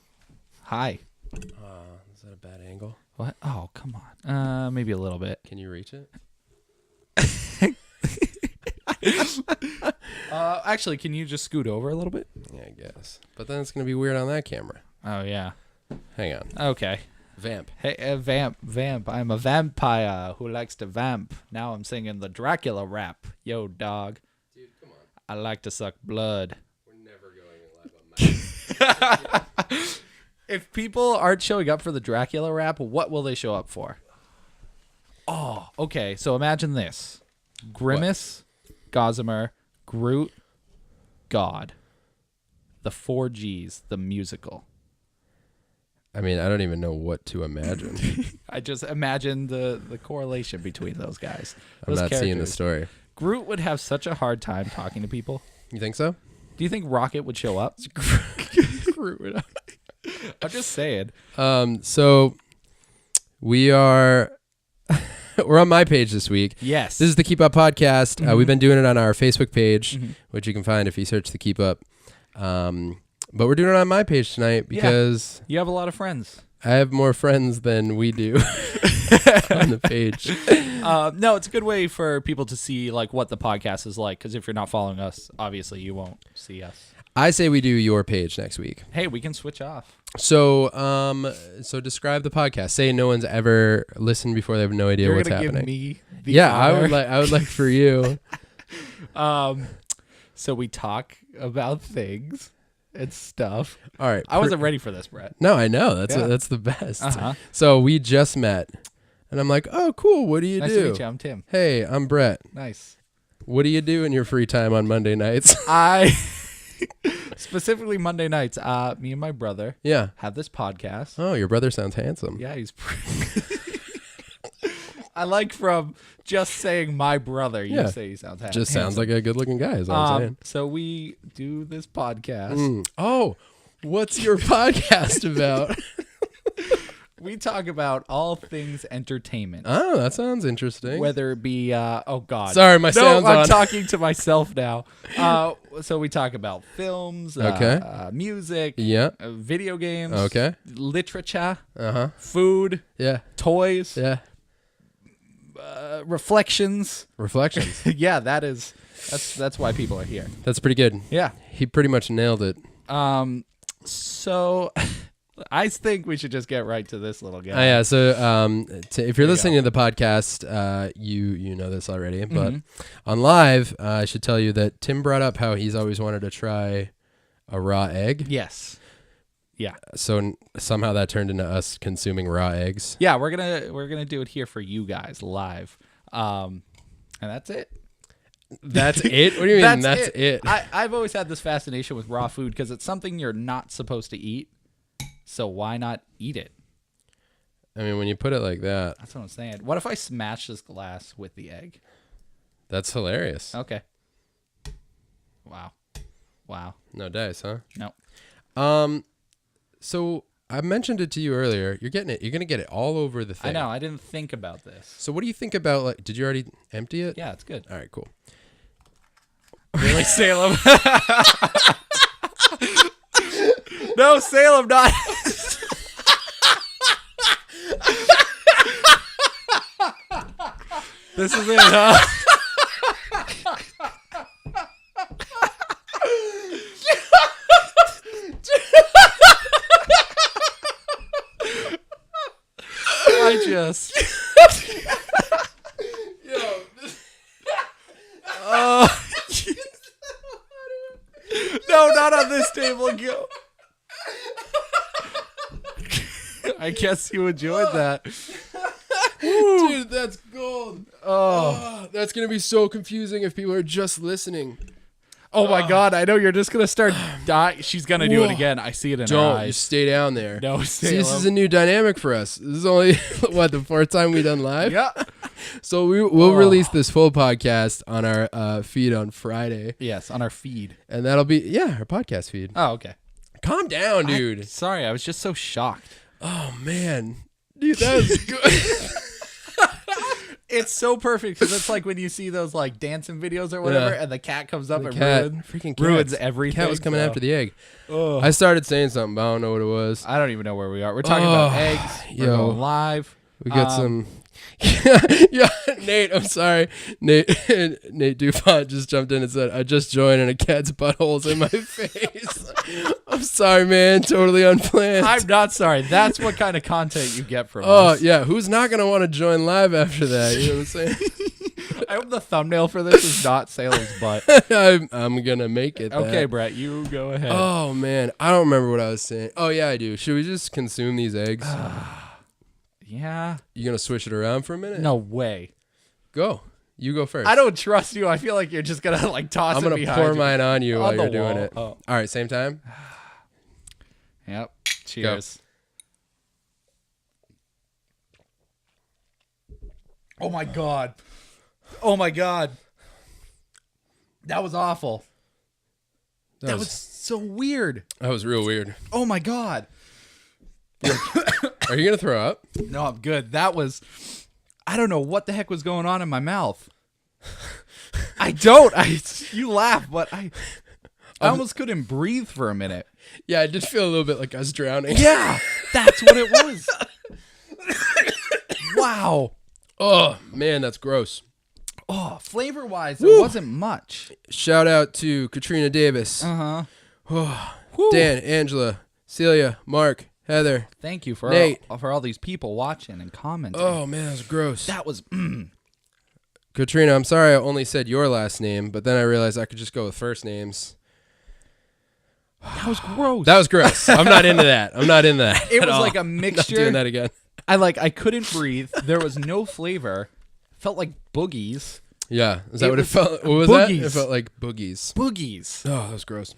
Hi. Is that a bad angle? What? Oh, come on. Maybe a little bit. Can you reach it? Actually, can you just scoot over a little bit? Yeah, I guess. But then it's going to be weird on that camera. Oh, yeah. Hang on. Okay. Vamp. Hey, vamp. I'm a vampire who likes to vamp. Now I'm singing the Dracula rap. Yo, dog. Dude, come on. I like to suck blood. We're never going live on that. If people aren't showing up for the Dracula rap, what will they show up for? Oh, okay. So imagine this. Grimace, Gossamer, Groot, God. The 4 Gs, the musical. I mean, I don't even know what to imagine. I just imagine the correlation between those guys. I'm not seeing the story. Groot would have such a hard time talking to people. You think so? Do you think Rocket would show up? Groot would. I'm just saying. So we are... We're on my page this week. Yes. This is the Keep Up Podcast. We've been doing it on our Facebook page, which you can find if you search the Keep Up. But we're doing it on my page tonight because... You have a lot of friends. I have more friends than we do on the page. No, it's a good way for people to see like what the podcast is like, because if you're not following us, obviously you won't see us. I say we do your page next week. Hey, we can switch off. So describe the podcast. Say no one's ever listened before; they have no idea what's happening. Give me the honor. I would like for you. So we talk about things and stuff. All right. I wasn't ready for this, Brett. No, I know. That's the best. So we just met, and I'm like, oh, cool. What do you nice do? Nice to meet you. I'm Tim. Hey, I'm Brett. Nice. What do you do in your free time on Monday nights? Specifically Monday nights, me and my brother have this podcast. Oh, your brother sounds handsome. Yeah, he's I like from just saying my brother, you Yeah. say he sounds handsome. Just sounds like a good-looking guy, is all I'm saying. So we do this podcast. Oh, what's your podcast about? We talk about all things entertainment. Oh, that sounds interesting. Whether it be, oh God. Sorry, my sound's on. I'm talking to myself now. So we talk about films, music, Yeah. Video games, Okay. literature, Uh-huh. food, Yeah. toys, Yeah. reflections. Reflections. Yeah, that's why people are here. That's pretty good. Yeah. He pretty much nailed it. So I think we should just get right to this little guy. Yeah. So, if you're listening to the podcast, you know this already, but on live, I should tell you that Tim brought up how he's always wanted to try a raw egg. Yes. Yeah. So somehow that turned into us consuming raw eggs. Yeah, we're gonna do it here for you guys live. And that's it. That's it? What do you mean that's it? I've always had this fascination with raw food because it's something you're not supposed to eat. So why not eat it? I mean, when you put it like that, That's what I'm saying. What if I smash this glass with the egg? that's hilarious. Okay. Wow. No dice, huh? No. So I mentioned it to you earlier. You're getting it. You're gonna get it all over the thing. I know. I didn't think about this. So what do you think about, like, did you already empty it? Yeah, it's good. All right, cool. Really, Salem? No, Salem, not. This is it, huh? I just. No, not on this table. Go. I guess you enjoyed that. Dude, that's gold. Oh, that's gonna be so confusing if people are just listening. Oh my God! I know you're just gonna start dying. She's gonna do it again. I see it in her Don't. You eyes. stay down there. No, See, this is a new dynamic for us. This is only what, the fourth time we've done live. Yeah. So we'll release this full podcast on our feed on Friday, Yes, on our feed. and that'll be our podcast feed. Oh, okay. Calm down, dude. Sorry, I was just so shocked. Oh man, dude, that was good. It's so perfect because it's like when you see those like dancing videos or whatever, Yeah. and the cat comes up and freaking ruins cat. everything. Cat was coming so- after the egg. Ugh. I started saying something, but I don't know what it was. I don't even know where we are. We're talking about eggs. We're yo. going live. We got some. Yeah, Nate, I'm sorry. Nate Dupont just jumped in and said, I just joined and a cat's butthole's in my face. I'm sorry, man. Totally unplanned. I'm not sorry. That's what kind of content you get from Oh, us. yeah. Who's not going to want to join live after that? You know what I'm saying? I hope the thumbnail for this is not Salem's butt. I'm going to make it. Okay, that. Brett, you go ahead. Oh, man. I don't remember what I was saying. Oh, yeah, I do. Should we just consume these eggs? Yeah. You going to switch it around for a minute? No way. Go. You go first. I don't trust you. I feel like you're just gonna like toss I'm it going to behind pour you. mine on you On while the you're doing wall. it. Oh. All right, same time? Yep. Cheers. Oh my God. Oh my God. That was awful. That was so weird. That was real weird. Oh my God. Are you going to throw up? No, I'm good. That was, I don't know what the heck was going on in my mouth. I don't. You laugh, but I almost couldn't breathe for a minute. Yeah, I did feel a little bit like I was drowning. Yeah, that's what it was. Wow. Oh, man, that's gross. Oh, flavor-wise, there wasn't much. Shout out to Katrina Davis. Uh-huh. Dan, Angela, Celia, Mark, Heather. Thank you for Nate. all these people watching and commenting. Oh, man, that was gross. That was Katrina, I'm sorry I only said your last name, but then I realized I could just go with first names. that was gross. That was gross. I'm not into that. I'm not into that. It at was all. like a I'm not mixture. doing that again. I couldn't breathe. There was no flavor. Felt like boogies. Yeah. Is that It what it was felt? What was that? boogies. It felt like boogies. Boogies. Oh, that was gross.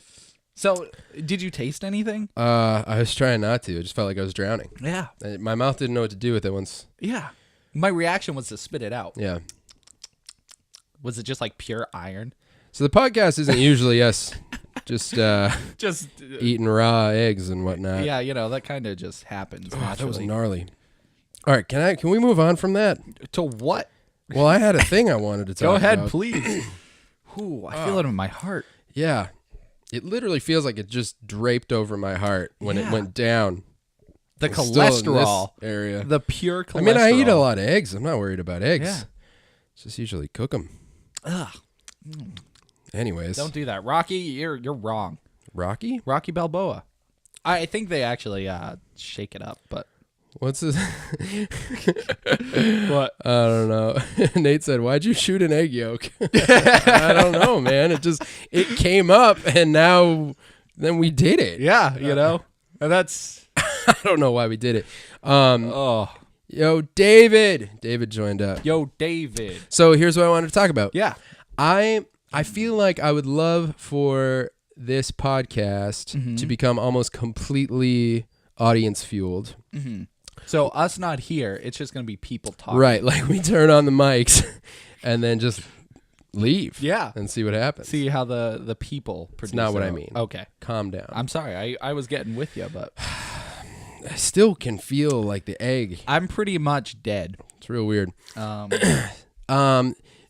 So, did you taste anything? I was trying not to. It just felt like I was drowning. Yeah. My mouth didn't know what to do with it once. Yeah. My reaction was to spit it out. Yeah. Was it just like pure iron? So the podcast isn't usually us just Just eating raw eggs and whatnot. yeah, that kind of just happens Oh, that was naturally. gnarly. All right, can we move on from that? To what? Well, I had a thing I wanted to talk Go ahead, about. please. Ooh, I feel it in my heart. Yeah. It literally feels like it just draped over my heart when it Yeah. went down. The It's still in this cholesterol area. The pure cholesterol. I mean, I eat a lot of eggs. I'm not worried about eggs. Yeah. Just usually cook them. Ugh. Anyways. Don't do that. Rocky, you're wrong. Rocky? Rocky Balboa. I think they actually shake it up, but What's this? what? I don't know. Nate said, "Why'd you shoot an egg yolk?" I don't know, man. It came up, and then we did it. Yeah, and that's I don't know why we did it. oh, Yo, David joined up. yo, David. So here's what I wanted to talk about. Yeah. I feel like I would love for this podcast to become almost completely audience fueled. So us not here, it's just gonna be people talking. Right, like we turn on the mics and then just leave. Yeah. And see what happens. See how the people produce. It's not what it. I mean. Okay. Calm down. I'm sorry. I was getting with you, but I still can feel like the egg. I'm pretty much dead. It's real weird.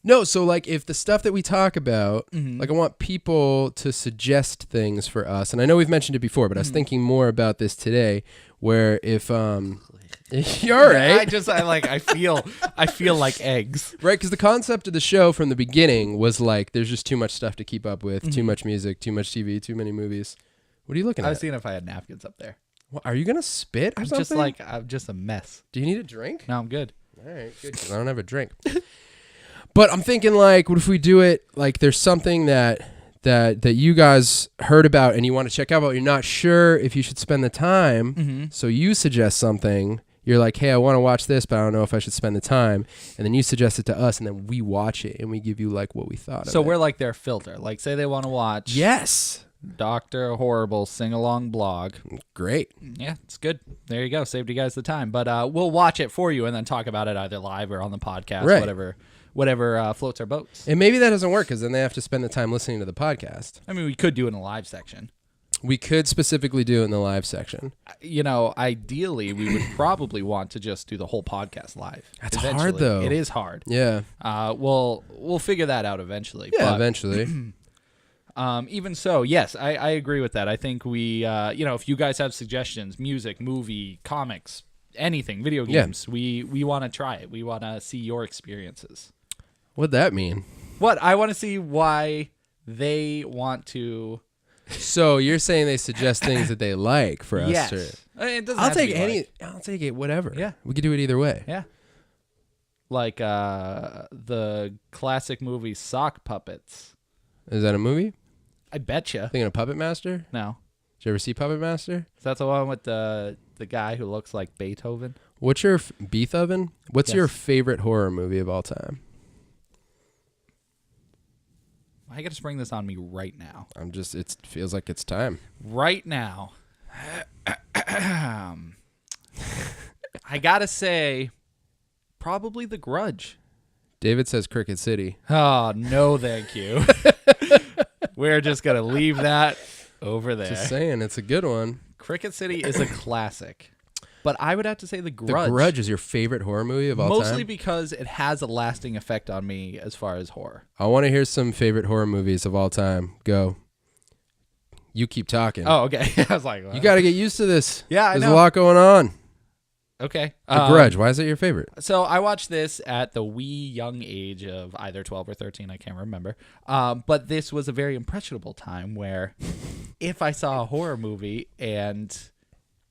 No, so like if the stuff that we talk about, like I want people to suggest things for us. And I know we've mentioned it before, but I was thinking more about this today where if you're right. I feel like eggs. Right, because the concept of the show from the beginning was like there's just too much stuff to keep up with, too much music, too much TV, too many movies. What are you looking I at? was seeing if I had napkins up there. What, are you going to spit or I'm something? I'm just a mess. Do you need a drink? No, I'm good. All right, good, 'cause I don't have a drink. But I'm thinking like, what if we do it like there's something that you guys heard about and you want to check out, but you're not sure if you should spend the time. So you suggest something. You're like, hey, I want to watch this, but I don't know if I should spend the time. And then you suggest it to us, and then we watch it, and we give you like what we thought So of it. we're like their filter. Like, say they want to watch Yes. Dr. Horrible sing-along blog. Great. Yeah, it's good. There you go. Saved you guys the time. But we'll watch it for you and then talk about it either live or on the podcast, Right. whatever floats our boats. And maybe that doesn't work because then they have to spend the time listening to the podcast. I mean, we could do it in a live section. We could specifically do it in the live section. Ideally, we would probably want to just do the whole podcast live. That's eventually. hard, though. It is hard. Yeah. We'll figure that out eventually. Yeah, but, eventually. even so, yes, I agree with that. I think we, if you guys have suggestions, music, movie, comics, anything, video games, we want to try it. We want to see your experiences. What'd that mean? What? I want to see why they want to. So you're saying they suggest things that they like for us Yes. to... It doesn't I'll have to take be any. like- I'll take it. Whatever. Yeah. We could do it either way. Yeah. Like the classic movie Sock Puppets. Is that a movie? I betcha. Thinking of Puppet Master? No. Did you ever see Puppet Master? Is that the one with the guy who looks like Beethoven? What's your Beethoven? What's Yes. your favorite horror movie of all time? I got to spring this on me right now. It feels like it's time. Right now. I got to say, probably The Grudge. David says Cricket City. Oh, no, thank you. We're just going to leave that over there. Just saying, it's a good one. Cricket City is a classic. But I would have to say The Grudge. The Grudge is your favorite horror movie of all time? Mostly because it has a lasting effect on me as far as horror. I want to hear some favorite horror movies of all time. Go. You keep talking. Oh, okay. I was like, You got to get used to this. Yeah, I There's know. a lot going on. Okay. The Grudge. Why is it your favorite? So I watched this at the wee young age of either 12 or 13. I can't remember. But this was a very impressionable time where if I saw a horror movie and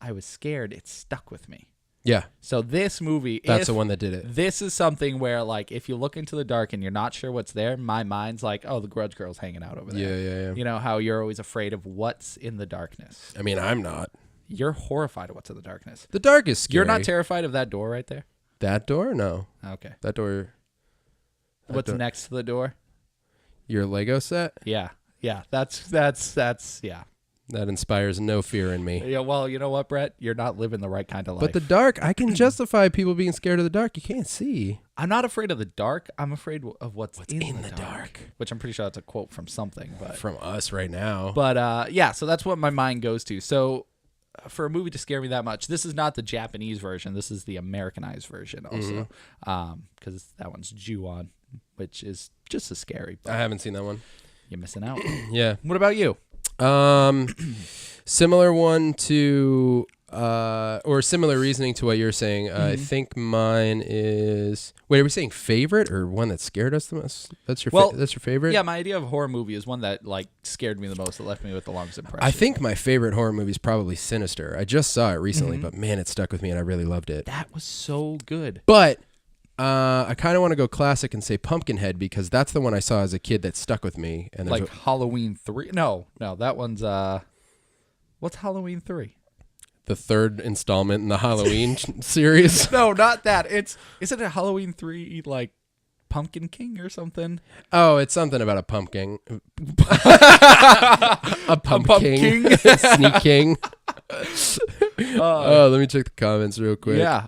I was scared, it stuck with me. Yeah. So this movie, That's the one that did it. This is something where, like, if you look into the dark and you're not sure what's there, my mind's like, oh, the Grudge Girl's hanging out over there. Yeah. You know how you're always afraid of what's in the darkness. I mean, I'm not. You're horrified of what's in the darkness. The dark is scary. You're not terrified of that door right there? That door? No. Okay. That door. What's door. next to the door? Your Lego set? Yeah. That's yeah. That inspires no fear in me. Yeah, well, you know what, Brett? You're not living the right kind of life. But the dark, I can justify people being scared of the dark. You can't see. I'm not afraid of the dark. I'm afraid of what's in the dark. Which I'm pretty sure that's a quote from something. But from us right now. But yeah, so that's what my mind goes to. So for a movie to scare me that much, this is not the Japanese version. This is the Americanized version also. Because that one's Ju-on, which is just as scary. I haven't seen that one. You're missing out. Yeah. What about you? Similar one to or similar reasoning to what you're saying. I think mine is. Wait, are we saying favorite or one that scared us the most? That's your that's your favorite? Yeah, my idea of a horror movie is one that like scared me the most, that left me with the longest impression. I think my favorite horror movie is probably Sinister. I just saw it recently, but man, it stuck with me and I really loved it. That was so good. But I kind of want to go classic and say Pumpkinhead because that's the one I saw as a kid that stuck with me. And like Halloween 3? No, that one's what's Halloween 3? The third installment in the Halloween series. No, not that. Isn't it Halloween 3 like Pumpkin King or something? Oh, it's something about a pumpkin. a pumpkin. Sneak king. Let me check the comments real quick. Yeah.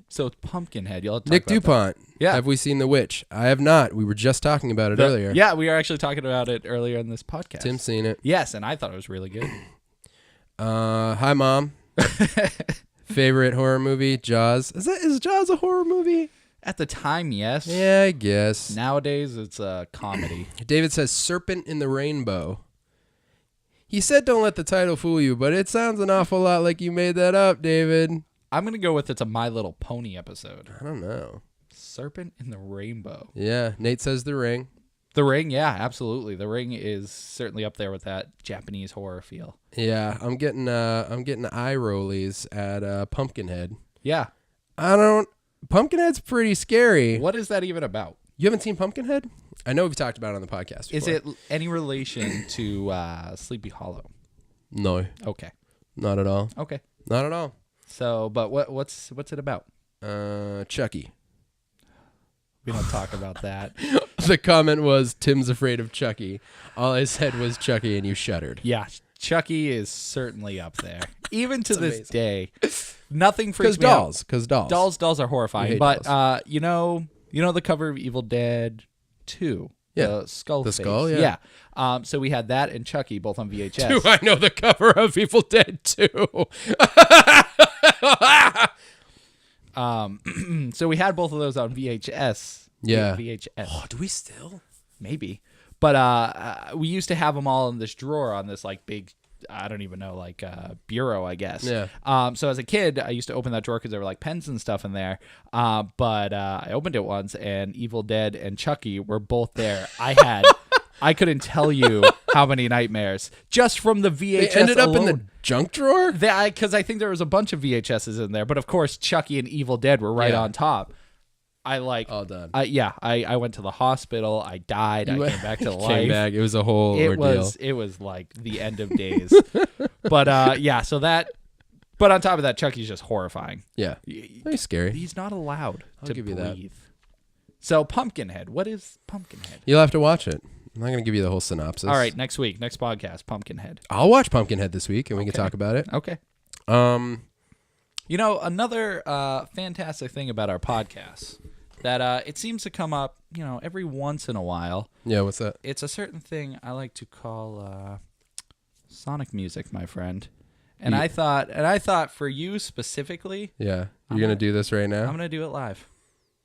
So it's Pumpkinhead. You'll have to Nick talk about DuPont. that. Yeah. Have we seen The Witch? I have not. We were just talking about it earlier. Yeah, we were actually talking about it earlier in this podcast. Tim's seen it. Yes, and I thought it was really good. Hi, Mom. Favorite horror movie? Jaws. Is Jaws a horror movie? At the time, yes. Yeah, I guess. Nowadays, it's a comedy. David says Serpent in the Rainbow. He said don't let the title fool you, but it sounds an awful lot like you made that up, David. I'm going to go with it's a My Little Pony episode. I don't know. Serpent in the Rainbow. Yeah, Nate says The Ring. The Ring, yeah, absolutely. The Ring is certainly up there with that Japanese horror feel. Yeah, I'm getting eye rollies at Pumpkinhead. Yeah. Pumpkinhead's pretty scary. What is that even about? You haven't seen Pumpkinhead? I know we've talked about it on the podcast before. Is it any relation to Sleepy Hollow? No. Okay. Not at all. Okay. Not at all. So, but what's it about? Chucky. We don't talk about that. The comment was, Tim's afraid of Chucky. All I said was Chucky, and you shuddered. Yeah, Chucky is certainly up there. Even to this day, nothing freaks me out. Because dolls are horrifying. But you know the cover of Evil Dead 2? Yeah. The skull face. Skull, yeah. So we had that and Chucky both on VHS. Do I know the cover of Evil Dead 2? So we had both of those on VHS. Yeah. VHS. Oh, do we still? Maybe. But we used to have them all in this drawer on this like big, I don't even know, like bureau, I guess. Yeah. So as a kid, I used to open that drawer because there were like pens and stuff in there. But I opened it once and Evil Dead and Chucky were both there. I couldn't tell you how many nightmares just from the VHS. They ended up alone. in the junk drawer? Because I think there was a bunch of VHSs in there. But of course, Chucky and Evil Dead were right on top. All done. I went to the hospital. I died. I came back to life. Came back. It was a whole ordeal. It was like the end of days. But so that. But on top of that, Chucky's just horrifying. Yeah, very scary. He's not allowed to give you breathe. that. So Pumpkinhead. What is Pumpkinhead? You'll have to watch it. I'm not going to give you the whole synopsis. All right, next week, next podcast, Pumpkinhead. I'll watch Pumpkinhead this week, and we can talk about it. Okay. Another fantastic thing about our podcast that it seems to come up, every once in a while. Yeah, what's that? It's a certain thing I like to call sonic music, my friend. And I thought for you specifically. Yeah, you're going to do this right now? I'm going to do it live.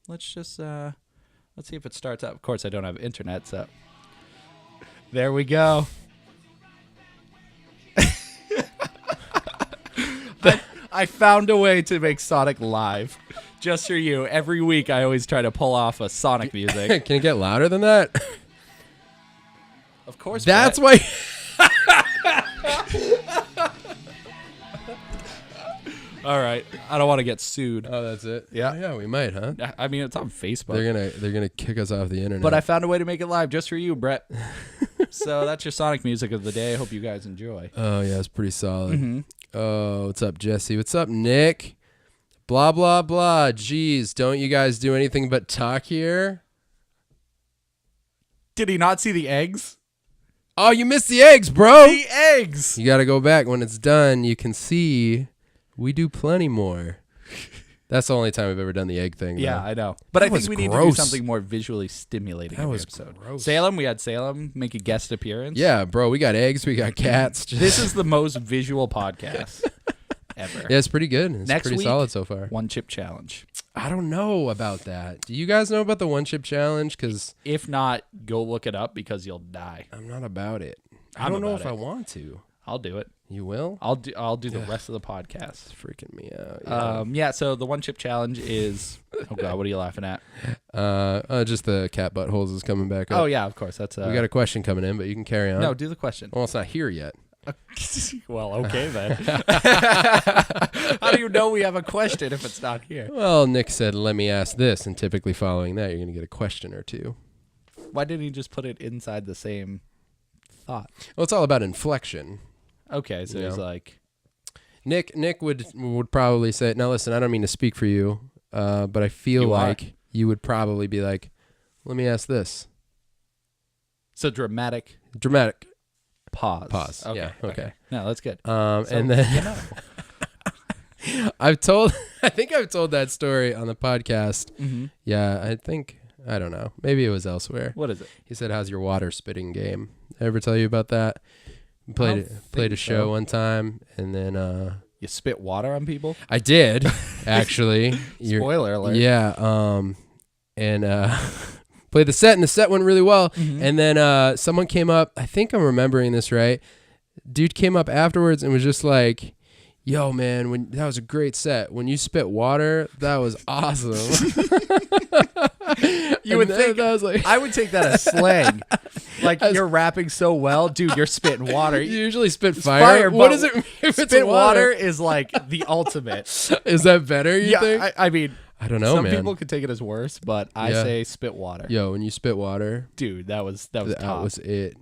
Let's just let's see if it starts up. Of course, I don't have internet, so there we go. I found a way to make Sonic live just for you. Every week, I always try to pull off a Sonic music. Can it get louder than that? Of course. That's why. All right. I don't want to get sued. Oh, that's it. Yeah. Oh, yeah, we might, huh? I mean, it's on Facebook. They're gonna kick us off the internet. But I found a way to make it live just for you, Brett. So that's your Sonic music of the day. I hope you guys enjoy. Oh yeah, it's pretty solid. Mm-hmm. Oh, what's up, Jesse? What's up, Nick? Blah blah blah. Jeez, don't you guys do anything but talk here? Did he not see the eggs? Oh, you missed the eggs, bro. The eggs. You got to go back. When it's done, you can see we do plenty more. That's the only time I've ever done the egg thing. Yeah, though. I know. But I think we need to do gross. something more visually stimulating. That was episode. gross. Salem, we had Salem make a guest appearance. Yeah, bro. We got eggs. We got cats. This is the most visual podcast ever. Yeah, it's pretty good. It's Next pretty week, solid so far. One chip challenge. I don't know about that. Do you guys know about the one chip challenge? Because If not, go look it up because you'll die. I'm not about it. I I'm don't know about if it. I want to. I'll do it. You will? I'll do the rest of the podcast. It's freaking me out. Yeah. So the one chip challenge is oh god, what are you laughing at? Just the cat buttholes is coming back up. Oh yeah, of course. That's We got a question coming in, but you can carry on. no, do the question. Well, it's not here yet. Well, okay then. How do you know we have a question if it's not here? Well, Nick said, let me ask this, and typically following that, you're going to get a question or two. Why didn't he just put it inside the same thought? Well, it's all about inflection. Okay, so he's like, Nick would probably say, now listen, I don't mean to speak for you, but I feel like you would probably be like, let me ask this. so dramatic Dramatic. pause. Okay, yeah, okay. No, that's good. And then I think I've told that story on the podcast. Mm-hmm. Yeah, I don't know. Maybe it was elsewhere. What is it? He said, how's your water spitting game? I ever tell you about that? Played a show one time, and then You spit water on people? I did, actually. Spoiler alert. Yeah, and played the set, and the set went really well. Mm-hmm. And then someone came up, I think I'm remembering this right. Dude came up afterwards and was just like, yo, man, that was a great set. When you spit water, that was awesome. You would think that was like, I would take that as slang. Like you're rapping so well, dude. You're spitting water. you usually spit fire. What does it mean if it's spit water? water is like the ultimate. Is that better? You think? I mean, I don't know, some man. people could take it as worse, but I say spit water. Yo, when you spit water, Dude, that was top. that was it.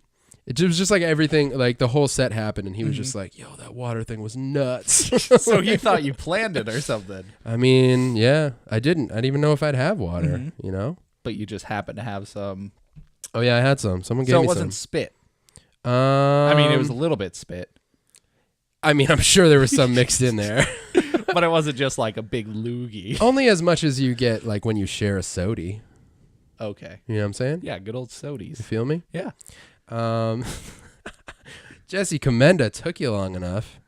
It was just like everything, like the whole set happened, and he was just like, yo, that water thing was nuts. So he thought you planned it or something. I mean, yeah, I didn't even know if I'd have water, you know? But you just happened to have some. Oh, yeah, I had some. Someone gave me So some. it wasn't spit. I mean, it was a little bit spit. I mean, I'm sure there was some mixed in there. But it wasn't just like a big loogie. Only as much as you get, like, when you share a sody. Okay. You know what I'm saying? Yeah, good old sodies. You feel me? Yeah. Jesse Commenda took you long enough.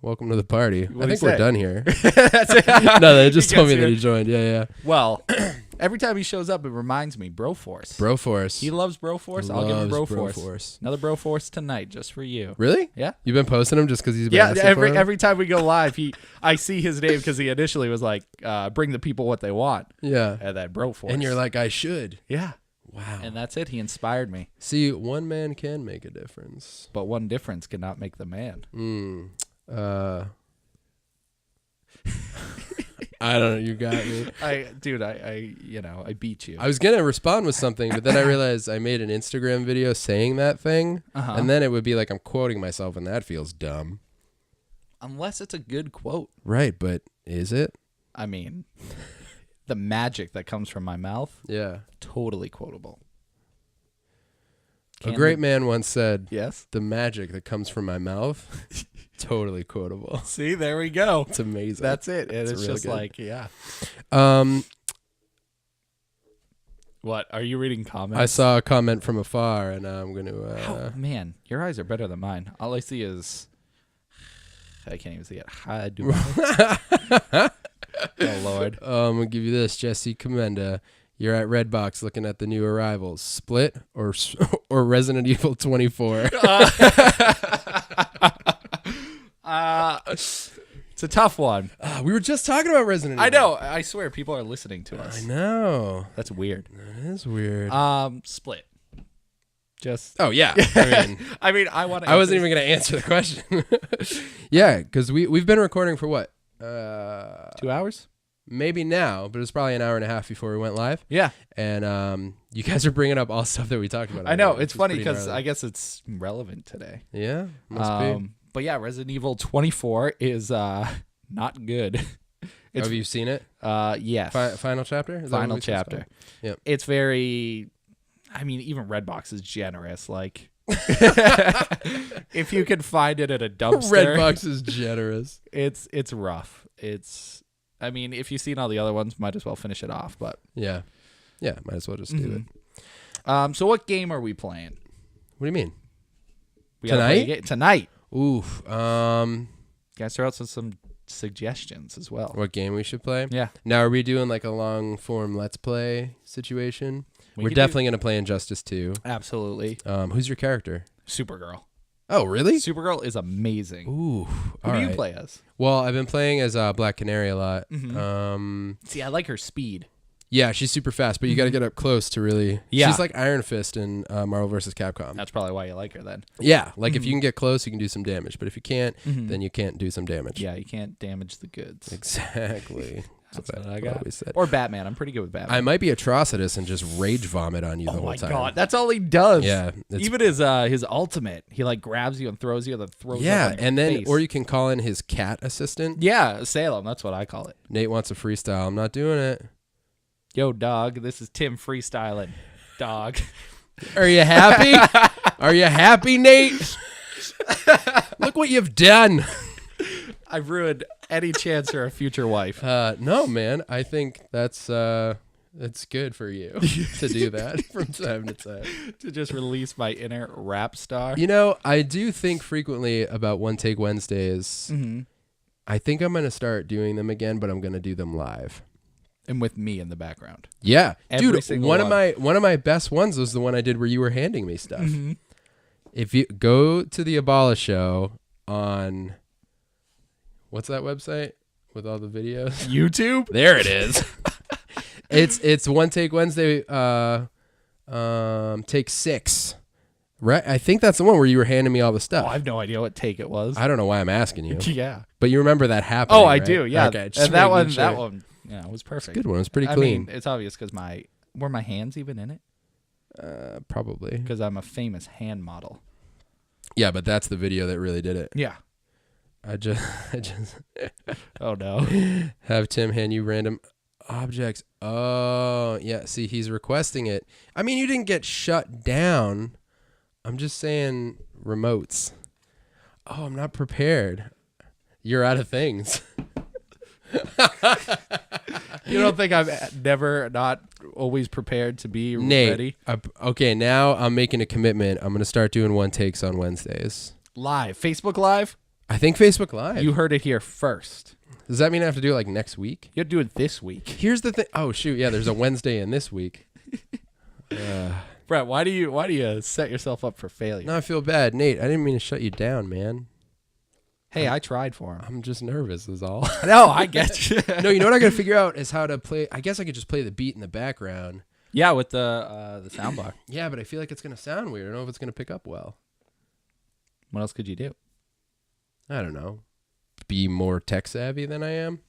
Welcome to the party. I think we're done here. That's it. No, they just He told me gets that here. he joined. Yeah. Well, every time he shows up, it reminds me, Broforce. Broforce. He loves Broforce. I'll give him Broforce. Another Broforce tonight, just for you. Really? Yeah. You've been posting him just because he's been Yeah. asking for him? Every time we go live, I see his name because he initially was like, "Bring the people what they want," Yeah. and then Broforce. And you're like, I should. yeah. Wow. And that's it. He inspired me. See, one man can make a difference. But one difference cannot make the man. I don't know. You got me. I beat you. I was going to respond with something, but then I realized I made an Instagram video saying that thing. And then it would be like I'm quoting myself, and that feels dumb. Unless it's a good quote. Right, but is it? I mean, the magic that comes from my mouth, Yeah. totally quotable. A great man once said, Yes. the magic that comes from my mouth, totally quotable. See, there we go. It's amazing. That's it. And it's real just good. like, yeah. What? Are you reading comments? I saw a comment from afar, and I'm going to... Oh, man, your eyes are better than mine. All I see is... I can't even see it. Hi, do I? Oh, Lord. I'm going to give you this, Jesse Commenda. You're at Redbox looking at the new arrivals. Split or Resident Evil 24? It's a tough one. We were just talking about Resident Evil. I know. I swear, people are listening to us. I know. That's weird. That is weird. Split. Just. Oh, yeah. I mean, I want to. I wasn't even going to answer the question. Yeah, because we've been recording for what? 2 hours? Maybe now, but it was probably an hour and a half before we went live. Yeah. And you guys are bringing up all stuff that we talked about. I know. already, It's which is funny pretty because gnarly. I guess it's relevant today. Yeah, must be. But yeah, Resident Evil 24 is not good. Have you seen it? Yes. Final chapter? Is that what Final we said it's chapter. called? Yep. It's very, I mean, even Redbox is generous. Like, if you can find it at a dumpster, Redbox is generous. It's rough. I mean, if you've seen all the other ones, might as well finish it off. But yeah, might as well just do it. So what game are we playing? What do you mean? Tonight. Oof. Guys, throw out some suggestions as well. What game we should play? Yeah. Now, are we doing like a long form Let's Play situation? We're could definitely going to play Injustice 2. Absolutely. Who's your character? Supergirl. Oh, really? Supergirl is amazing. Ooh. Who do you play as? Well, I've been playing as Black Canary a lot. See, I like her speed. Yeah, she's super fast, but you got to get up close to really. Yeah. She's like Iron Fist in Marvel vs. Capcom. That's probably why you like her then. Yeah, like if you can get close, you can do some damage. But if you can't, then you can't do some damage. Yeah, you can't damage the goods. Exactly. That's what I got. Always said. Or Batman. I'm pretty good with Batman. I might be Atrocitus and just rage vomit on you the whole time. Oh my god, that's all he does. Yeah. Even his ultimate, he like grabs you and throws you, and then throws you up on your and then face. or you can call in his cat assistant. Yeah, Salem. That's what I call it. Nate wants a freestyle. I'm not doing it. Yo, dog. This is Tim freestyling. Dog. Are you happy? Are you happy, Nate? Look what you've done. I've ruined any chance for a future wife. No, man. I think that's good for you to do that from time to time. To just release my inner rap star. You know, I do think frequently about One Take Wednesdays. I think I'm going to start doing them again, but I'm going to do them live. And with me in the background. Yeah. Every Dude, single one of my best ones was the one I did where you were handing me stuff. If you go to the Abala show on what's that website with all the videos? YouTube? There it is. It's One Take Wednesday take 6. Right? I think that's the one where you were handing me all the stuff. Oh, I have no idea what take it was. I don't know why I'm asking you. Yeah. But you remember that happening, Oh, I right? do. Yeah. Okay. And that one, yeah, it was perfect. Good one. It was pretty I clean. mean, it's obvious because were my hands even in it? Probably. Because I'm a famous hand model. Yeah, but that's the video that really did it. Yeah. I just Oh no. have Tim hand you random objects. Oh, yeah. See, he's requesting it. I mean, you didn't get shut down. I'm just saying remotes. Oh, I'm not prepared. You're out of things. You don't think I'm never not always prepared to be Nate, ready? Okay, now I'm making a commitment. I'm going to start doing one takes on Wednesdays. Live. Facebook Live? I think Facebook Live. You heard it here first. Does that mean I have to do it like next week? You have to do it this week. Here's the thing. Oh, shoot. Yeah, there's a Wednesday in this week. Brett, why do you set yourself up for failure? No, I feel bad. Nate, I didn't mean to shut you down, man. Hey, I tried for him. I'm just nervous is all. No, I get you. No, you know what I got to figure out is how to play. I guess I could just play the beat in the background. Yeah, with the soundbar. Yeah, but I feel like it's going to sound weird. I don't know if it's going to pick up well. What else could you do? I don't know. Be more tech savvy than I am?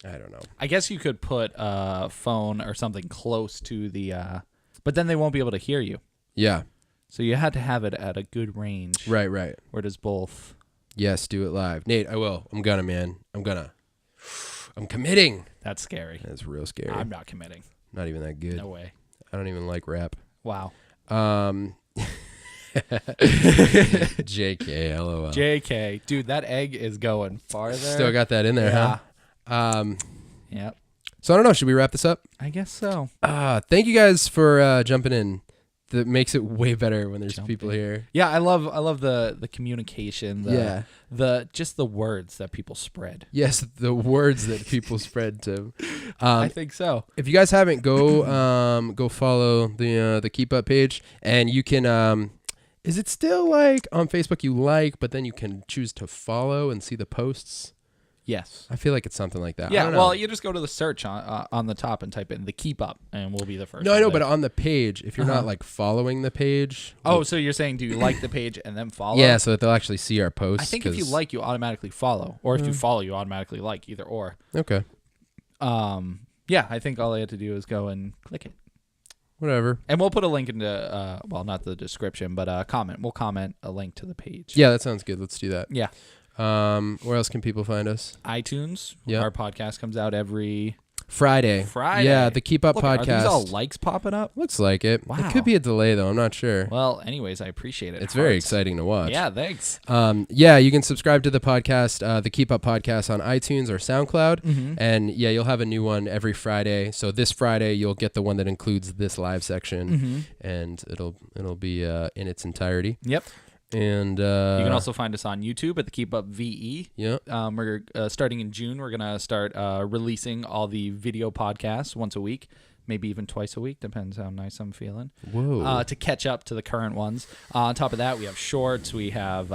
I don't know. I guess you could put a phone or something close to the... but then they won't be able to hear you. Yeah. So you had to have it at a good range. Right. Where it is both... Yes, do it live. Nate, I will. I'm gonna, man. I'm committing. That's scary. That's real scary. I'm not committing. Not even that good. No way. I don't even like rap. Wow. JK, LOL. JK. Dude, that egg is going farther. Still got that in there, huh? Yep. So I don't know. Should we wrap this up? I guess so. Thank you guys for jumping in. That makes it way better when there's people here. Yeah, I love the communication. Just the words that people spread. Yes, the words that people spread to. I think so. If you guys haven't, go follow the Keep Up page, and you can. Is it still like on Facebook? You like, but then you can choose to follow and see the posts. Yes. I feel like it's something like that. Yeah, well, you just go to the search on the top and type in the Keep Up, and we'll be the first. No, I know, but on the page, if you're not like following the page. Oh, so you're saying, do you like the page and then follow? Yeah, so that they'll actually see our posts. I think if you like, you automatically follow, or if you follow, you automatically like, either or. Okay. Yeah, I think all I had to do is go and click it. Whatever. And we'll put a link into, not the description, but comment. We'll comment a link to the page. Yeah, that sounds good. Let's do that. Yeah. Where else can people find us? iTunes. Yeah. Our podcast comes out every Friday. Yeah, the Keep Up Look, podcast. Are these all likes popping up? Looks like it. Wow. It could be a delay though. I'm not sure. Well, anyways, I appreciate it. It's very exciting to watch. Yeah, thanks. Yeah, you can subscribe to the podcast, the Keep Up podcast on iTunes or SoundCloud. And yeah, you'll have a new one every Friday. So this Friday, you'll get the one that includes this live section, and it'll be in its entirety. Yep. And you can also find us on YouTube at the Keep Up VE. Yeah. We're starting in June. We're gonna start releasing all the video podcasts once a week, maybe even twice a week, depends how nice I'm feeling. Whoa. To catch up to the current ones. On top of that, we have shorts. We have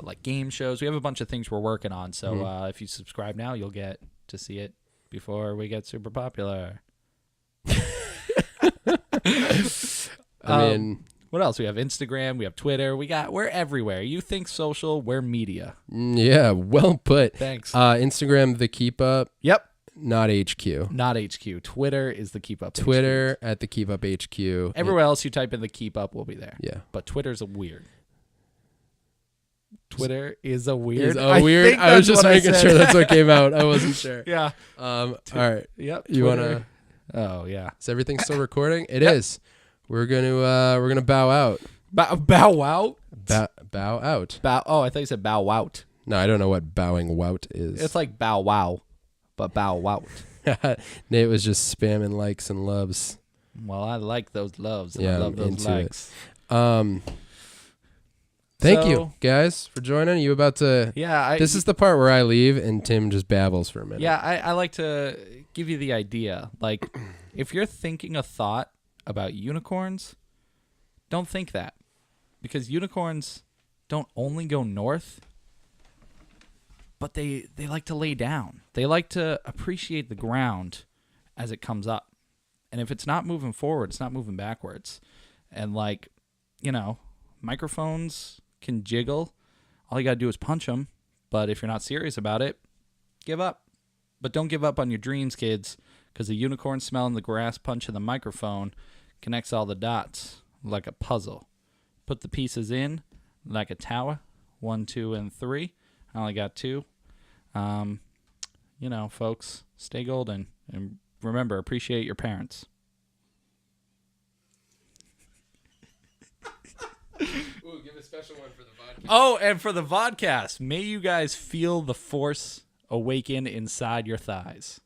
like game shows. We have a bunch of things we're working on. So if you subscribe now, you'll get to see it before we get super popular. I mean. What else? We have Instagram, we have Twitter, we're everywhere. You think social, we're media. Yeah, well put. Thanks. Instagram, the Keep Up. Yep. Not HQ. Not HQ. Twitter is the Keep Up. Twitter HQ. At the Keep Up HQ. Everywhere else you type in the Keep Up will be there. Yeah. But Twitter's a weird. Twitter is a weird. Weird. I was just making sure that's what came out. I wasn't sure. Yeah. All right. Yep. You Twitter. wanna? Oh yeah. Is everything still recording? It is. We're gonna bow out. Bow out. Bow out. Oh, I thought you said bow out. No, I don't know what bowing wout is. It's like bow wow, but bow out. Nate was just spamming likes and loves. Well, I like those loves. And Yeah, I love those likes. Thank you guys for joining. You about to? Yeah. This is the part where I leave and Tim just babbles for a minute. Yeah, I like to give you the idea. Like, if you're thinking a thought about unicorns, don't think that, because unicorns don't only go north, but they like to lay down. They like to appreciate the ground as it comes up, and if it's not moving forward, it's not moving backwards. And like, microphones can jiggle. All you gotta do is punch them. But if you're not serious about it, give up. But don't give up on your dreams, kids, because the unicorn smelling the grass punching the microphone connects all the dots like a puzzle. Put the pieces in like a tower. 1, 2, and 3. I only got 2. Folks, stay golden. And remember, appreciate your parents. Ooh, give a special one for the vodka. Oh, and for the vodcast, may you guys feel the force awaken inside your thighs.